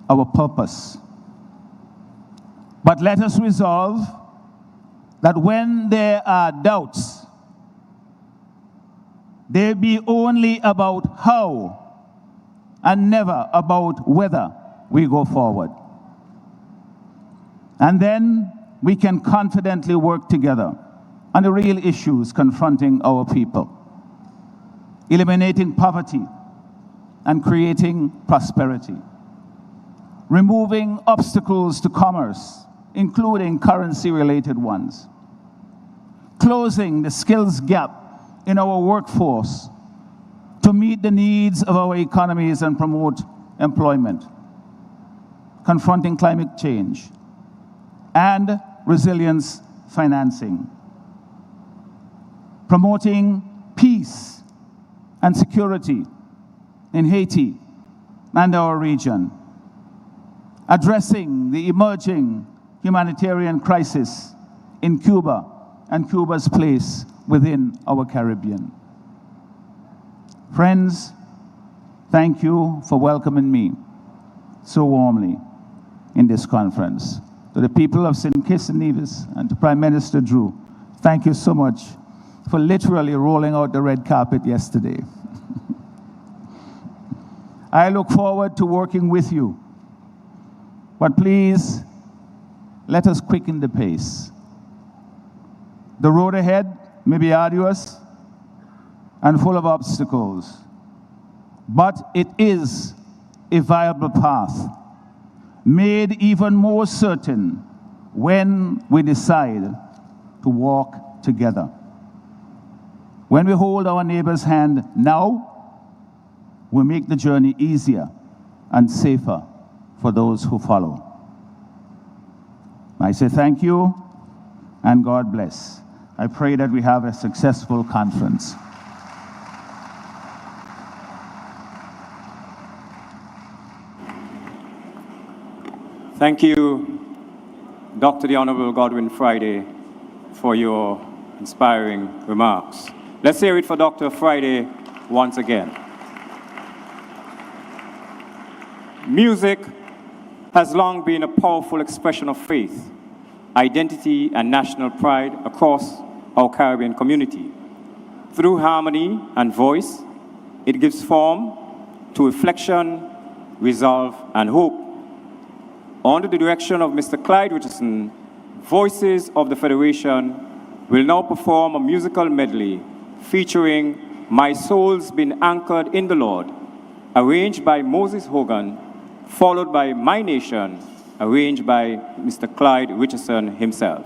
our purpose. But let us resolve that when there are doubts, they be only about how and never about whether we go forward. And then we can confidently work together on the real issues confronting our people, eliminating poverty and creating prosperity, removing obstacles to commerce, including currency-related ones, closing the skills gap in our workforce to meet the needs of our economies and promote employment, confronting climate change, and resilience financing, promoting peace and security in Haiti and our region, addressing the emerging humanitarian crisis in Cuba and Cuba's place within our Caribbean. Friends, thank you for welcoming me so warmly in this conference. To the people of St. Kitts and Nevis and to Prime Minister Drew, thank you so much for literally rolling out the red carpet yesterday. I look forward to working with you, but please, let us quicken the pace. The road ahead may be arduous and full of obstacles, but it is a viable path, made even more certain when we decide to walk together. When we hold our neighbor's hand now, we make the journey easier and safer for those who follow. I say thank you and God bless. I pray that we have a successful conference.
Thank you, Dr. the Honorable Godwin Friday, for your inspiring remarks. Let's hear it for Dr. Friday once again. Music has long been a powerful expression of faith, identity, and national pride across our Caribbean community. Through harmony and voice, it gives form to reflection, resolve, and hope. Under the direction of Mr. Clyde Richardson, Voices of the Federation will now perform a musical medley featuring My Soul's Been Anchored in the Lord, arranged by Moses Hogan, followed by My Nation, arranged by Mr. Clyde Richardson himself.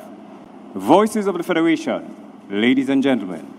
Voices of the Federation, ladies and gentlemen.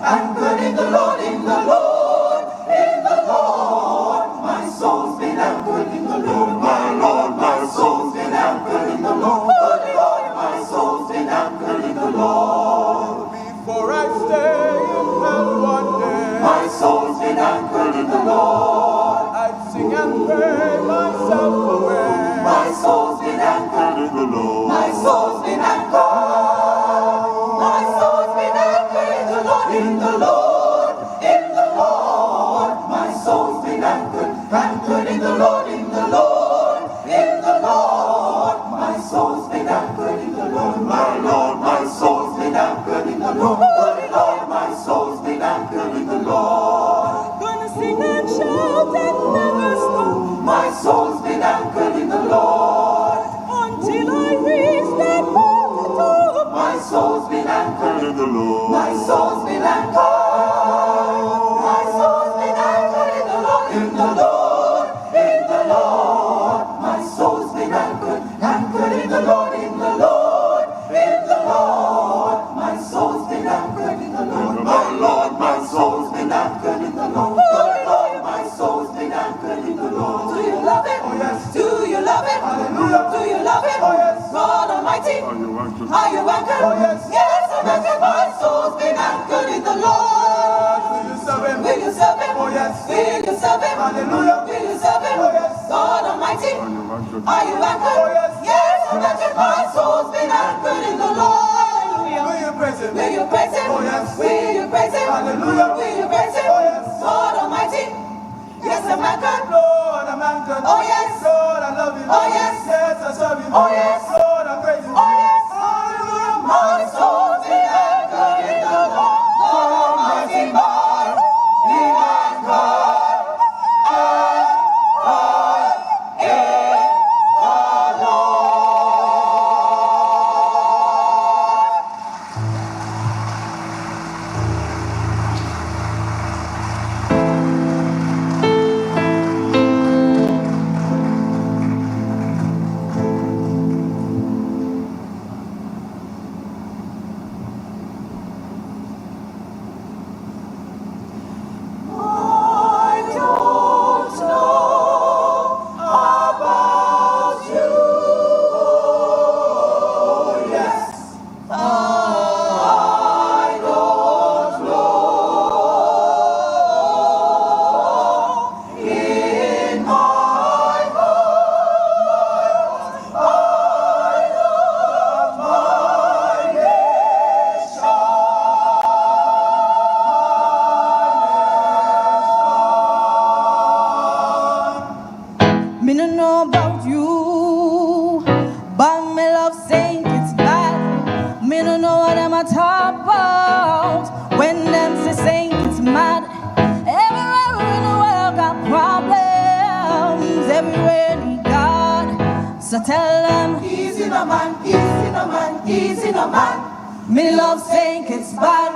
anchored in the Lord, in the Lord, in the Lord. My soul's been anchored in the Lord, my soul's been anchored in the Lord, my soul's been anchored in the Lord.
Before I stay in hell one day,
My soul's been anchored in the Lord.
I'd sing and pray myself away.
My soul's been anchored in the Lord. My soul's been anchored. My soul's been anchored in the Lord, in the Lord, in the Lord. My soul's been anchored in the Lord, in the Lord, in the Lord. My soul's been anchored in the Lord, my soul's been anchored in the Lord, my soul's been anchored in the Lord.
Gonna sing and shout and never stop
My soul's been anchored in the Lord.
until I reach that mountain.
My soul's been anchored in the Lord. My soul's been anchored. My soul's been anchored in the Lord, in the Lord, in the Lord. My soul's been anchored in the Lord, in the Lord, in the Lord. My soul's been anchored in the Lord, my soul's been anchored in the Lord, my soul's been anchored in the Lord.
Do you love it?
Oh yes.
Do you love it?
Hallelujah.
Do you love it?
Oh yes.
God Almighty.
Are you anchored?
Are you anchored?
Oh yes.
Yes, I'm anchored. My soul's been anchored in the Lord.
Will you serve him?
Will you serve him?
Oh yes.
Will you serve him?
Hallelujah.
Will you serve him?
Oh yes.
God Almighty.
Are you anchored?
Are you anchored?
Oh yes.
Yes, I'm anchored. My soul's been anchored in the Lord.
Will you praise him?
Will you praise him?
Oh yes.
Will you praise him?
Hallelujah.
Will you praise him?
Oh yes.
God Almighty. Yes, I'm anchored.
Lord, I'm anchored.
Oh yes.
Lord, I love you.
Oh yes.
Yes, I serve you.
Oh yes.
Lord, I praise you.
Oh yes.
Hallelujah.
My soul's been anchored in the Lord. God Almighty, my been anchored. Me no know about you, but me love saying it's bad. Me no know what them a talk about when them say it's mad. Everywhere in the world got problems, everywhere need God. So tell them, easy no man, easy no man, easy no man. Me love saying it's bad.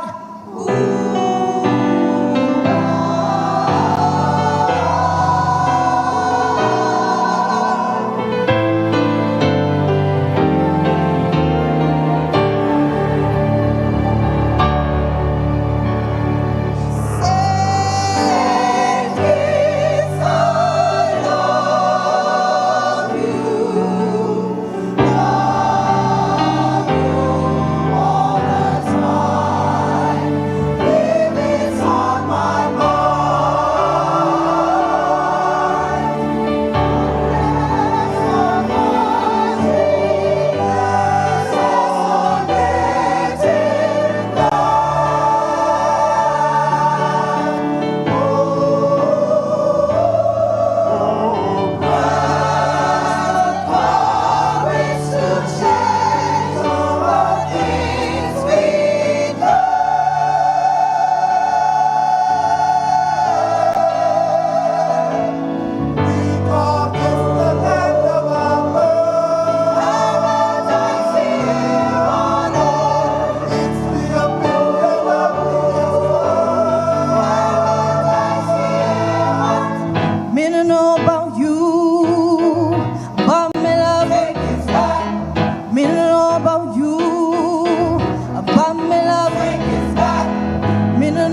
Me no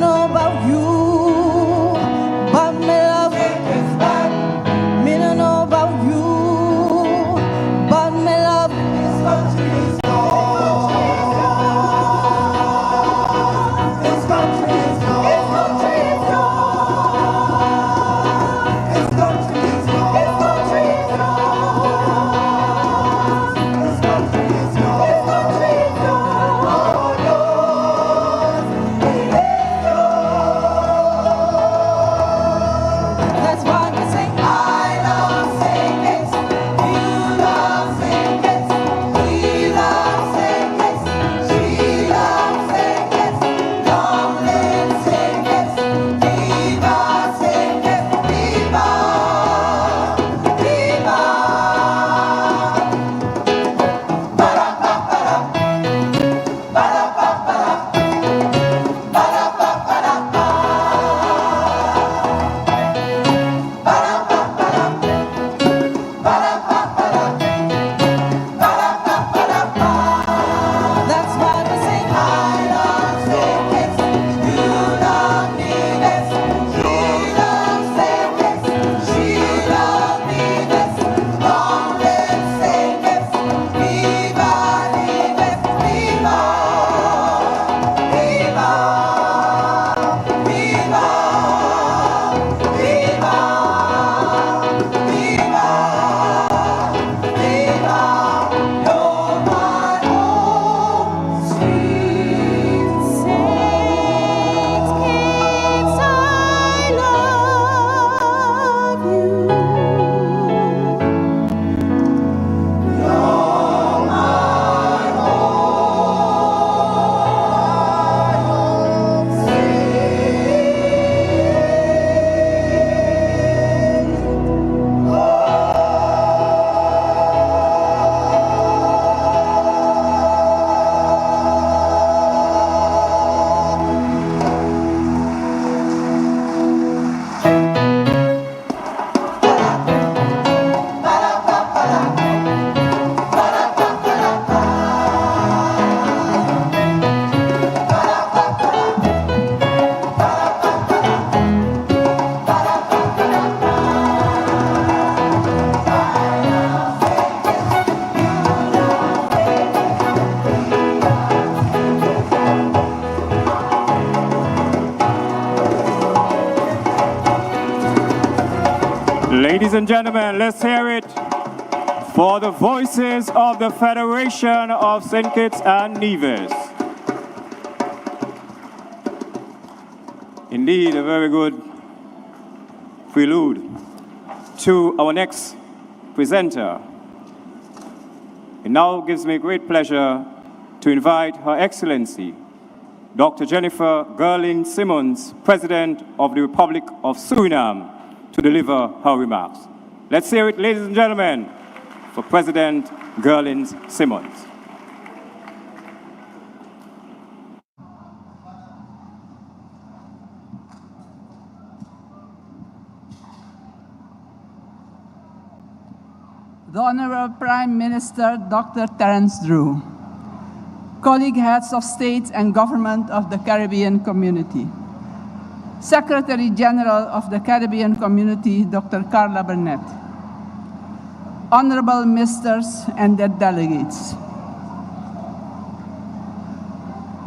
Ladies and gentlemen, let's hear it for the voices of the Federation of St. Kitts and Nevis. Indeed, a very good prelude to our next presenter. It now gives me great pleasure to invite Her Excellency, Dr. Jennifer Gerlin Simmons, President of the Republic of Suriname, to deliver her remarks. Let's hear it, ladies and gentlemen, for President Gerlin Simmons.
The Honorable Prime Minister, Dr. Terence Drew, colleague heads of state and government of the Caribbean community, Secretary General of the Caribbean Community, Dr. Carla Burnett, honorable ministers and their delegates.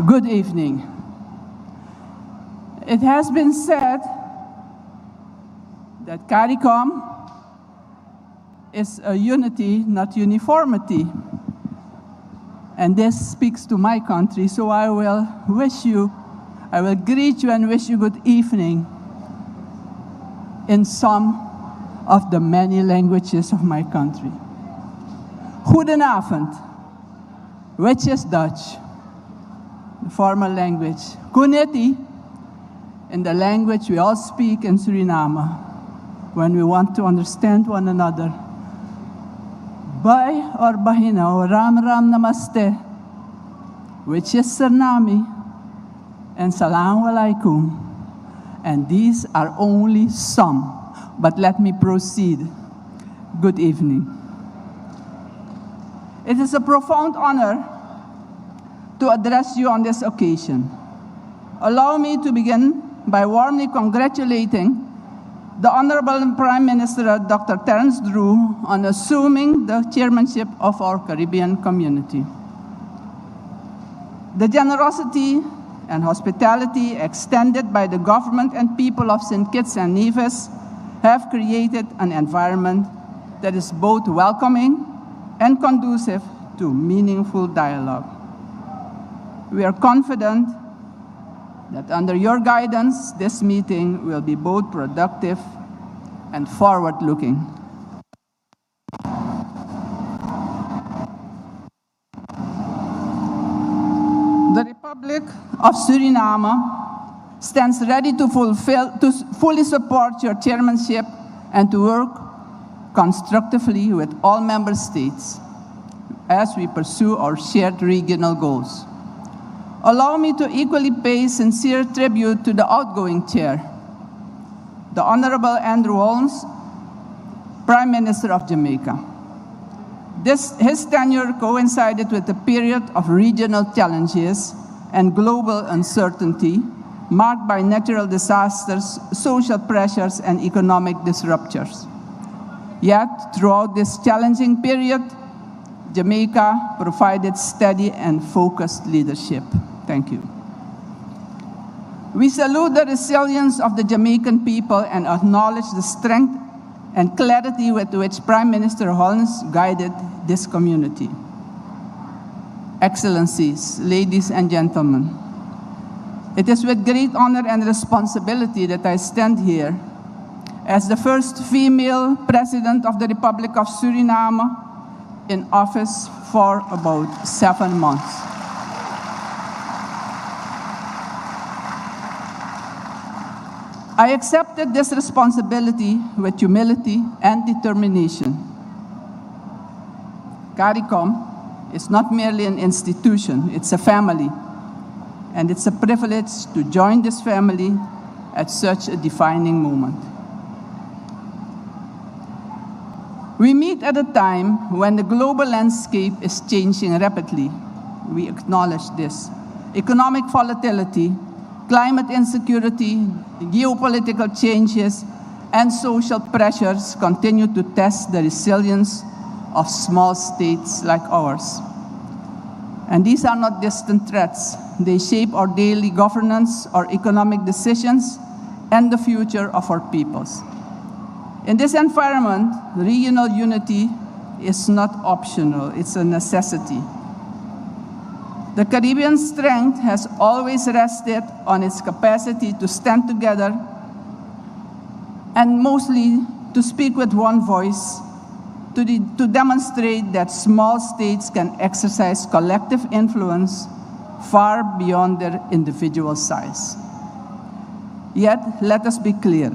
Good evening. It has been said that CARICOM is a unity, not uniformity. And this speaks to my country, so I will greet you and wish you good evening in some of the many languages of my country. Goedenavond, which is Dutch, the formal language. Kuneti, in the language we all speak in Suriname when we want to understand one another. Bye or Bahina or Ram Ram Namaste, which is Suriname, and Salam Alaikum. And these are only some, but let me proceed. Good evening. It is a profound honor to address you on this occasion. Allow me to begin by warmly congratulating the Honorable Prime Minister, Dr. Terence Drew, on assuming the chairmanship of our Caribbean community. The generosity and hospitality extended by the government and people of St. Kitts and Nevis have created an environment that is both welcoming and conducive to meaningful dialogue. We are confident that under your guidance, this meeting will be both productive and forward-looking. The Republic of Suriname stands ready to fully support your chairmanship and to work constructively with all member states as we pursue our shared regional goals. Allow me to equally pay sincere tribute to the outgoing chair, the Honorable Andrew Holmes, Prime Minister of Jamaica. His tenure coincided with a period of regional challenges and global uncertainty marked by natural disasters, social pressures, and economic disruptions. Yet, throughout this challenging period, Jamaica provided steady and focused leadership. Thank you. We salute the resilience of the Jamaican people and acknowledge the strength and clarity with which Prime Minister Holmes guided this community. Excellencies, ladies and gentlemen, it is with great honor and responsibility that I stand here as the first female President of the Republic of Suriname in office for about 7 months. I accepted this responsibility with humility and determination. CARICOM is not merely an institution, it's a family. And it's a privilege to join this family at such a defining moment. We meet at a time when the global landscape is changing rapidly. We acknowledge this. Economic volatility, climate insecurity, geopolitical changes, and social pressures continue to test the resilience of small states like ours. And these are not distant threats. They shape our daily governance, our economic decisions, and the future of our peoples. In this environment, regional unity is not optional, it's a necessity. The Caribbean strength has always rested on its capacity to stand together and mostly to speak with one voice, to demonstrate that small states can exercise collective influence far beyond their individual size. Yet, let us be clear.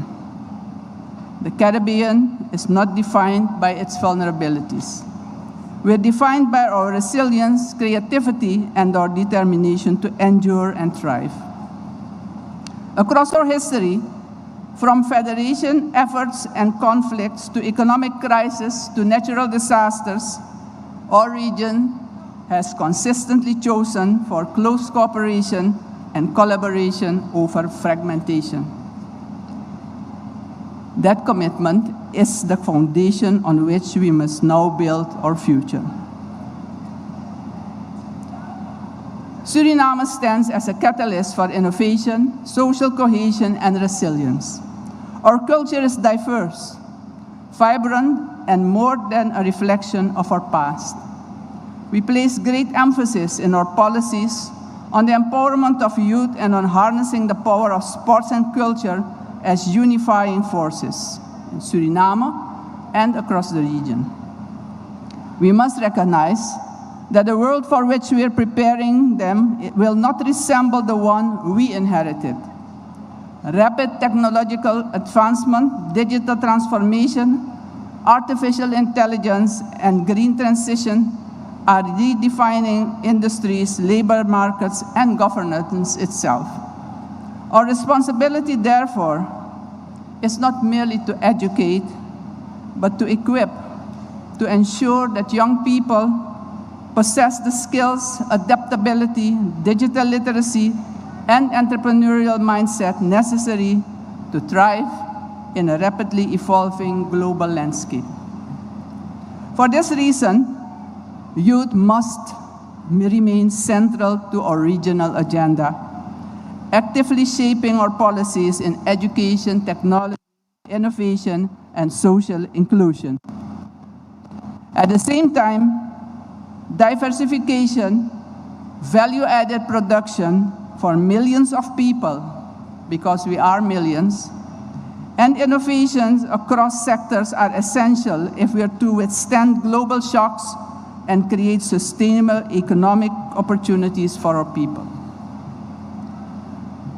The Caribbean is not defined by its vulnerabilities. We're defined by our resilience, creativity, and our determination to endure and thrive. Across our history, from federation efforts and conflicts to economic crisis to natural disasters, our region has consistently chosen for close cooperation and collaboration over fragmentation. That commitment is the foundation on which we must now build our future. Suriname stands as a catalyst for innovation, social cohesion, and resilience. Our culture is diverse, vibrant, and more than a reflection of our past. We place great emphasis in our policies on the empowerment of youth and on harnessing the power of sports and culture as unifying forces in Suriname and across the region. We must recognize that the world for which we are preparing them will not resemble the one we inherited. Rapid technological advancement, digital transformation, artificial intelligence, and green transition are redefining industries, labor markets, and governance itself. Our responsibility, therefore, is not merely to educate, but to equip, to ensure that young people possess the skills, adaptability, digital literacy, and entrepreneurial mindset necessary to thrive in a rapidly evolving global landscape. For this reason, youth must remain central to our regional agenda, actively shaping our policies in education, technology, innovation, and social inclusion. At the same time, diversification, value-added production for millions of people, because we are millions, and innovations across sectors are essential if we are to withstand global shocks and create sustainable economic opportunities for our people.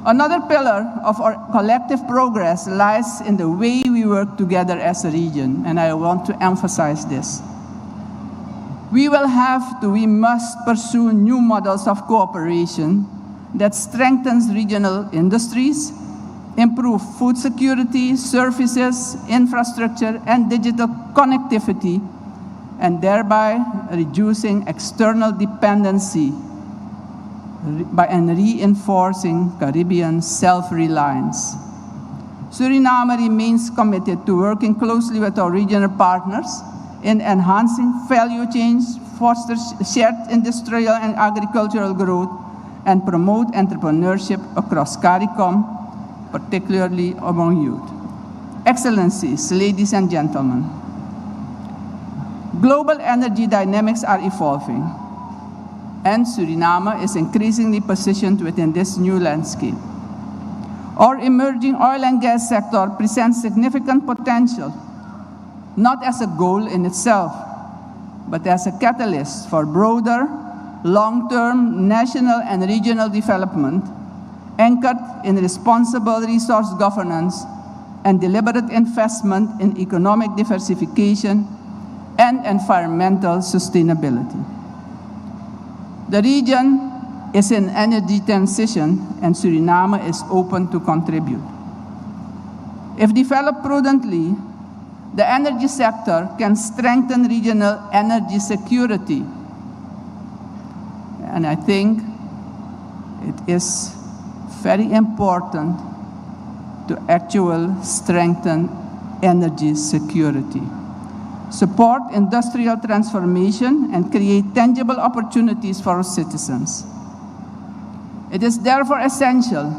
Another pillar of our collective progress lies in the way we work together as a region, and I want to emphasize this. We must pursue new models of cooperation that strengthens regional industries, improve food security, services, infrastructure, and digital connectivity, and thereby reducing external dependency and reinforcing Caribbean self-reliance. Suriname remains committed to working closely with our regional partners in enhancing value chains, foster shared industrial and agricultural growth, and promote entrepreneurship across CARICOM, particularly among youth. Excellencies, ladies and gentlemen, global energy dynamics are evolving, and Suriname is increasingly positioned within this new landscape. Our emerging oil and gas sector presents significant potential, not as a goal in itself, but as a catalyst for broader, long-term national and regional development anchored in responsible resource governance and deliberate investment in economic diversification and environmental sustainability. The region is in energy transition, and Suriname is open to contribute. If developed prudently, the energy sector can strengthen regional energy security. And I think it is very important to actually strengthen energy security, support industrial transformation, and create tangible opportunities for our citizens. It is therefore essential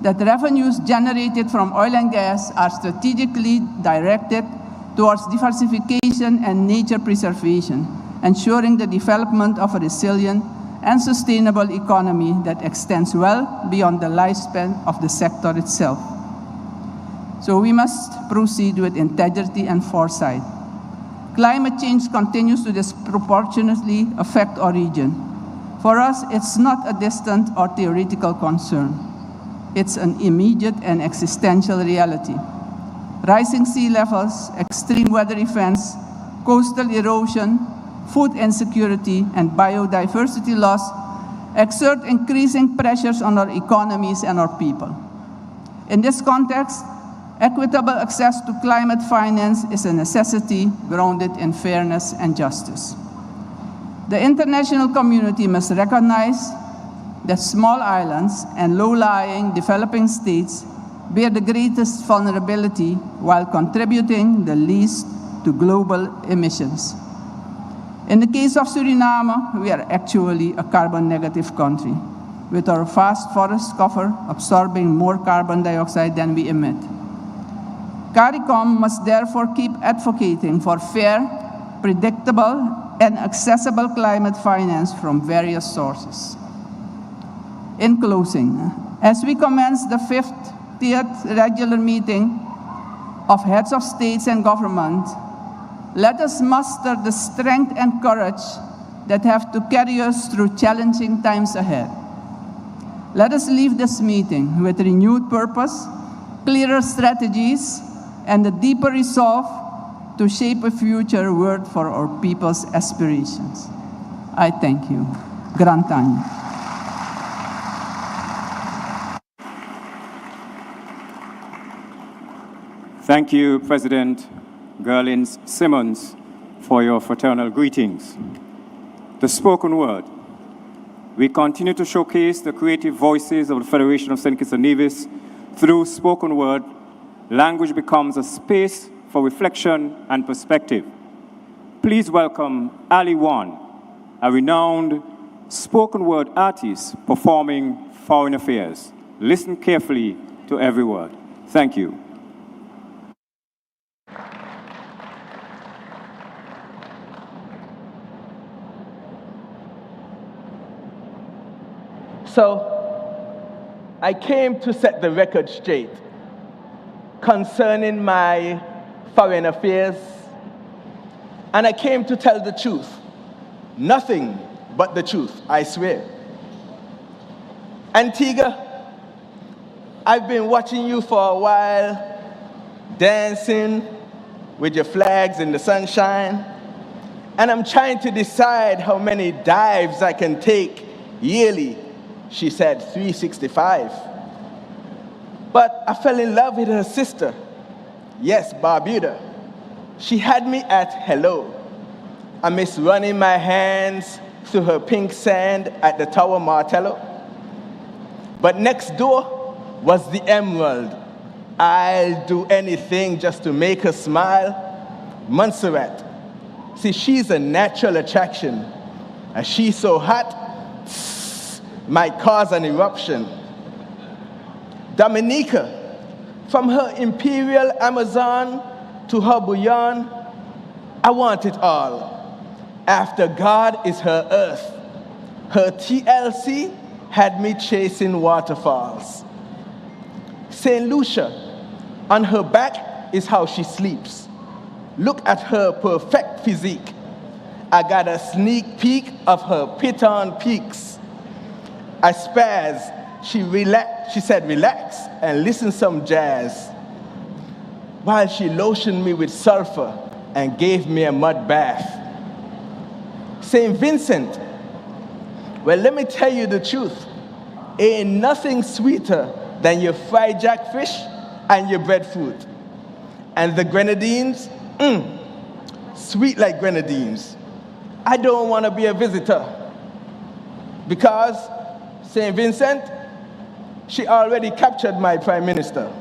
that revenues generated from oil and gas are strategically directed towards diversification and nature preservation, ensuring the development of a resilient and sustainable economy that extends well beyond the lifespan of the sector itself. So we must proceed with integrity and foresight. Climate change continues to disproportionately affect our region. For us, it's not a distant or theoretical concern. It's an immediate and existential reality. Rising sea levels, extreme weather events, coastal erosion, food insecurity, and biodiversity loss exert increasing pressures on our economies and our people. In this context, equitable access to climate finance is a necessity grounded in fairness and justice. The international community must recognize that small islands and low-lying developing states bear the greatest vulnerability while contributing the least to global emissions. In the case of Suriname, we are actually a carbon-negative country, with our vast forest cover absorbing more carbon dioxide than we emit. CARICOM must therefore keep advocating for fair, predictable, and accessible climate finance from various sources. In closing, as we commence the 50th regular meeting of heads of states and government, let us muster the strength and courage that have to carry us through challenging times ahead. Let us leave this meeting with renewed purpose, clearer strategies, and a deeper resolve to shape a future world for our people's aspirations. I thank you. Grantani.
Thank you, President Gerlins Simmons, for your fraternal greetings. The spoken word. We continue to showcase the creative voices of the Federation of St. Kitts and Nevis. Through spoken word, language becomes a space for reflection and perspective. Please welcome Ali Wan, a renowned spoken word artist performing Foreign Affairs. Listen carefully to every word. Thank you.
So, I came to set the record straight concerning my foreign affairs, and I came to tell the truth. Nothing but the truth, I swear. Antigua, I've been watching you for a while, dancing with your flags in the sunshine, and I'm trying to decide how many dives I can take yearly. She said 365. But I fell in love with her sister. Yes, Barbuda. She had me at hello. I miss running my hands through her pink sand at the Tower Martello. But next door was the Emerald. I'll do anything just to make her smile. Montserrat. See, she's a natural attraction. And she's so hot, might cause an eruption. Dominica, from her imperial Amazon to her bouillon, I want it all. After God is her earth. Her TLC had me chasing waterfalls. St. Lucia, on her back is how she sleeps. Look at her perfect physique. I got a sneak peek of her piton peaks. I spazzed. She said, relax and listen some jazz. While she lotioned me with sulfur and gave me a mud bath. St. Vincent, well, let me tell you the truth. Ain't nothing sweeter than your fried jackfish and your breadfruit. And the grenadines, sweet like grenadines. I don't want to be a visitor because St. Vincent, she already captured my prime minister.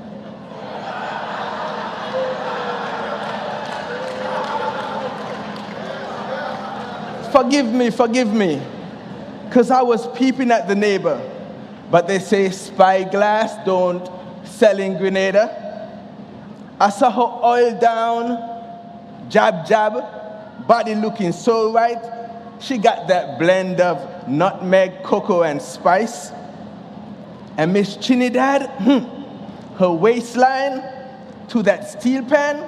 Forgive me, because I was peeping at the neighbor. But they say spyglass don't sell in Grenada. I saw her oil down, jab, jab, body looking so right. She got that blend of nutmeg, cocoa, and spice. And Miss Trinidad, her waistline to that steel pan,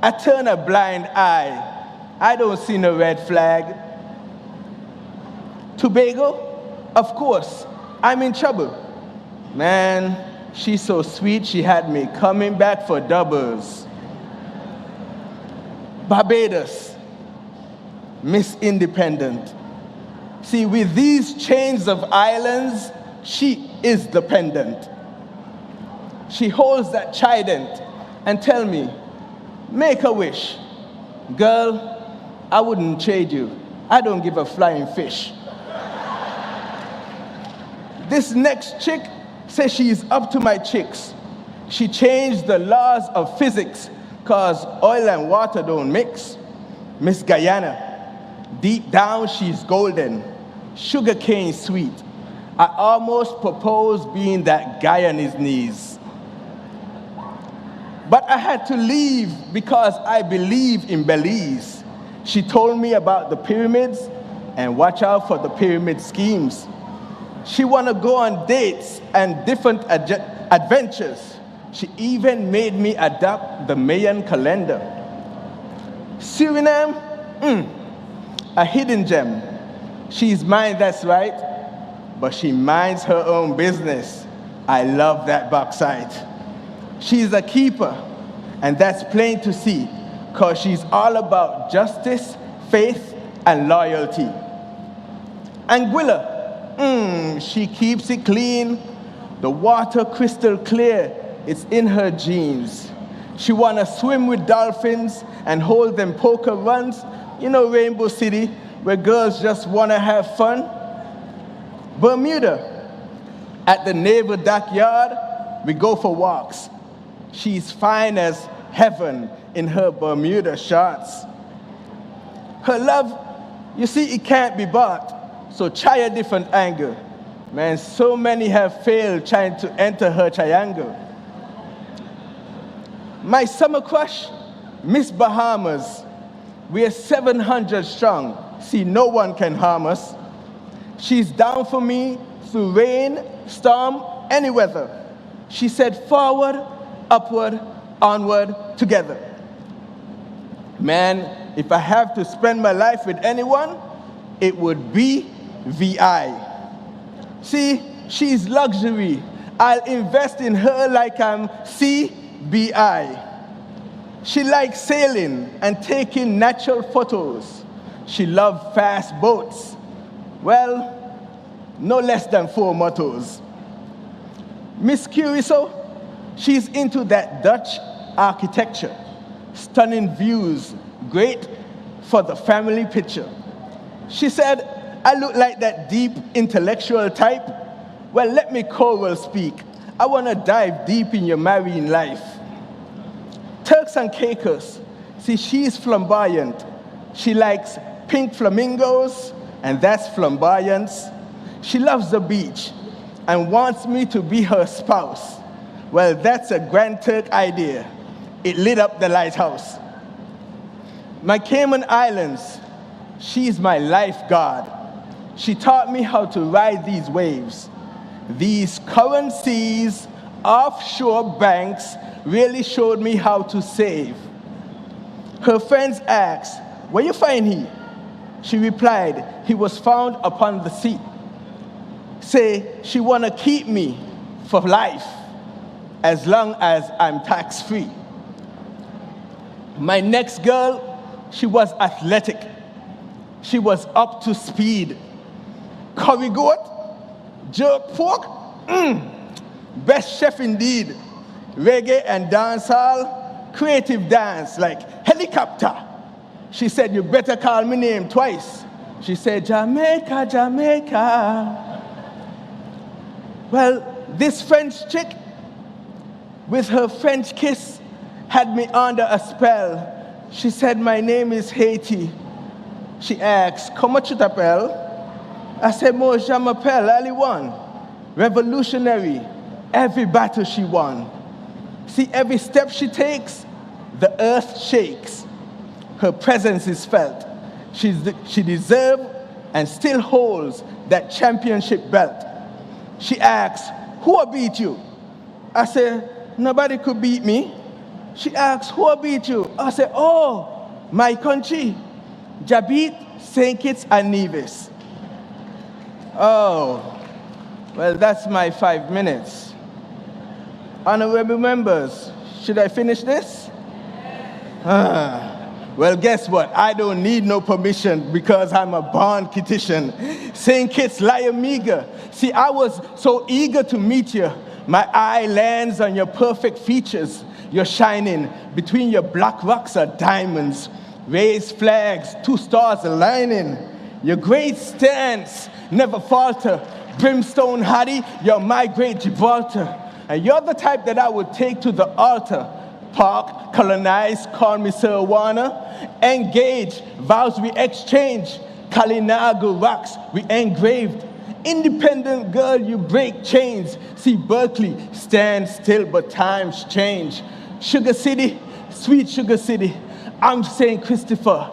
I turn a blind eye. I don't see no red flag. Tobago, of course, I'm in trouble. Man, she's so sweet, she had me coming back for doubles. Barbados, Miss Independent. See, with these chains of islands, she is the pendant. She holds that trident and tell me, make a wish. Girl, I wouldn't trade you. I don't give a flying fish. This next chick says she's up to my chicks. She changed the laws of physics cause oil and water don't mix. Miss Guyana, deep down she's golden, sugarcane sweet. I almost proposed being that guy on his knees. But I had to leave because I believe in Belize. She told me about the pyramids and watch out for the pyramid schemes. She wanna go on dates and different adventures. She even made me adopt the Mayan calendar. Suriname, a hidden gem. She's mine, that's right, but she minds her own business. I love that bauxite. She's a keeper, and that's plain to see, because she's all about justice, faith, and loyalty. Anguilla, she keeps it clean. The water crystal clear, it's in her genes. She wanna swim with dolphins and hold them poker runs. You know Rainbow City, where girls just wanna have fun. Bermuda, at the naval dockyard, we go for walks. She's fine as heaven in her Bermuda shorts. Her love, you see, it can't be bought, so try a different angle. Man, so many have failed trying to enter her triangle. My summer crush, Miss Bahamas. We're 700 strong. See, no one can harm us. She's down for me through rain, storm, any weather. She said forward, upward, onward, together. Man, if I have to spend my life with anyone, it would be VI. See, she's luxury. I'll invest in her like I'm CBI. She likes sailing and taking natural photos. She loves fast boats. Well, no less than 4 mottos. Miss Calypso, she's into that Dutch architecture. Stunning views, great for the family picture. She said, I look like that deep intellectual type. Well, let me choral speak. I want to dive deep in your marine life. Turks and Caicos, see, she's flamboyant. She likes pink flamingos, and that's flamboyance. She loves the beach and wants me to be her spouse. Well, that's a Grand Turk idea. It lit up the lighthouse. My Cayman Islands, she's my lifeguard. She taught me how to ride these waves. These current seas, offshore banks, really showed me how to save. Her friends asked, where you find he? She replied, he was found upon the sea. Say, she wanna keep me for life, as long as I'm tax-free. My next girl, she was athletic. She was up to speed. Curry goat, jerk pork, best chef indeed. Reggae and dancehall, creative dance like helicopter. She said, you better call me name twice. She said, Jamaica, Jamaica. Well, this French chick, with her French kiss, had me under a spell. She said, my name is Haiti. She asked, comment tu t'appelles? I said, moi, je m'appelle Aliwan. revolutionary, every battle she won. See, every step she takes, the earth shakes. Her presence is felt. She deserves and still holds that championship belt. She asks, who beat you? I say, nobody could beat me. She asks, who beat you? I say, oh, my country, Jabit, St. Kitts and Nevis. Oh, well, that's my 5 minutes. Honorable members, should I finish this? Well, guess what? I don't need no permission because I'm a born Kittitian. St. Kitts, Lyamiga. See, I was so eager to meet you. My eye lands on your perfect features. You're shining. Between your black rocks are diamonds. Raised flags, 2 stars aligning. Your great stance never falter. Brimstone Hattie, you're my great Gibraltar. And you're the type that I would take to the altar. Park, colonize, call me Sir Warner. Engage, vows we exchange. Kalinago rocks we engraved. Independent girl, you break chains. See Berkeley, stand still, but times change. Sugar City, sweet Sugar City. I'm St. Christopher,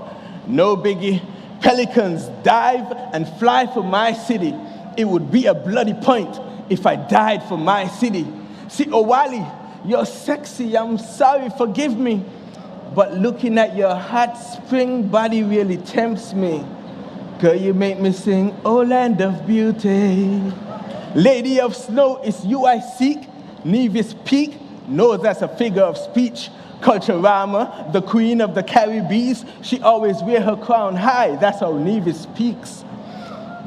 no biggie. Pelicans dive and fly for my city. It would be a bloody point if I died for my city. See, Owali, you're sexy, I'm sorry, forgive me. But looking at your hot spring body really tempts me. Girl, you make me sing, oh land of beauty. Lady of snow, it's you I seek. Nevis Peak, no, that's a figure of speech. Culturama, the queen of the Caribbees, she always wear her crown high, that's how Nevis peaks.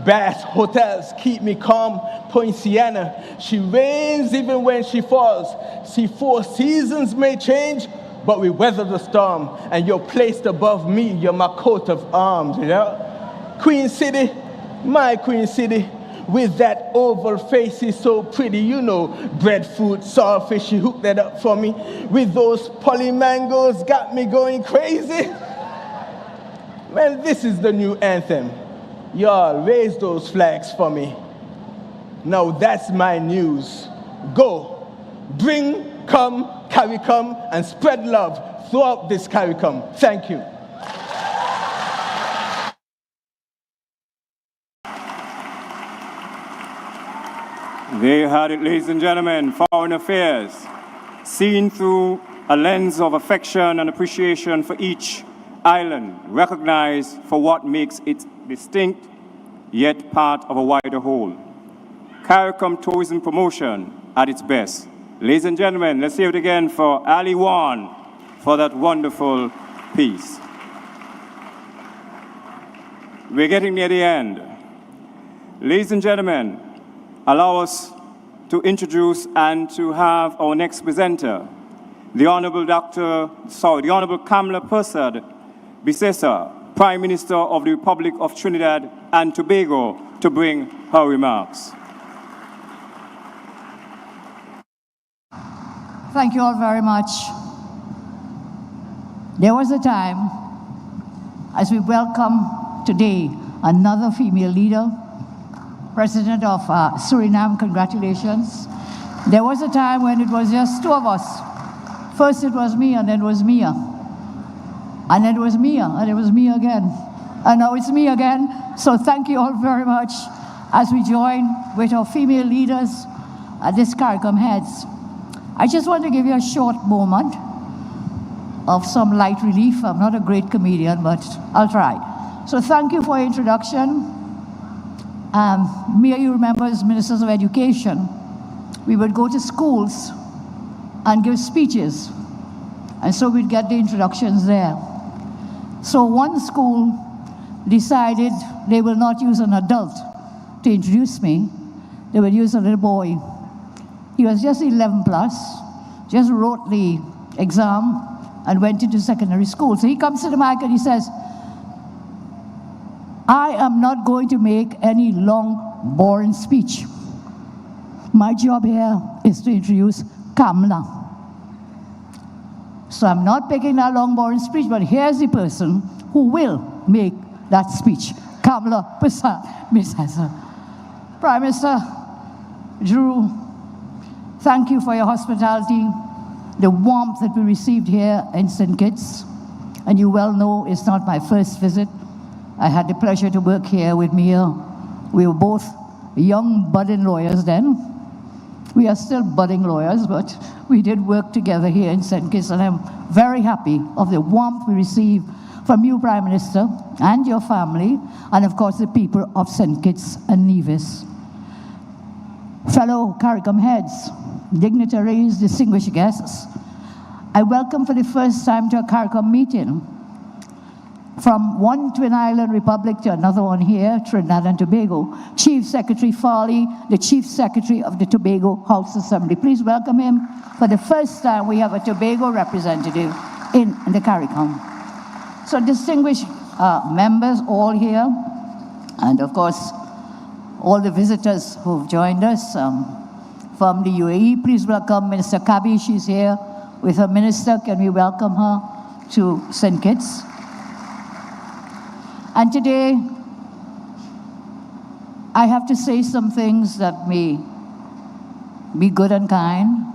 Bass hotels keep me calm. Point Sienna, she reigns even when she falls. See, 4 seasons may change, but we weather the storm. And you're placed above me, you're my coat of arms, you know? Queen City, my Queen City, with that oval face is so pretty, you know, breadfruit, saltfish, she hooked that up for me. With those polymangoes, got me going crazy. Man, this is the new anthem. Y'all raise those flags for me. Now that's my news. Go, bring, come, CARICOM, and spread love throughout this CARICOM. Thank you.
There you had it, ladies and gentlemen, Foreign Affairs, seen through a lens of affection and appreciation for each island, recognized for what makes it distinct, yet part of a wider whole. CARICOM tourism promotion at its best. Ladies and gentlemen, let's hear it again for Ali Wan for that wonderful piece. We're getting near the end. Ladies and gentlemen, allow us to introduce and to have our next presenter, the Honorable PM Persad-Bissessar, Prime Minister of the Republic of Trinidad and Tobago, to bring her remarks.
Thank you all very much. There was a time, as we welcome today another female leader, President of Suriname, congratulations. There was a time when it was just 2 of us. First it was me, and then it was Mia. And then it was Mia, and it was me again. And now it's me again. So thank you all very much as we join with our female leaders at this CARICOM heads. I just want to give you a short moment of some light relief. I'm not a great comedian, but I'll try. So thank you for your introduction. Mia, you remember, as Ministers of Education, we would go to schools and give speeches. And so we'd get the introductions there. So one school decided they will not use an adult to introduce me. They would use a little boy. He was just 11 plus, just wrote the exam and went into secondary school. So he comes to the mic and he says, I am not going to make any long, boring speech. My job here is to introduce Kamla. So I'm not making that long, boring speech, but here's the person who will make that speech. Kamla Persad-Bissessar. Prime Minister, Drew, thank you for your hospitality, the warmth that we received here in St. Kitts. And you well know it's not my first visit. I had the pleasure to work here with Mia. We were both young budding lawyers then. We are still budding lawyers, but we did work together here in St. Kitts, and I'm very happy of the warmth we received from you, Prime Minister, and your family, and of course the people of St. Kitts and Nevis. Fellow CARICOM heads, dignitaries, distinguished guests, I welcome for the first time to a CARICOM meeting from one Twin Island Republic to another one here, Trinidad and Tobago, Chief Secretary Farley, the Chief Secretary of the Tobago House Assembly. Please welcome him. For the first time, we have a Tobago representative in the CARICOM. So distinguished members all here, and of course, all the visitors who've joined us from the UAE, please welcome Minister Kabi. She's here with her minister. Can we welcome her to St. Kitts? And today, I have to say some things that may be good and kind,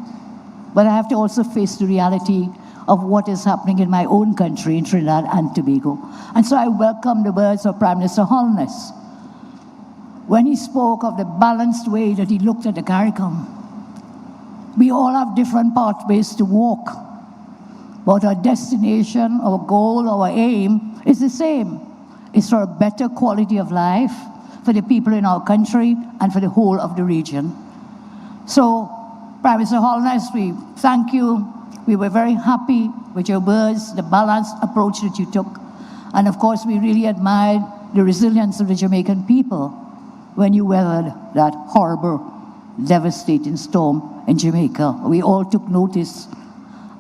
but I have to also face the reality of what is happening in my own country, in Trinidad and Tobago. And so I welcome the words of Prime Minister Holness when he spoke of the balanced way that he looked at the CARICOM. We all have different pathways to walk, but our destination, our goal, our aim is the same. It's for a better quality of life for the people in our country and for the whole of the region. So, Prime Minister Holness, we thank you. We were very happy with your words, the balanced approach that you took. And of course, we really admired the resilience of the Jamaican people when you weathered that horrible, devastating storm in Jamaica. We all took notice,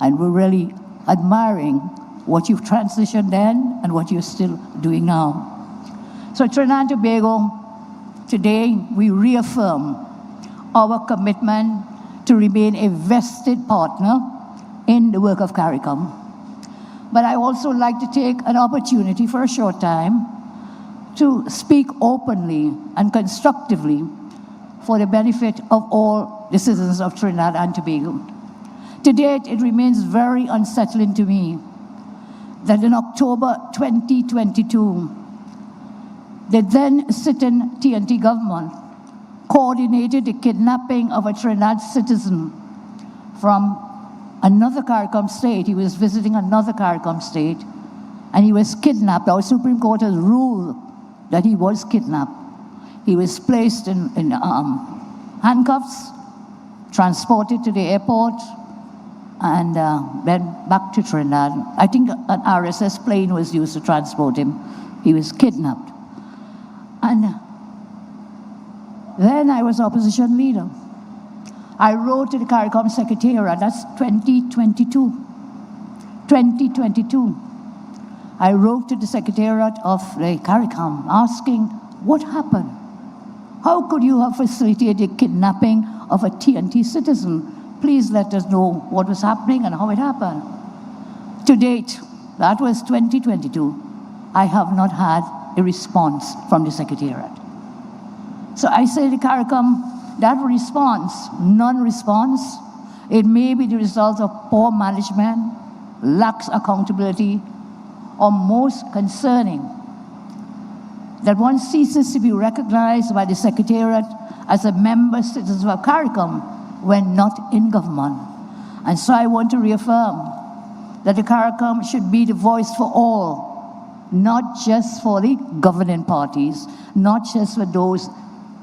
and we're really admiring what you've transitioned then and what you're still doing now. So Trinidad and Tobago, today we reaffirm our commitment to remain a vested partner in the work of CARICOM. But I also like to take an opportunity for a short time to speak openly and constructively for the benefit of all the citizens of Trinidad and Tobago. To date, it remains very unsettling to me that in October 2022, the then sitting TNT government coordinated the kidnapping of a Trinidad citizen from another CARICOM state. He was visiting another CARICOM state, and he was kidnapped. Our Supreme Court has ruled that he was kidnapped. He was placed in handcuffs, transported to the airport, and then back to Trinidad. I think an RSS plane was used to transport him. He was kidnapped. And then I was opposition leader. I wrote to the CARICOM Secretariat, that's 2022. 2022. I wrote to the Secretariat of the CARICOM asking, what happened? How could you have facilitated kidnapping of a TNT citizen? Please let us know what was happening and how it happened. To date, that was 2022, I have not had a response from the Secretariat. So I say to CARICOM, that response, non-response, it may be the result of poor management, lax accountability, or most concerning, that one ceases to be recognized by the Secretariat as a member citizen of CARICOM when not in government. And so I want to reaffirm that the CARICOM should be the voice for all, not just for the governing parties, not just for those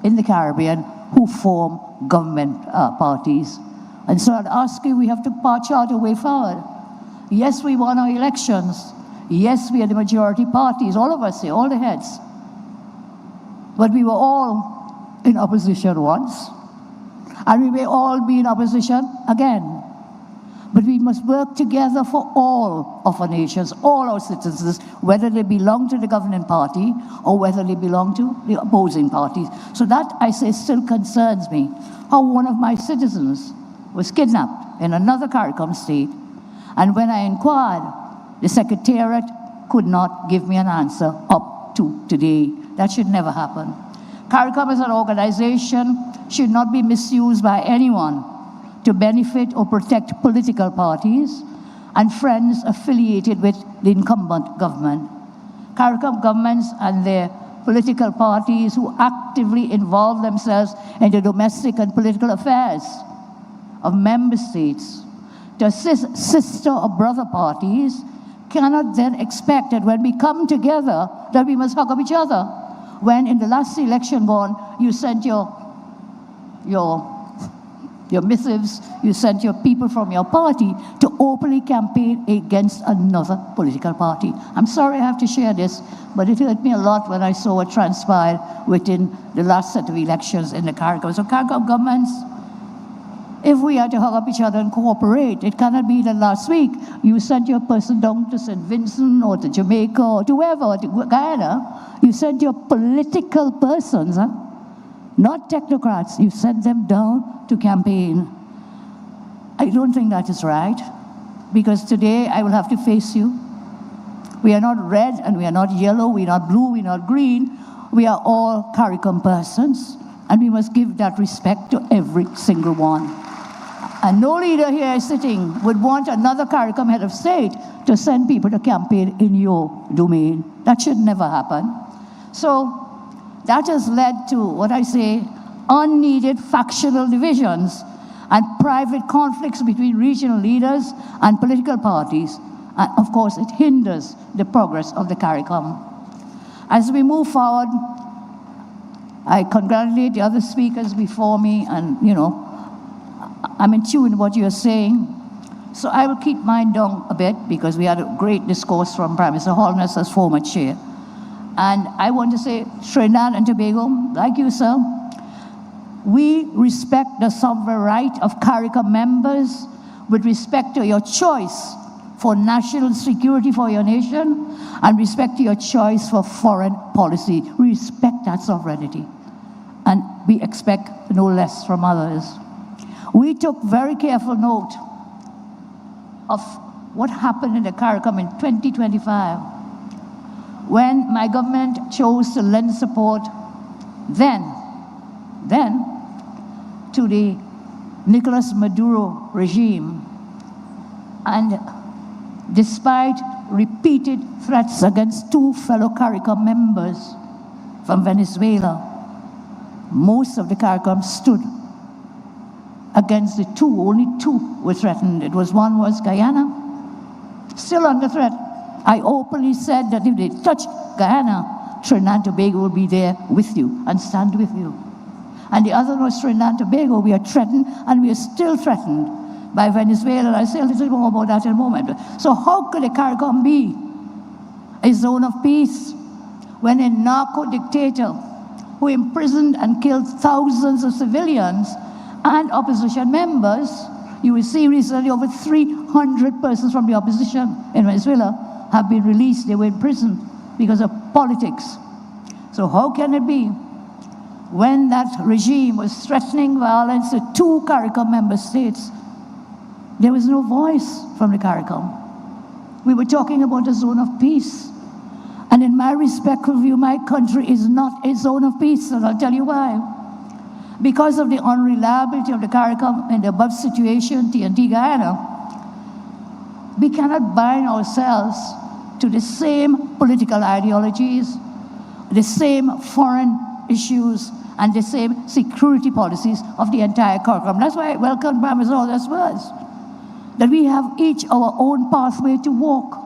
in the Caribbean who form government parties. And so I'd ask you, we have to chart a way forward. Yes, we won our elections. Yes, we are the majority parties, all of us here, all the heads. But we were all in opposition once, and we may all be in opposition again. But we must work together for all of our nations, all our citizens, whether they belong to the governing party or whether they belong to the opposing parties. So that, I say, still concerns me. How one of my citizens was kidnapped in another CARICOM state, and when I inquired, the Secretariat could not give me an answer up to today. That should never happen. CARICOM as an organization should not be misused by anyone to benefit or protect political parties and friends affiliated with the incumbent government. CARICOM governments and their political parties who actively involve themselves in the domestic and political affairs of member states to assist sister or brother parties cannot then expect that when we come together that we must hug up each other. When in the last election gone, you sent your missives, you sent your people from your party to openly campaign against another political party. I'm sorry I have to share this, but it hurt me a lot when I saw what transpired within the last set of elections in the CARICOM. So CARICOM governments, if we are to hug up each other and cooperate, it cannot be that last week you sent your person down to St. Vincent or to Jamaica or to wherever, or to Guyana. You sent your political persons, not technocrats. You sent them down to campaign. I don't think that is right, because today I will have to face you. We are not red and we are not yellow, we are not blue, we are not green. We are all CARICOM persons, and we must give that respect to every single one. And no leader here sitting would want another CARICOM head of state to send people to campaign in your domain. That should never happen. So that has led to what I say, unneeded factional divisions and private conflicts between regional leaders and political parties. And of course, it hinders the progress of the CARICOM. As we move forward, I congratulate the other speakers before me, and I'm in tune with what you're saying. So I will keep mine down a bit, because we had a great discourse from Prime Minister Holness as former chair. And I want to say, Trinidad and Tobago, like you, sir, we respect the sovereign right of CARICOM members with respect to your choice for national security for your nation and respect to your choice for foreign policy. We respect that sovereignty, and we expect no less from others. We took very careful note of what happened in the CARICOM in 2025, when my government chose to lend support then to the Nicolas Maduro regime. And despite repeated threats against two fellow CARICOM members from Venezuela, most of the CARICOM stood against the two. Only two were threatened. One was Guyana, still under threat. I openly said that if they touch Guyana, Trinidad and Tobago will be there with you and stand with you. And the other was Trinidad and Tobago. We are threatened, and we are still threatened by Venezuela. I'll say a little more about that in a moment. So how could the CARICOM be a zone of peace when a narco-dictator who imprisoned and killed thousands of civilians and opposition members, you will see recently over 300 persons from the opposition in Venezuela have been released. They were in prison because of politics. So how can it be when that regime was threatening violence to two CARICOM member states, there was no voice from the CARICOM? We were talking about a zone of peace. And in my respectful view, my country is not a zone of peace, and I'll tell you why. Because of the unreliability of the CARICOM in the above situation, TNT Guyana, we cannot bind ourselves to the same political ideologies, the same foreign issues, and the same security policies of the entire CARICOM. That's why I welcome Prime Minister Holness' words, that we have each our own pathway to walk,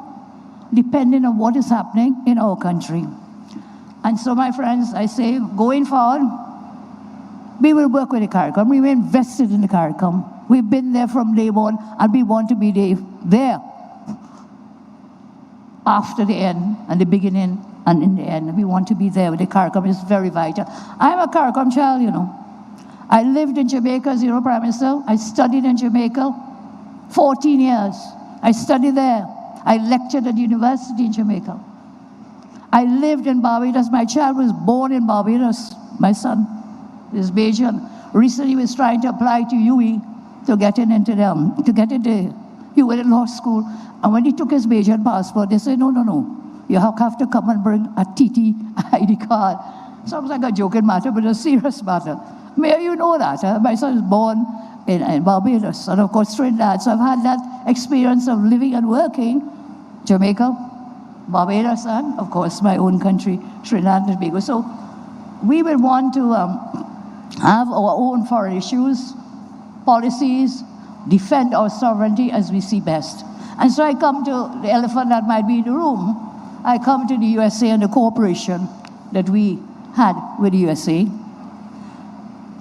depending on what is happening in our country. And so, my friends, I say, going forward, we will work with the CARICOM. We were invested in the CARICOM. We've been there from day one, and we want to be there after the end and the beginning and in the end. We want to be there with the CARICOM. It's very vital. I'm a CARICOM child, I lived in Jamaica as Prime Minister. I studied in Jamaica 14 years. I studied there. I lectured at the university in Jamaica. I lived in Barbados. My child was born in Barbados. My son is Bajan. Recently, he was trying to apply to UE to get into UA Law School. And when he took his Bajan passport, they said, no. You have to come and bring a TT ID card. Sounds like a joking matter, but a serious matter. May you know that. My son is born in Barbados, and of course Trinidad. So I've had that experience of living and working, Jamaica, Barbados, and of course my own country, Trinidad and Tobago. So we will want to have our own foreign issues, policies, defend our sovereignty as we see best. And so I come to the elephant that might be in the room. I come to the USA and the cooperation that we had with the USA.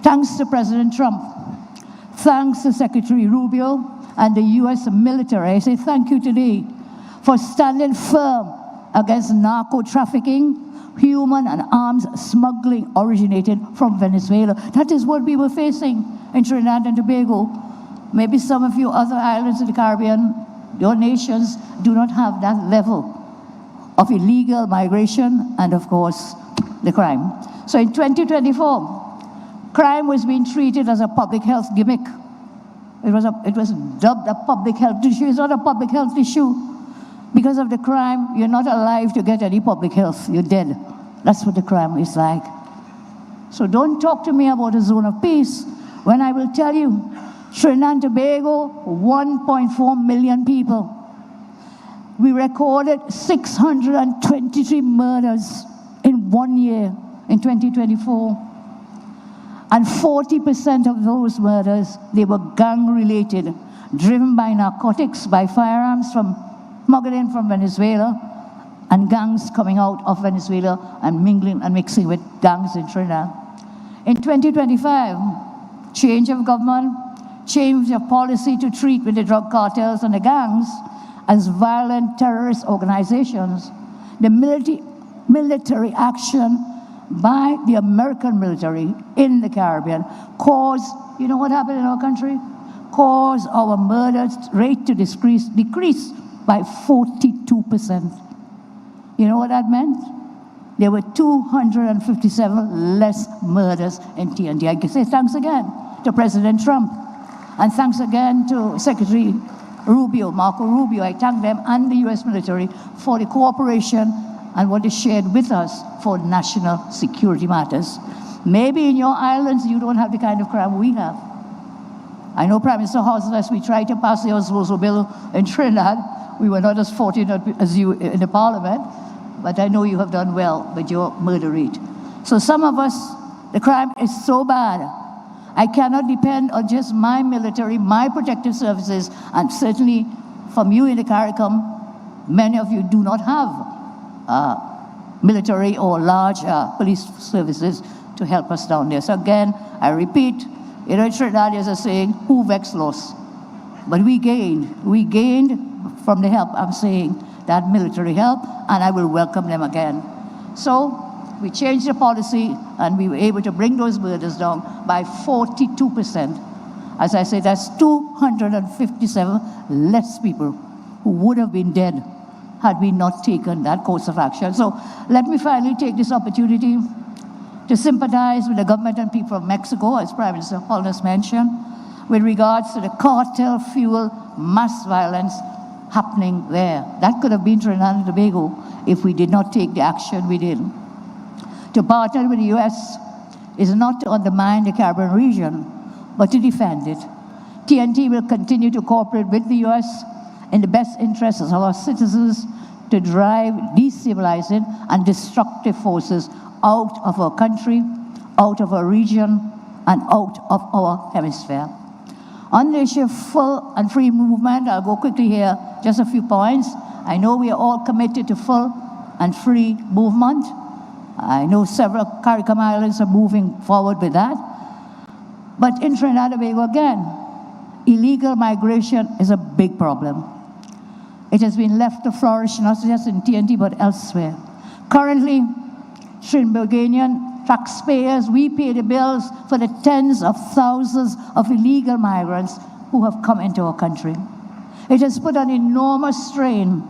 Thanks to President Trump, thanks to Secretary Rubio and the US military, I say thank you today for standing firm against narco-trafficking, human and arms smuggling originated from Venezuela. That is what we were facing in Trinidad and Tobago. Maybe some of you other islands in the Caribbean, your nations do not have that level of illegal migration and, of course, the crime. So in 2024, crime was being treated as a public health gimmick. It was dubbed a public health issue. It's not a public health issue. Because of the crime, you're not alive to get any public health. You're dead. That's what the crime is like. So don't talk to me about a zone of peace when I will tell you, Trinidad and Tobago, 1.4 million people. We recorded 623 murders in 1 year, in 2024. And 40% of those murders, they were gang-related, driven by narcotics, by firearms smuggled in from Venezuela, and gangs coming out of Venezuela and mingling and mixing with gangs in Trinidad. In 2025, change of government, change of policy to treat with the drug cartels and the gangs as violent terrorist organizations. The military action by the American military in the Caribbean caused, you know what happened in our country? Caused our murder rate to decrease by 42%. You know what that meant? There were 257 less murders in TNT. I can say thanks again to President Trump. And thanks again to Secretary Rubio, Marco Rubio. I thank them and the US military for the cooperation and what they shared with us for national security matters. Maybe in your islands you don't have the kind of crime we have. I know Prime Minister Housen, as we tried to pass the Oswald bill in Trinidad, we were not as fortunate as you in the parliament, but I know you have done well with your murder rate. So some of us, the crime is so bad, I cannot depend on just my military, my protective services, and certainly from you in the CARICOM, many of you do not have military or large police services to help us down there. So again, I repeat, you know, Trinidadians are saying, who vexed loss? But we gained from the help, I'm saying, that military help, and I will welcome them again. So we changed the policy, and we were able to bring those murders down by 42%. As I say, that's 257 less people who would have been dead had we not taken that course of action. So let me finally take this opportunity to sympathize with the government and people of Mexico, as Prime Minister Holness mentioned, with regards to the cartel-fueled mass violence happening there. That could have been Trinidad and Tobago if we did not take the action we did. To partner with the US is not to undermine the Caribbean region, but to defend it. TNT will continue to cooperate with the US in the best interests of our citizens to drive destabilizing and destructive forces out of our country, out of our region, and out of our hemisphere. On the issue of full and free movement, I'll go quickly here, just a few points. I know we are all committed to full and free movement. I know several CARICOM islands are moving forward with that. But in Trinidad and Tobago, again, illegal migration is a big problem. It has been left to flourish not just in TNT, but elsewhere. Currently, Trinbagonian taxpayers, we pay the bills for the tens of thousands of illegal migrants who have come into our country. It has put an enormous strain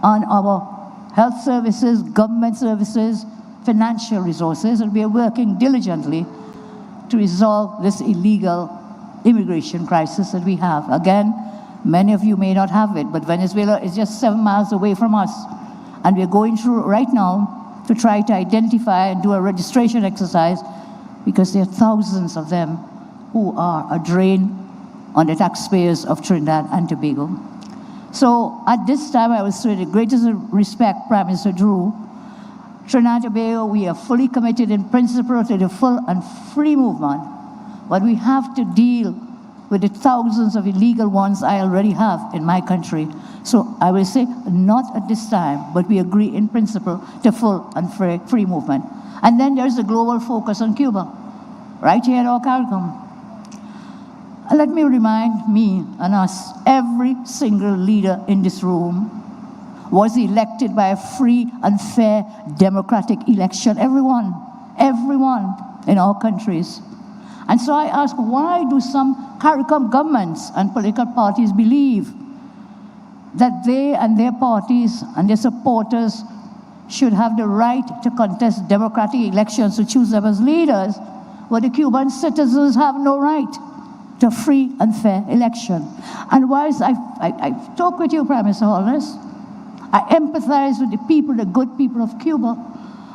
on our health services, government services, financial resources, and we are working diligently to resolve this illegal immigration crisis that we have. Again, many of you may not have it, but Venezuela is just 7 miles away from us. And we're going through right now to try to identify and do a registration exercise because there are thousands of them who are a drain on the taxpayers of Trinidad and Tobago. So at this time, I will say the greatest respect, Prime Minister Drew, Trinidad and Tobago, we are fully committed in principle to the full and free movement, but we have to deal with the thousands of illegal ones I already have in my country. So I will say, not at this time, but we agree in principle to full and free movement. And then there's the global focus on Cuba, right here at our CARICOM. And let me remind me and us, every single leader in this room was elected by a free and fair democratic election. Everyone in our countries. And so I ask, why do some CARICOM governments and political parties believe that they and their parties and their supporters should have the right to contest democratic elections to choose them as leaders, but the Cuban citizens have no right to free and fair election? And whilst I talk with you, Prime Minister Holness, I empathize with the people, the good people of Cuba,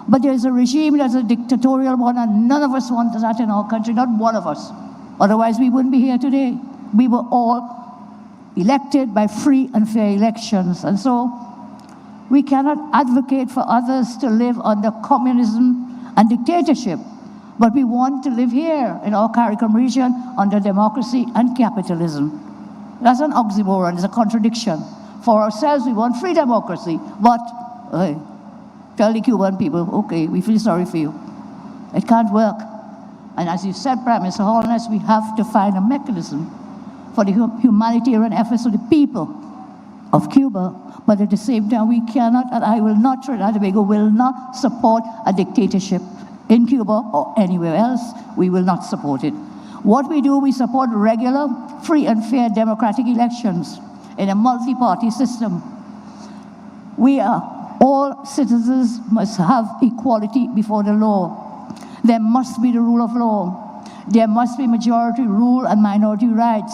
but there's a regime that's a dictatorial one, and none of us want that in our country, not one of us. Otherwise, we wouldn't be here today. We were all elected by free and fair elections. And so we cannot advocate for others to live under communism and dictatorship, but we want to live here in our CARICOM region under democracy and capitalism. That's an oxymoron, it's a contradiction. For ourselves, we want free democracy, but tell the Cuban people, okay, we feel sorry for you. It can't work. And as you said, Prime Minister Holness, we have to find a mechanism for the humanitarian efforts of the people of Cuba, but at the same time, we cannot, and I will not, Trinidad and Tobago will not support a dictatorship in Cuba or anywhere else. We will not support it. What we do, we support regular, free and fair democratic elections in a multi-party system. All citizens must have equality before the law. There must be the rule of law. There must be majority rule and minority rights.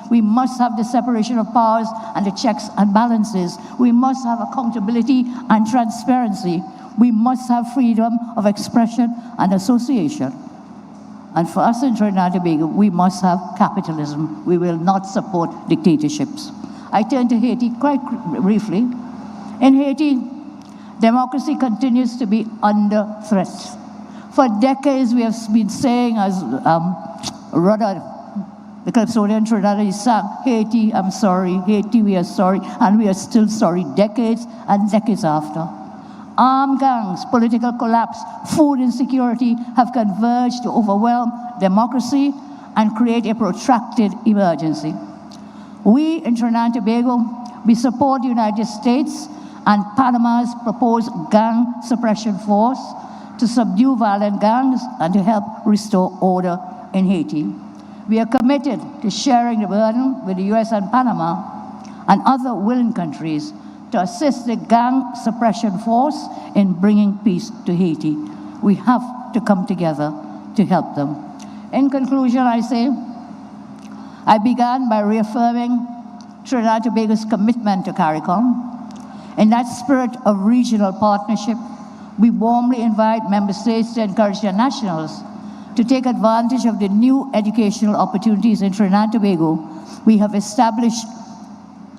We must have the separation of powers and the checks and balances. We must have accountability and transparency. We must have freedom of expression and association. And for us in Trinidad and Tobago, we must have capitalism. We will not support dictatorships. I turn to Haiti quite briefly. In Haiti, democracy continues to be under threat. For decades, we have been saying, as Rudder, the Calypsonian Trinidad, sang, Haiti, I'm sorry, Haiti, we are sorry, and we are still sorry, decades and decades after. Armed gangs, political collapse, food insecurity have converged to overwhelm democracy and create a protracted emergency. We in Trinidad and Tobago, we support the United States and Panama's proposed gang suppression force to subdue violent gangs and to help restore order in Haiti. We are committed to sharing the burden with the US and Panama and other willing countries to assist the gang suppression force in bringing peace to Haiti. We have to come together to help them. In conclusion, I say, I began by reaffirming Trinidad and Tobago's commitment to CARICOM. In that spirit of regional partnership, we warmly invite member states to encourage their nationals to take advantage of the new educational opportunities in Trinidad and Tobago. We have established,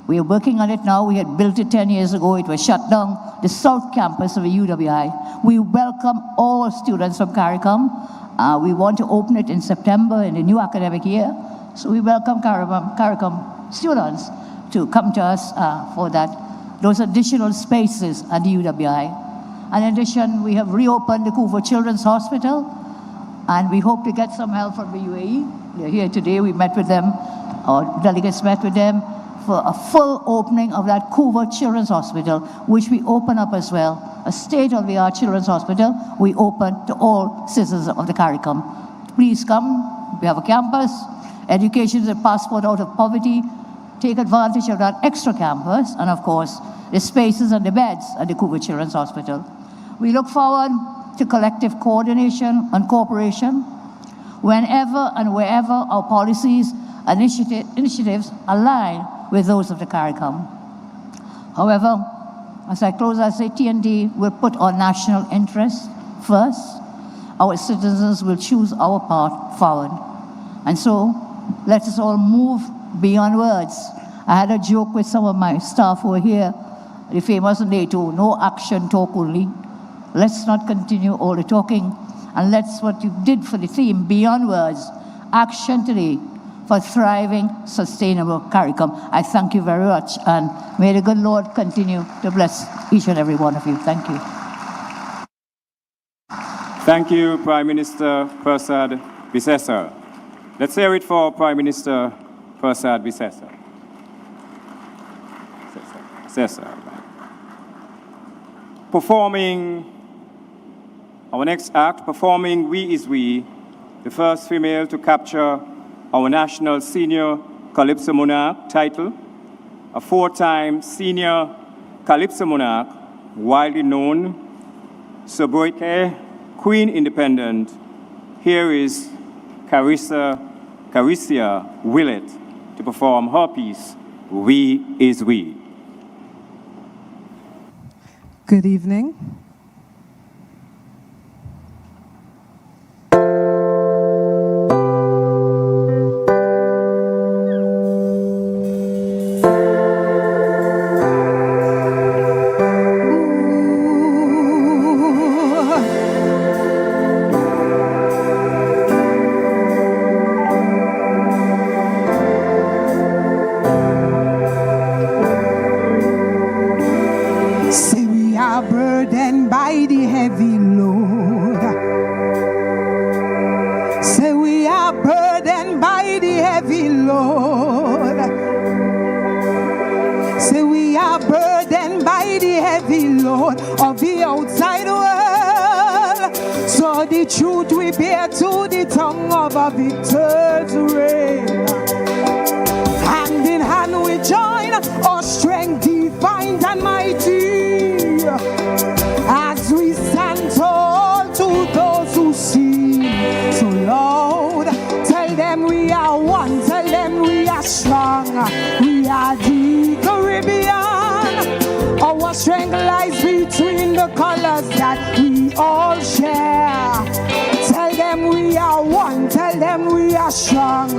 we are working on it now, we had built it 10 years ago, it was shut down, the South Campus of the UWI. We welcome all students from CARICOM. We want to open it in September in the new academic year. So we welcome CARICOM students to come to us for those additional spaces at the UWI. And in addition, we have reopened the Couva Children's Hospital, and we hope to get some help from the UAE. They're here today. We met with them, our delegates met with them for a full opening of that Couva Children's Hospital, which we open up as well. A state-of-the-art children's hospital we open to all citizens of the CARICOM. Please come. We have a campus. Education is a passport out of poverty. Take advantage of that extra campus, and of course, the spaces and the beds at the Couva Children's Hospital. We look forward to collective coordination and cooperation whenever and wherever our policies and initiatives align with those of the CARICOM. However, as I close, I say TND will put our national interest first. Our citizens will choose our path forward. And so, let us all move beyond words. I had a joke with some of my staff who were here, the famous NATO, no action, talk only. Let's not continue all the talking, and let's what you did for the theme, beyond words, action today for thriving, sustainable CARICOM. I thank you very much, and may the good Lord continue to bless each and every one of you. Thank you.
Thank you, Prime Minister Persad-Bissessar. Let's hear it for Prime Minister Persad-Bissessar. Performing our next act, performing We Is We, the first female to capture our national senior Calypso monarch title, a 4-time senior Calypso monarch, widely known, sobriquet Queen Independent. Here is Caricia Willett to perform her piece, We Is We.
Good evening.
Of the outside world, so the truth we bear to the tongue of a victor's reign. Hand in hand we join, our strength defined and mighty, as we stand tall to those who see. So Lord, tell them we are one, tell them we are strong, we are the Caribbean. Our strength lies between the colors that we all share. Tell them we are one, tell them we are strong,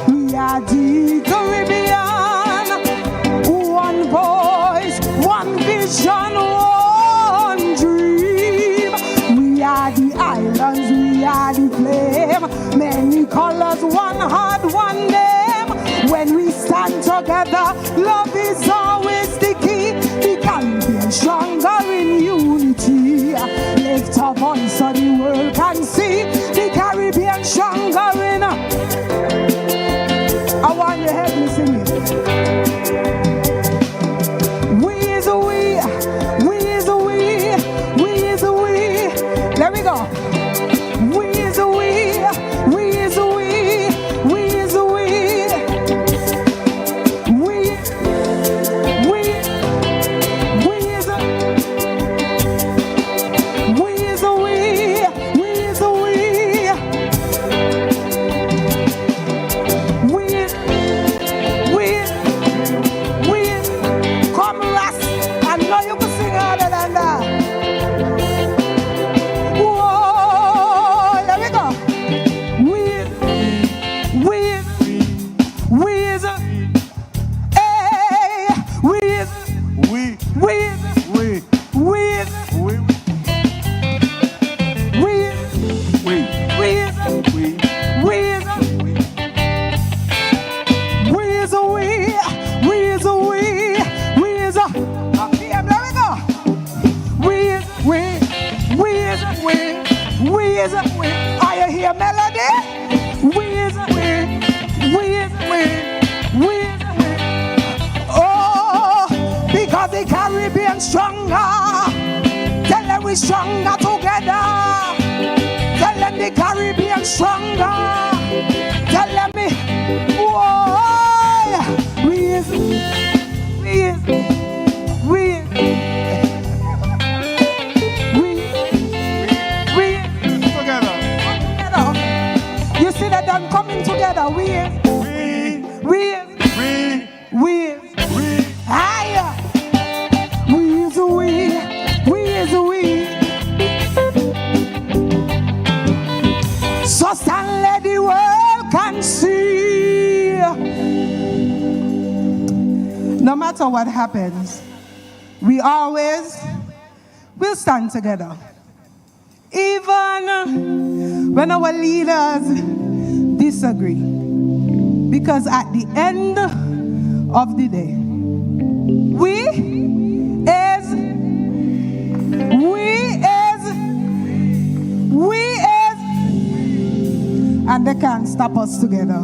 we are the Caribbean. One voice, one vision, one dream. We are the islands, we are the flame. Many colors, one heart, one name. When we stand together, love is always the key. The Caribbean stronger in unity. Lift our voice so the world can see. The Caribbean stronger in. I want you to help me sing it. We is a we, we is a we, we is a we. There we go. We is a we is a we is a we. Stronger, tell them we stronger together. Tell them the Caribbean stronger. Tell them me, whoa, we is together. You see that them coming together. We higher. We is we. no matter what happens, we always will stand together. Even when our leaders disagree. Because at the end of the day, and they can't stop us together.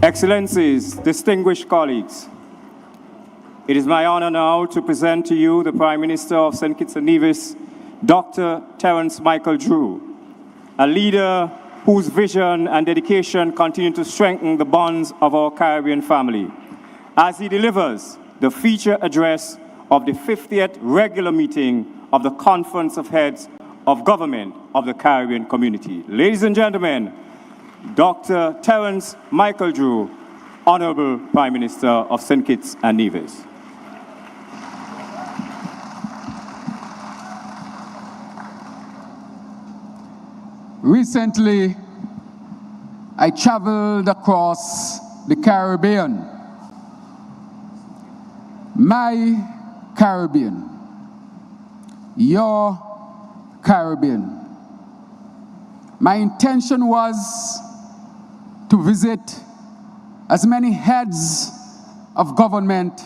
Excellencies, distinguished colleagues, it is my honor now to present to you the Prime Minister of St. Kitts and Nevis, Dr. Terence Michael Drew, a leader whose vision and dedication continue to strengthen the bonds of our Caribbean family, as he delivers the feature address of the 50th regular meeting of the Conference of Heads of Government of the Caribbean Community. Ladies and gentlemen, Dr. Terence Michael Drew, Honorable Prime Minister of St. Kitts and Nevis.
Recently, I traveled across the Caribbean. My Caribbean, your Caribbean. My intention was to visit as many heads of government,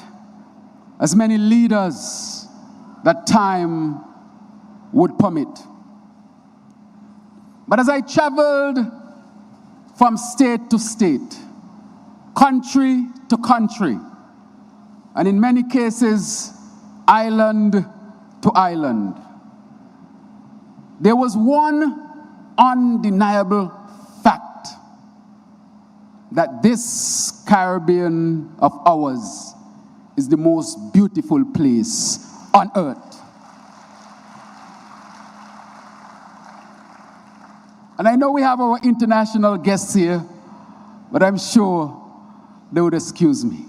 as many leaders that time would permit. But as I traveled from state to state, country to country, and in many cases, island to island, there was one undeniable fact that this Caribbean of ours is the most beautiful place on earth. And I know we have our international guests here, but I'm sure they would excuse me.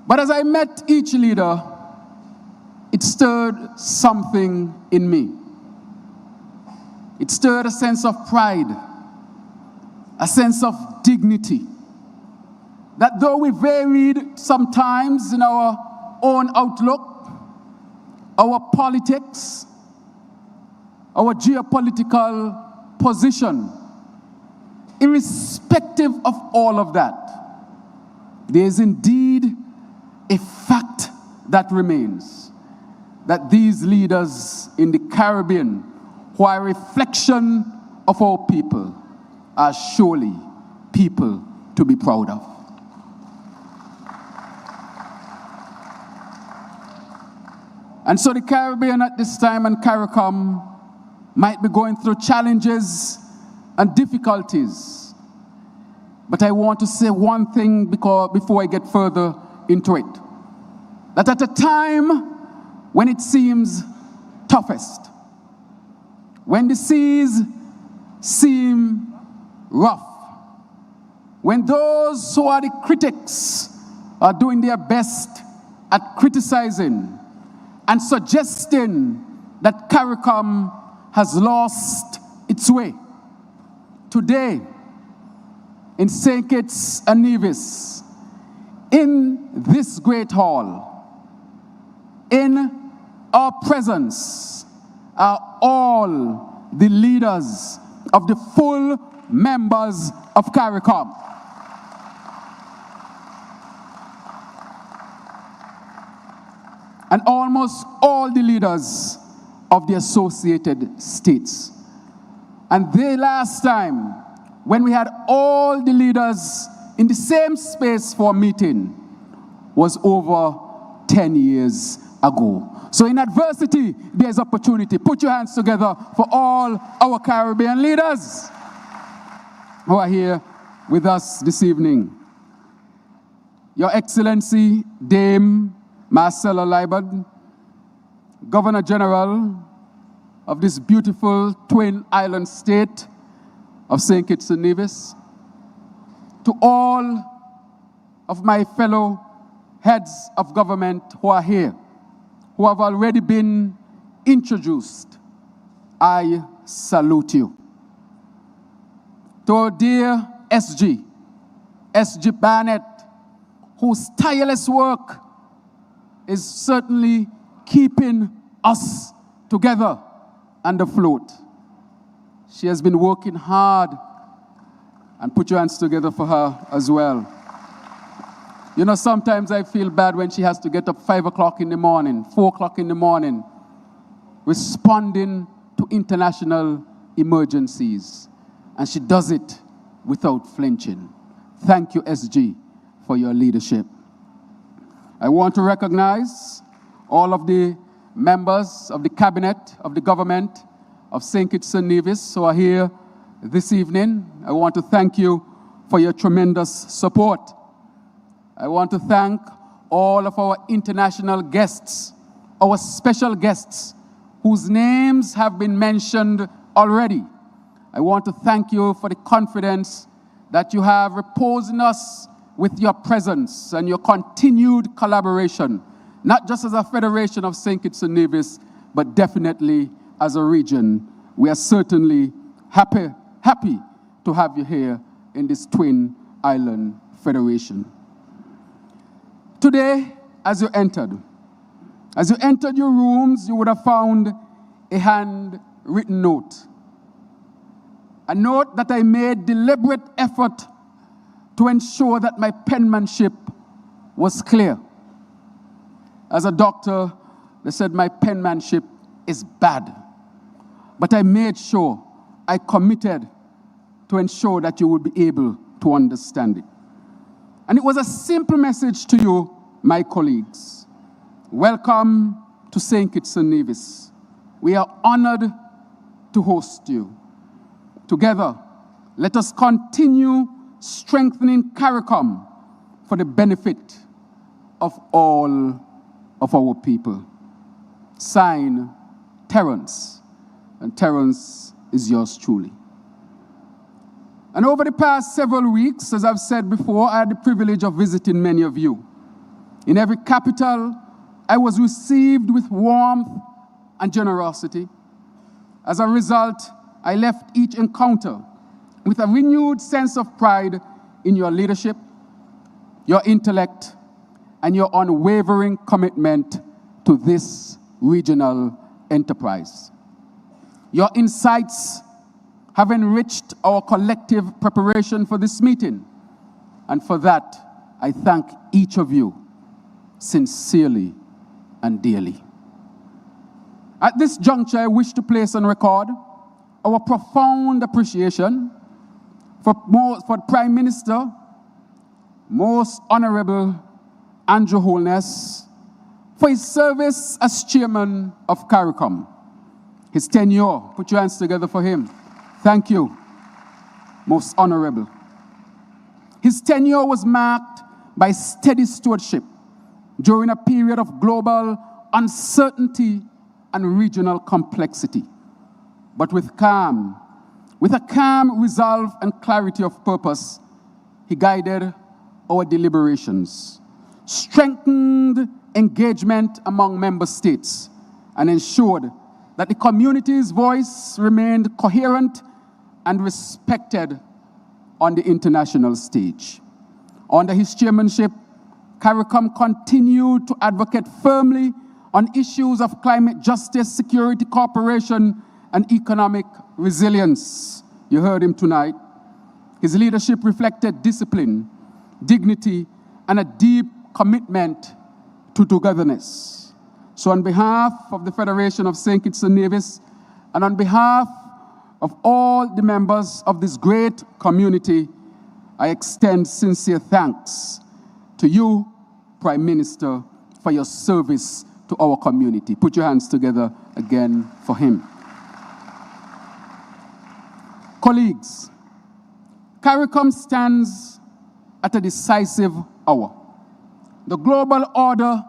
But as I met each leader, it stirred something in me. It stirred a sense of pride, a sense of dignity, that though we varied sometimes in our own outlook, our politics, our geopolitical position, irrespective of all of that, there is indeed a fact that remains, that these leaders in the Caribbean, who are a reflection of our people, are surely people to be proud of. And so the Caribbean at this time and CARICOM might be going through challenges and difficulties. But I want to say one thing before I get further into it. That at a time when it seems toughest, when the seas seem rough, when those who are the critics are doing their best at criticizing and suggesting that CARICOM has lost its way, today in St. Kitts and Nevis, in this great hall, in our presence are all the leaders of the full members of CARICOM. And almost all the leaders of the associated states. And the last time, when we had all the leaders in the same space for a meeting, was over 10 years ago. So in adversity, there's opportunity. Put your hands together for all our Caribbean leaders who are here with us this evening. Your Excellency, Dame Marcella Liebert, Governor General of this beautiful twin island state of St. Kitts and Nevis, to all of my fellow heads of government who are here, who have already been introduced, I salute you. To our dear SG Barnett, whose tireless work is certainly keeping us together and afloat. She has been working hard, and put your hands together for her as well. You know, sometimes I feel bad when she has to get up 5 o'clock in the morning, 4 o'clock in the morning, responding to international emergencies. And she does it without flinching. Thank you, SG, for your leadership. I want to recognize all of the members of the cabinet, of the government of St. Kitts and Nevis who are here this evening. I want to thank you for your tremendous support. I want to thank all of our international guests, our special guests, whose names have been mentioned already. I want to thank you for the confidence that you have reposed in us with your presence and your continued collaboration, not just as a federation of St. Kitts and Nevis, but definitely as a region. We are certainly happy to have you here in this Twin Island Federation. Today, as you entered your rooms, you would have found a handwritten note. A note that I made deliberate effort to ensure that my penmanship was clear. As a doctor, they said my penmanship is bad. But I made sure, I committed to ensure that you would be able to understand it. And it was a simple message to you, my colleagues. Welcome to St. Kitts and Nevis. We are honored to host you. Together, let us continue strengthening CARICOM for the benefit of all of our people. Signed, Terence. And Terence is yours truly. And over the past several weeks, as I've said before, I had the privilege of visiting many of you. In every capital, I was received with warmth and generosity. As a result, I left each encounter with a renewed sense of pride in your leadership, your intellect, and your unwavering commitment to this regional enterprise. Your insights have enriched our collective preparation for this meeting, and for that, I thank each of you sincerely and dearly. At this juncture, I wish to place on record our profound appreciation for Prime Minister, Most Honorable Andrew Holness, for his service as chairman of CARICOM. His tenure, put your hands together for him. Thank you, Most Honorable. His tenure was marked by steady stewardship during a period of global uncertainty and regional complexity. But with a calm resolve and clarity of purpose, he guided our deliberations, strengthened engagement among member states, and ensured that the community's voice remained coherent and respected on the international stage. Under his chairmanship, CARICOM continued to advocate firmly on issues of climate justice, security, cooperation, and economic resilience. You heard him tonight. His leadership reflected discipline, dignity, and a deep commitment to togetherness. So on behalf of the Federation of St. Kitts and Nevis, and on behalf of all the members of this great community, I extend sincere thanks to you, Prime Minister, for your service to our community. Put your hands together again for him. Colleagues, CARICOM stands at a decisive hour. The global order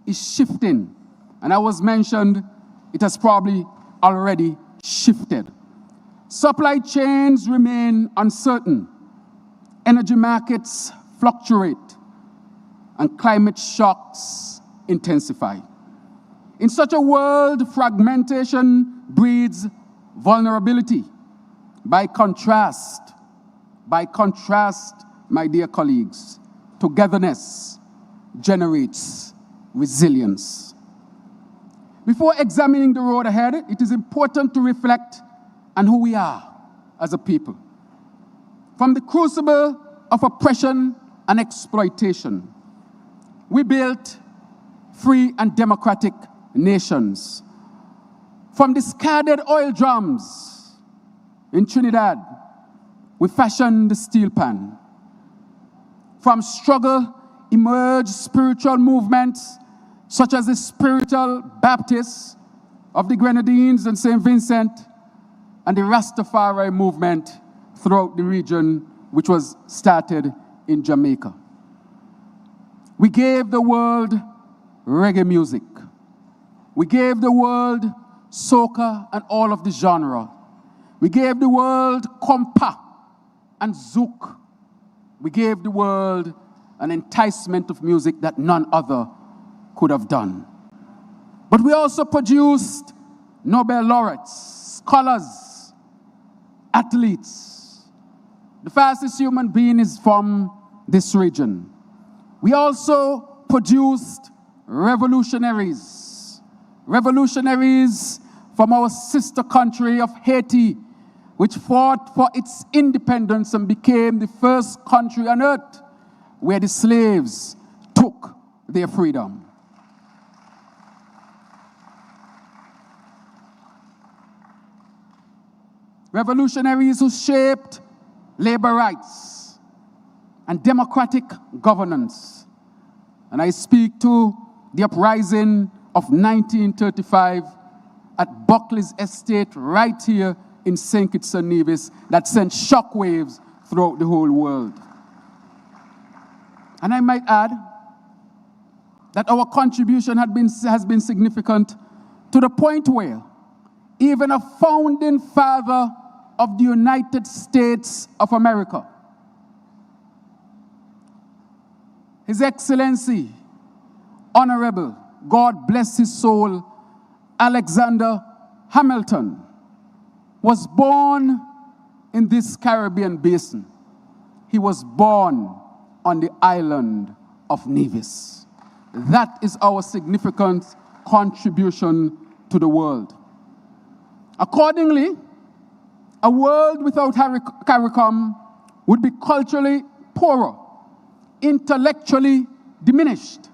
is shifting. And I was mentioned, it has probably already shifted. Supply chains remain uncertain. Energy markets fluctuate. And climate shocks intensify. In such a world, fragmentation breeds vulnerability. By contrast, my dear colleagues, togetherness generates resilience. Before examining the road ahead, it is important to reflect on who we are as a people. From the crucible of oppression and exploitation, we built free and democratic nations. From discarded oil drums in Trinidad, we fashioned the steel pan. From struggle emerged spiritual movements such as the Spiritual Baptists of the Grenadines and St. Vincent, and the Rastafari movement throughout the region, which was started in Jamaica. We gave the world reggae music. We gave the world soca and all of the genre. We gave the world compa and zouk. We gave the world an enticement of music that none other could have done. But we also produced Nobel laureates, scholars, athletes. The fastest human being is from this region. We also produced revolutionaries. Revolutionaries from our sister country of Haiti, which fought for its independence and became the first country on earth where the slaves took their freedom. Revolutionaries who shaped labor rights and democratic governance. And I speak to the uprising of 1935 at Buckley's estate right here in St. Kitts and Nevis that sent shockwaves throughout the whole world. And I might add that our contribution has been significant to the point where even a founding father of the United States of America, His Excellency, Honorable, God bless his soul, Alexander Hamilton, was born in this Caribbean basin. He was born on the island of Nevis. That is our significant contribution to the world. Accordingly, a world without CARICOM would be culturally poorer, intellectually diminished,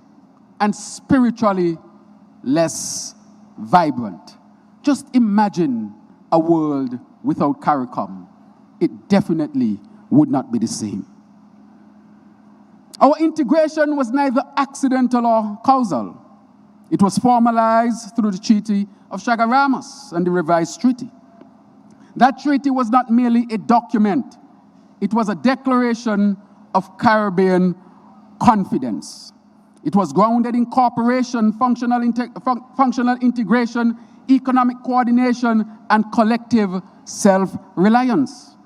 and spiritually less vibrant. Just imagine a world without CARICOM. It definitely would not be the same. Our integration was neither accidental or causal. It was formalized through the Treaty of Chaguaramas and the revised treaty. That treaty was not merely a document. It was a declaration of Caribbean confidence. It was grounded in cooperation, functional integration, economic coordination, and collective self-reliance.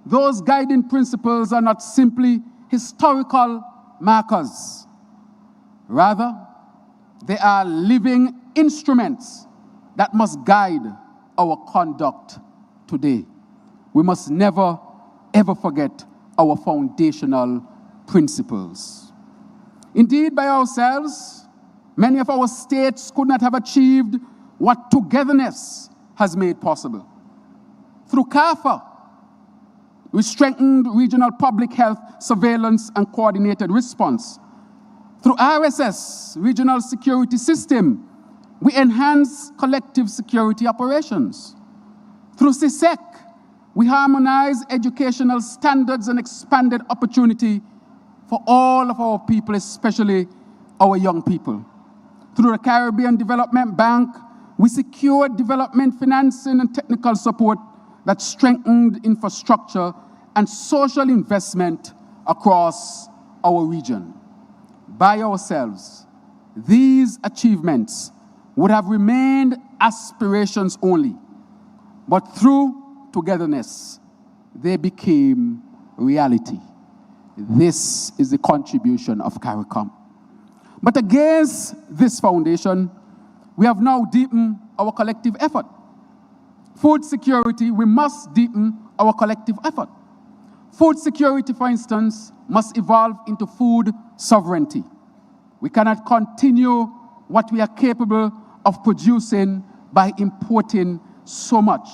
Those guiding principles are not simply historical markers. Rather, they are living instruments that must guide our conduct today. We must never, ever forget our foundational principles. Indeed, by ourselves, many of our states could not have achieved what togetherness has made possible. Through CARICOM, we strengthened regional public health surveillance and coordinated response. Through RSS, Regional Security System, we enhanced collective security operations. Through CISEC, we harmonized educational standards and expanded opportunity for all of our people, especially our young people. Through the Caribbean Development Bank, we secured development financing and technical support that strengthened infrastructure and social investment across our region. By ourselves, these achievements would have remained aspirations only, but through togetherness, they became reality. This is the contribution of CARICOM. But against this foundation, we have now deepened our collective effort. Food security, we must deepen our collective effort. Food security, for instance, must evolve into food sovereignty. We cannot continue what we are capable of producing by importing so much.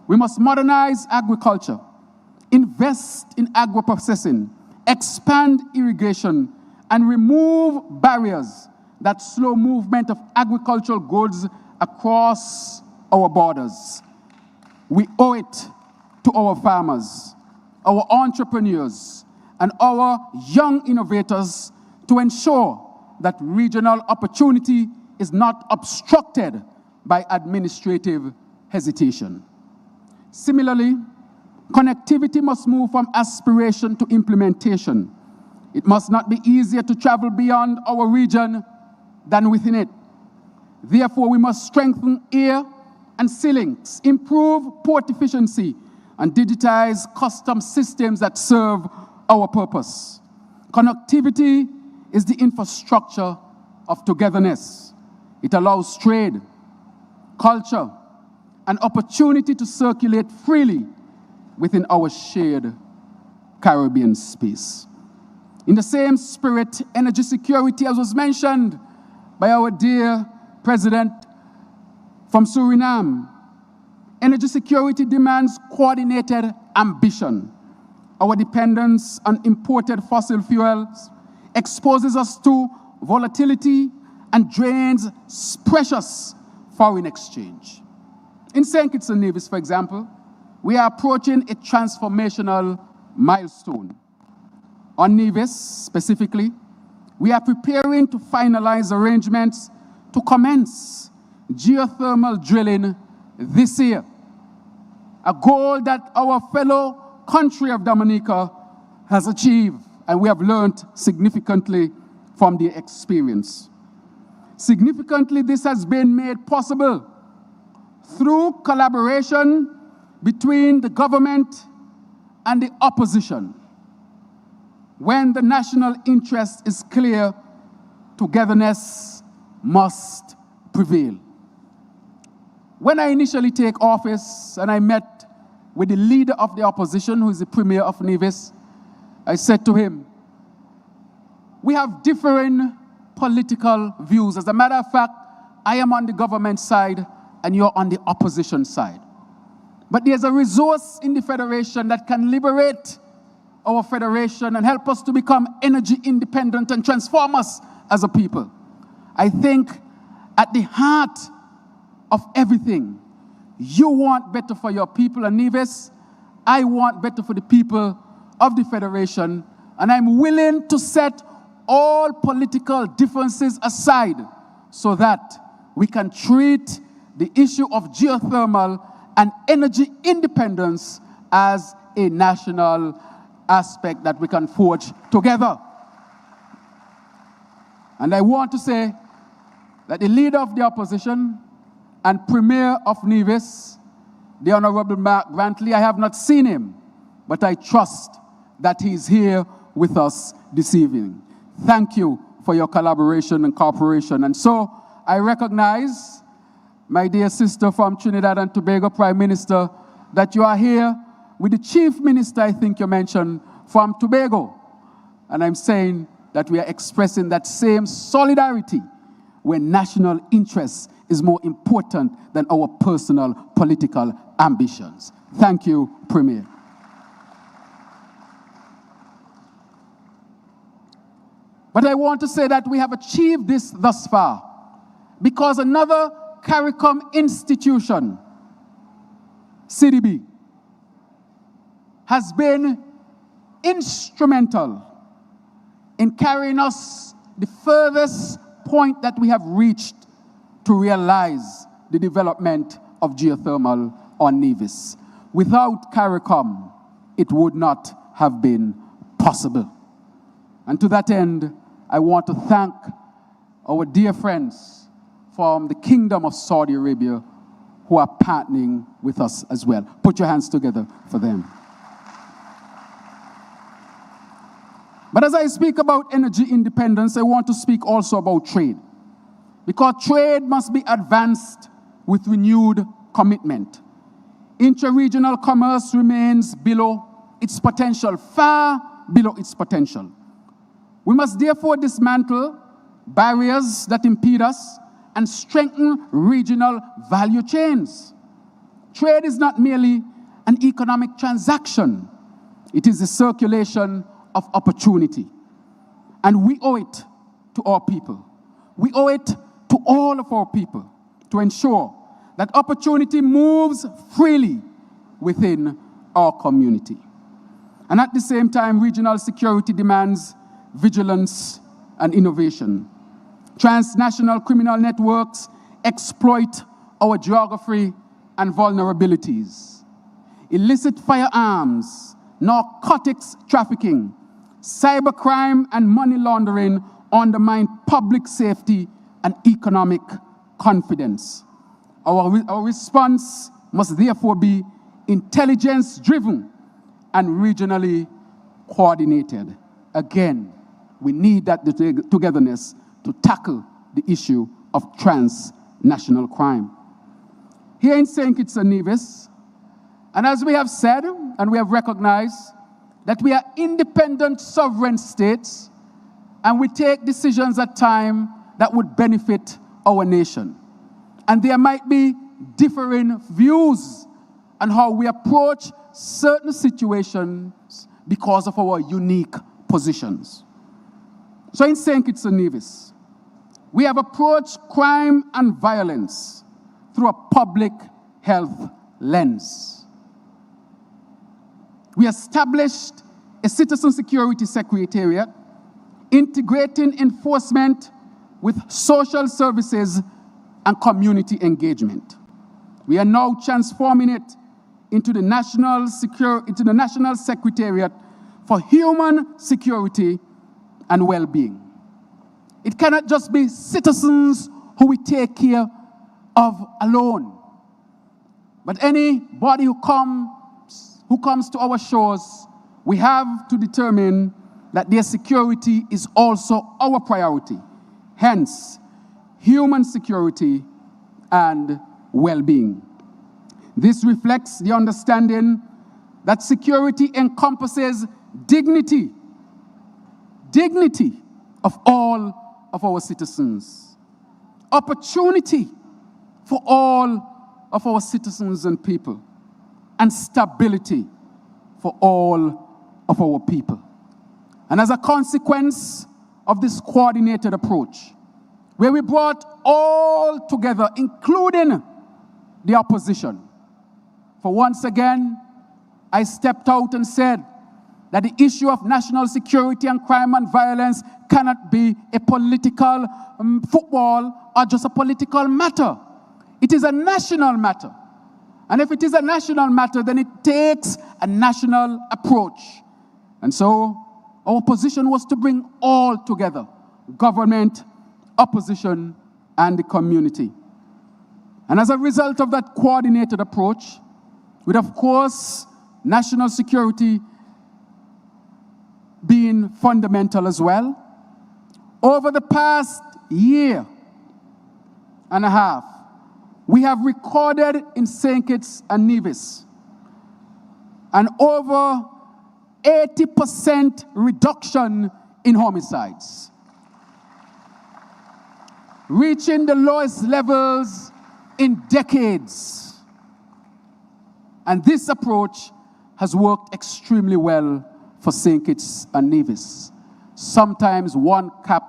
We must modernize agriculture, invest in agro-processing, expand irrigation, and remove barriers that slow movement of agricultural goods across our borders. We owe it to our farmers, our entrepreneurs, and our young innovators to ensure that regional opportunity is not obstructed by administrative hesitation. Similarly, connectivity must move from aspiration to implementation. It must not be easier to travel beyond our region than within it. Therefore, we must strengthen air and sea links, improve port efficiency, and digitize custom systems that serve our purpose. Connectivity is the infrastructure of togetherness. It allows trade, culture, and opportunity to circulate freely within our shared Caribbean space. In the same spirit, energy security, as was mentioned by our dear President from Suriname, energy security demands coordinated ambition. Our dependence on imported fossil fuels exposes us to volatility and drains precious foreign exchange. In St. Kitts and Nevis, for example, we are approaching a transformational milestone. On Nevis, specifically, we are preparing to finalize arrangements to commence geothermal drilling this year, a goal that our fellow country of Dominica has achieved, and we have learned significantly from the experience. Significantly, this has been made possible through collaboration between the government and the opposition. When the national interest is clear, togetherness must prevail. When I initially take office and I met with the leader of the opposition, who is the Premier of Nevis, I said to him, we have differing political views. As a matter of fact, I am on the government side and you're on the opposition side. But there's a resource in the Federation that can liberate our Federation and help us to become energy independent and transform us as a people. I think at the heart of everything, you want better for your people in Nevis, I want better for the people of the Federation, and I'm willing to set all political differences aside so that we can treat the issue of geothermal and energy independence as a national aspect that we can forge together. And I want to say that the leader of the opposition and Premier of Nevis, the Honorable Mark Grantley, I have not seen him, but I trust that he's here with us this evening. Thank you for your collaboration and cooperation. And so I recognize, my dear sister from Trinidad and Tobago, Prime Minister, that you are here with the Chief Minister, I think you mentioned, from Tobago. And I'm saying that we are expressing that same solidarity when national interest is more important than our personal political ambitions. Thank you, Premier. But I want to say that we have achieved this thus far because another CARICOM institution, CDB, has been instrumental in carrying us the furthest point that we have reached to realize the development of geothermal on Nevis. Without CARICOM, it would not have been possible. And to that end, I want to thank our dear friends from the Kingdom of Saudi Arabia who are partnering with us as well. Put your hands together for them. But as I speak about energy independence, I want to speak also about trade. Because trade must be advanced with renewed commitment. Inter-regional commerce remains below its potential, far below its potential. We must therefore dismantle barriers that impede us and strengthen regional value chains. Trade is not merely an economic transaction. It is the circulation of opportunity. And we owe it to our people. We owe it to all of our people to ensure that opportunity moves freely within our community. And at the same time, regional security demands vigilance and innovation. Transnational criminal networks exploit our geography and vulnerabilities. Illicit firearms, narcotics trafficking, cybercrime, and money laundering undermine public safety and economic confidence. Our response must therefore be intelligence-driven and regionally coordinated. Again, we need that togetherness to tackle the issue of transnational crime. Here in St. Kitts and Nevis, and as we have said and we have recognized that we are independent sovereign states and we take decisions at times that would benefit our nation. And there might be differing views on how we approach certain situations because of our unique positions. So in St. Kitts and Nevis, we have approached crime and violence through a public health lens. We established a citizen security secretariat integrating enforcement with social services and community engagement. We are now transforming it into the National Secretariat for Human Security and Well-being. It cannot just be citizens who we take care of alone, but anybody who comes to our shores, we have to determine that their security is also our priority. Hence, human security and well-being. This reflects the understanding that security encompasses dignity of all of our citizens, opportunity for all of our citizens and people, and stability for all of our people. And as a consequence of this coordinated approach, where we brought all together, including the opposition, for once again, I stepped out and said that the issue of national security and crime and violence cannot be a political football or just a political matter. It is a national matter. And if it is a national matter, then it takes a national approach. And so our position was to bring all together, government, opposition, and the community. And as a result of that coordinated approach, with, of course, national security being fundamental as well, over the past year and a half, we have recorded in St. Kitts and Nevis an over 80% reduction in homicides, reaching the lowest levels in decades. And this approach has worked extremely well for St. Kitts and Nevis. Sometimes one cap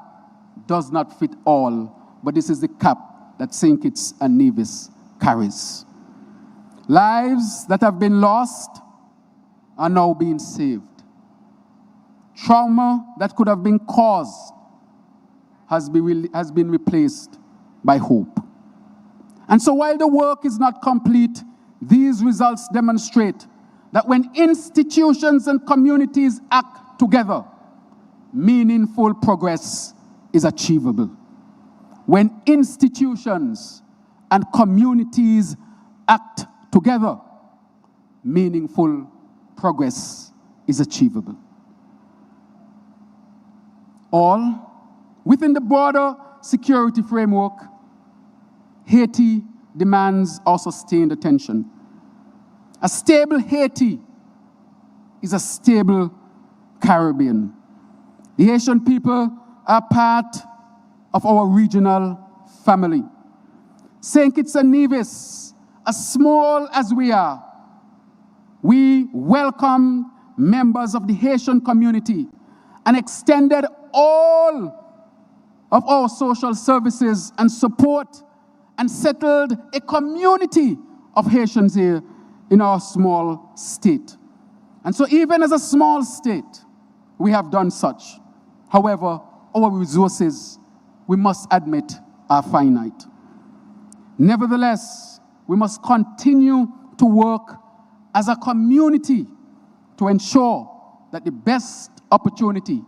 does not fit all, but this is the cap that St. Kitts and Nevis carries. Lives that have been lost are now being saved. Trauma that could have been caused has been replaced by hope. And so while the work is not complete, these results demonstrate that when institutions and communities act together, meaningful progress is achievable. when institutions and communities act together, meaningful progress is achievable. All within the broader security framework, Haiti demands our sustained attention. A stable Haiti is a stable Caribbean. The Haitian people are part of our regional family. St. Kitts and Nevis, as small as we are, we welcome members of the Haitian community and extended all of our social services and support and settled a community of Haitians here in our small state. And so even as a small state, we have done such. However, our resources, we must admit, are finite. Nevertheless, we must continue to work as a community to ensure that the best opportunity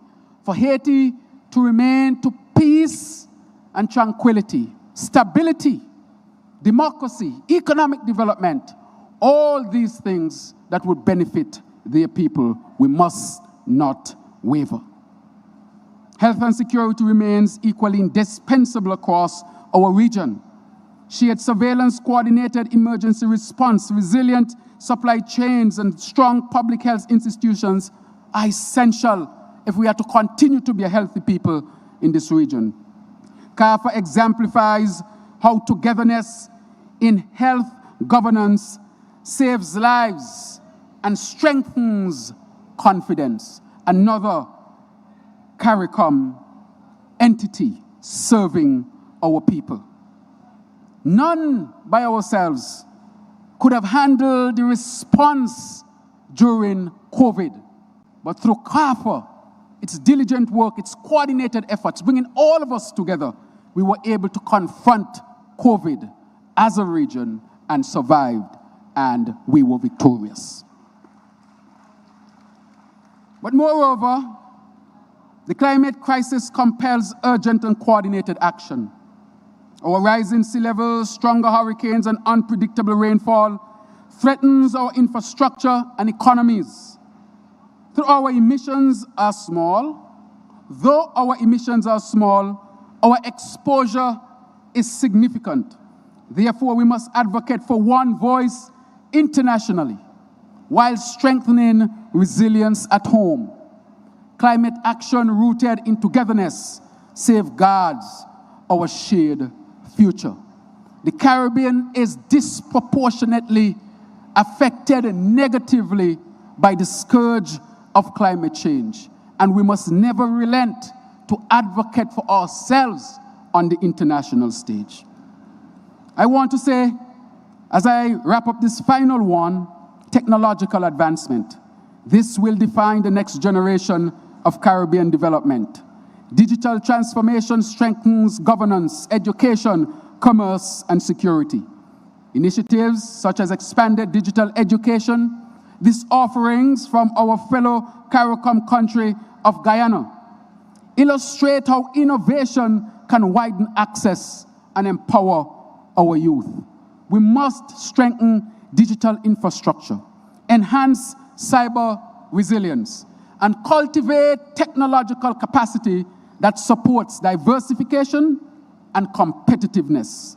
for Haiti to remain to peace and tranquility, stability, democracy, economic development, all these things that would benefit their people, we must not waver. Health and security remains equally indispensable across our region. Shared surveillance, coordinated emergency response, resilient supply chains, and strong public health institutions are essential if we are to continue to be a healthy people in this region. CARICOM exemplifies how togetherness in health governance saves lives and strengthens confidence. Another CARICOM entity serving our people. None by ourselves could have handled the response during COVID, but through CARICOM, its diligent work, its coordinated efforts, bringing all of us together, we were able to confront COVID as a region and survived, and we were victorious. But moreover, the climate crisis compels urgent and coordinated action. Our rising sea levels, stronger hurricanes, and unpredictable rainfall threatens our infrastructure and economies. Though our emissions are small, our exposure is significant. Therefore, we must advocate for one voice internationally while strengthening resilience at home. Climate action rooted in togetherness safeguards our shared future. The Caribbean is disproportionately affected negatively by the scourge of climate change, and we must never relent to advocate for ourselves on the international stage. I want to say, as I wrap up this final one, technological advancement. This will define the next generation of Caribbean development. Digital transformation strengthens governance, education, commerce, and security. Initiatives such as expanded digital education, these offerings from our fellow CARICOM country of Guyana, illustrate how innovation can widen access and empower our youth. We must strengthen digital infrastructure, enhance cyber resilience, and cultivate technological capacity that supports diversification and competitiveness.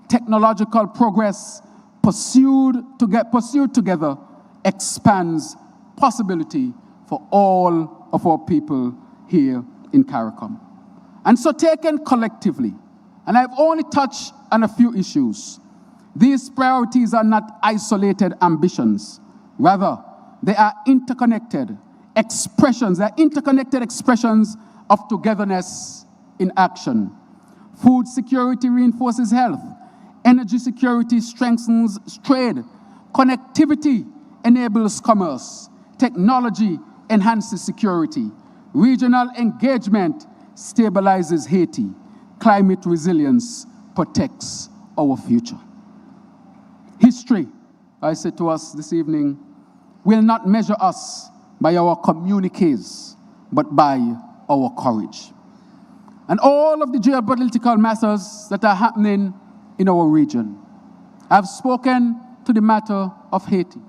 Technological progress pursued together expands possibility for all of our people here in CARICOM. And so taken collectively, and I've only touched on a few issues, these priorities are not isolated ambitions. Rather, they are interconnected expressions of togetherness in action. Food security reinforces health. Energy security strengthens trade. Connectivity enables commerce. Technology enhances security. Regional engagement stabilizes Haiti. Climate resilience protects our future. History, I said to us this evening, will not measure us by our communiques, but by our courage. and all of the geopolitical matters that are happening in our region. I've spoken to the matter of Haiti,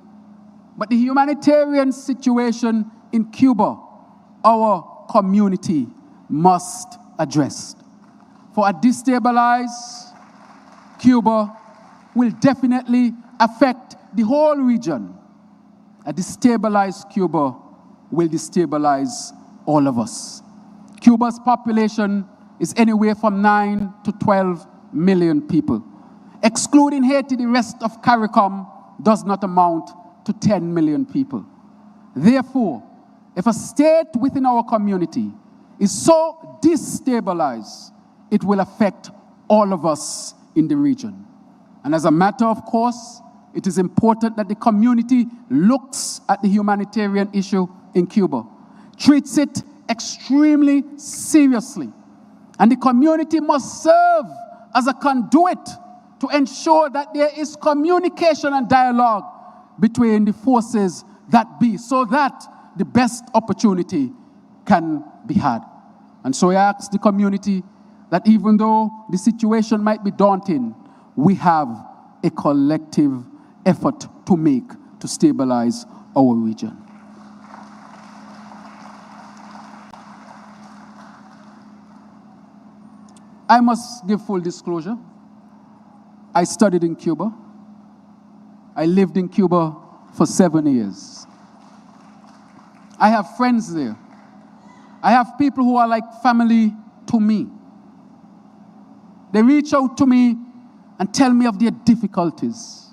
but the humanitarian situation in Cuba, our community must address. For a destabilized Cuba will definitely affect the whole region. A destabilized Cuba will destabilize all of us. Cuba's population is anywhere from 9 to 12 million people. Excluding Haiti, the rest of CARICOM does not amount to 10 million people. Therefore, if a state within our community is so destabilized, it will affect all of us in the region. And as a matter of course, it is important that the community looks at the humanitarian issue in Cuba, treats it extremely seriously, and the community must serve as a conduit to ensure that there is communication and dialogue between the forces that be, so that the best opportunity can be had. And so I ask the community that even though the situation might be daunting, we have a collective effort to make to stabilize our region. I must give full disclosure. I studied in Cuba. I lived in Cuba for 7 years. I have friends there. I have people who are like family to me. They reach out to me and tell me of their difficulties.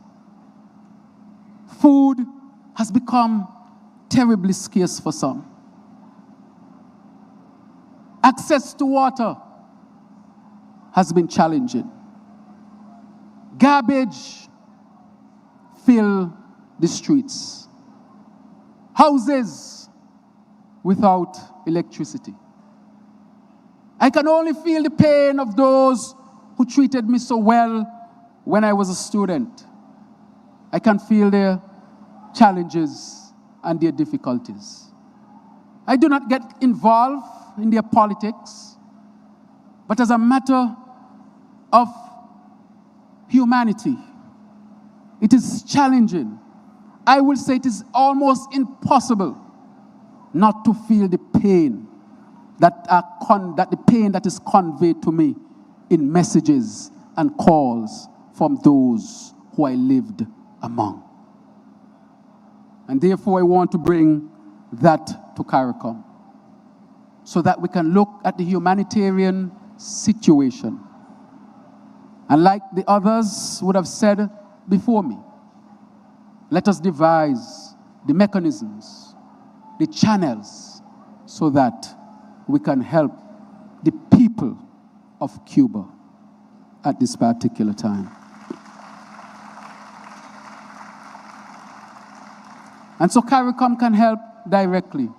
Food has become terribly scarce for some. Access to water has been challenging. Garbage fill the streets. Houses without electricity. I can only feel the pain of those who treated me so well when I was a student. I can feel their challenges and their difficulties. I do not get involved in their politics, but as a matter of humanity, it is challenging. I will say it is almost impossible not to feel the pain the pain that is conveyed to me in messages and calls from those who I lived among. And therefore, I want to bring that to CARICOM so that we can look at the humanitarian situation. And like the others would have said before me, let us devise the mechanisms, the channels, so that we can help the people of Cuba at this particular time. And so CARICOM can help directly,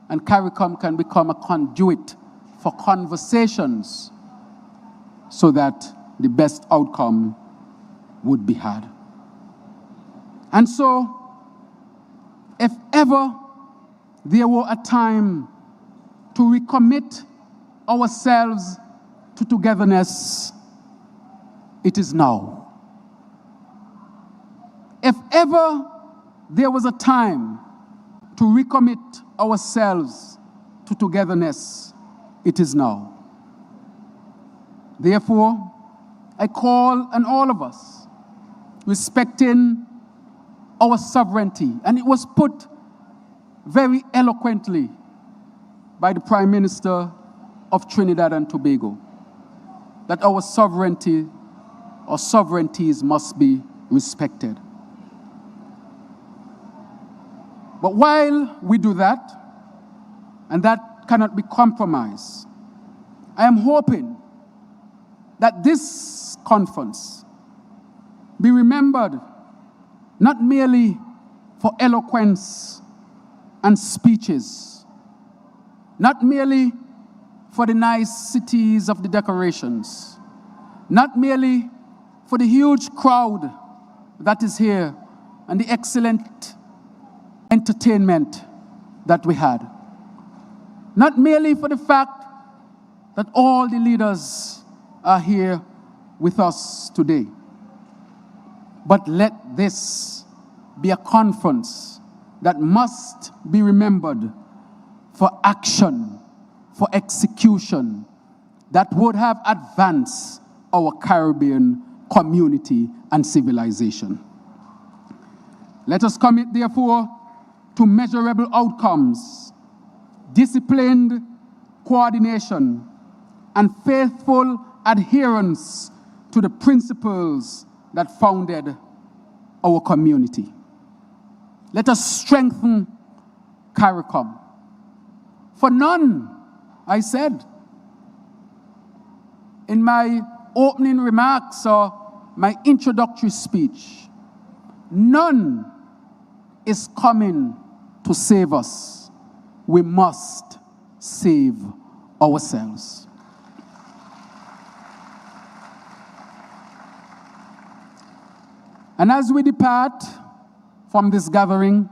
and CARICOM can become a conduit for conversations so that the best outcome would be had. And so, if ever there were a time to recommit ourselves to togetherness, it is now. If ever there was a time to recommit ourselves to togetherness, it is now. Therefore, I call on all of us, respecting our sovereignty, and it was put very eloquently by the Prime Minister of Trinidad and Tobago, that our sovereignties must be respected. But while we do that, and that cannot be compromised, I am hoping that this conference be remembered not merely for eloquence and speeches, not merely for the niceties of the decorations, not merely for the huge crowd that is here and the excellent entertainment that we had, not merely for the fact that all the leaders are here with us today. But let this be a conference that must be remembered for action, for execution, that would have advanced our Caribbean community and civilization. Let us commit, therefore, to measurable outcomes, disciplined coordination, and faithful adherence to the principles that founded our community. Let us strengthen CARICOM. For none, I said in my opening remarks or my introductory speech, none is coming to save us. We must save ourselves. And as we depart from this gathering,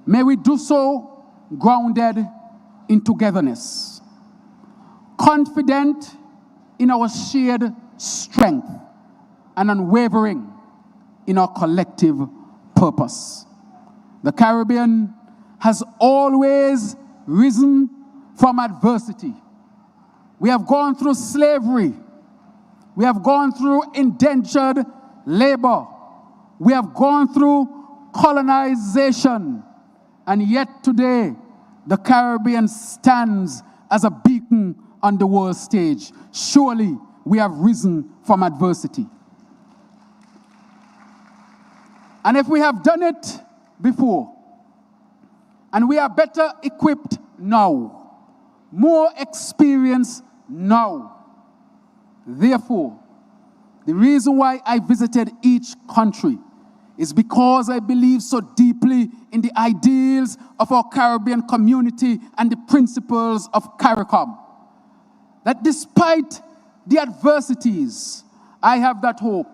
may we do so grounded in togetherness, confident in our shared strength, and unwavering in our collective purpose. The Caribbean has always risen from adversity. We have gone through slavery. We have gone through indentured labor. We have gone through colonization. And yet today, the Caribbean stands as a beacon on the world stage. Surely we have risen from adversity. And if we have done it before, and we are better equipped now, more experienced now, therefore, the reason why I visited each country is because I believe so deeply in the ideals of our Caribbean community and the principles of CARICOM, that despite the adversities, I have that hope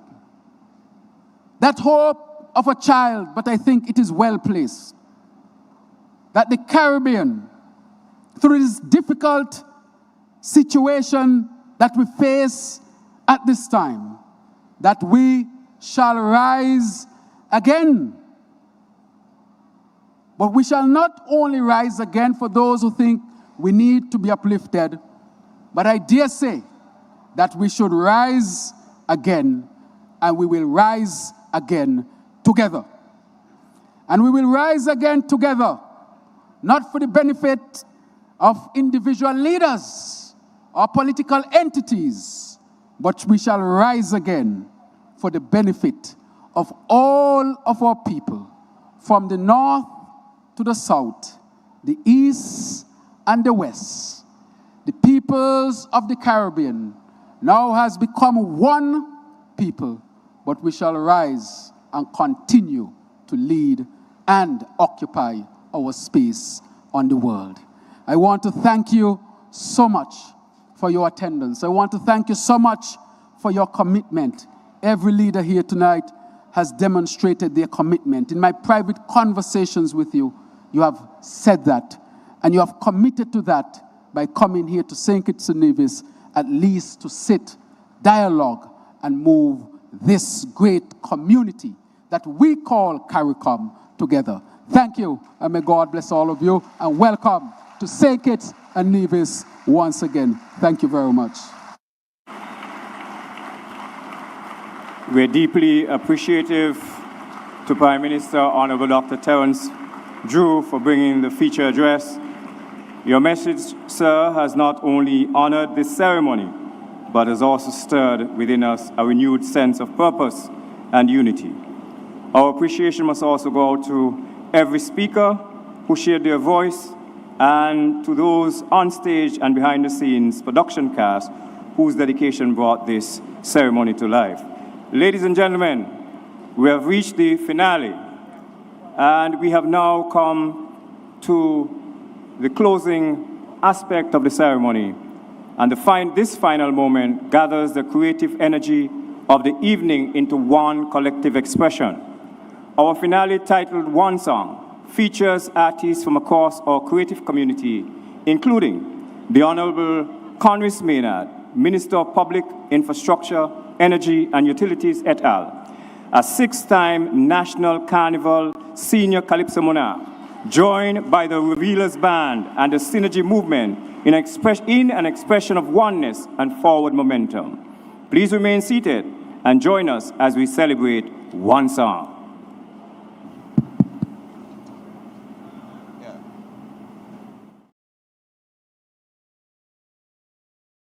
of a child, but I think it is well placed, that the Caribbean, through this difficult situation that we face at this time, that we shall rise again. But we shall not only rise again for those who think we need to be uplifted, but I dare say that we should rise again, and we will rise again together. And we will rise again together, not for the benefit of individual leaders or political entities, but we shall rise again for the benefit of all of our people, from the north to the south, the east and the west. The peoples of the Caribbean now has become one people, but we shall rise and continue to lead and occupy our space on the world. I want to thank you so much for your attendance. I want to thank you so much for your commitment. Every leader here tonight has demonstrated their commitment. In my private conversations with you, you have said that, and you have committed to that by coming here to St. Kitts and Nevis, at least to sit, dialogue, and move this great community that we call CARICOM together. Thank you, and may God bless all of you, and welcome to St. Kitts and Nevis once again. Thank you very much.
We're deeply appreciative to Prime Minister Honorable Dr. Terence Drew for bringing the feature address. Your message, sir, has not only honored this ceremony, but has also stirred within us a renewed sense of purpose and unity. Our appreciation must also go out to every speaker who shared their voice, and to those on stage and behind the scenes production cast whose dedication brought this ceremony to life. Ladies and gentlemen, we have reached the finale, and we have now come to the closing aspect of the ceremony. And this final moment gathers the creative energy of the evening into one collective expression. Our finale, titled One Song, features artists from across our creative community, including the Honorable Conris Maynard, Minister of Public Infrastructure, Energy and Utilities et al., a 6-time National Carnival Senior Calypso monarch, joined by the Revealers Band and the Synergy Movement in an expression of oneness and forward momentum. Please remain seated and join us as we celebrate one song.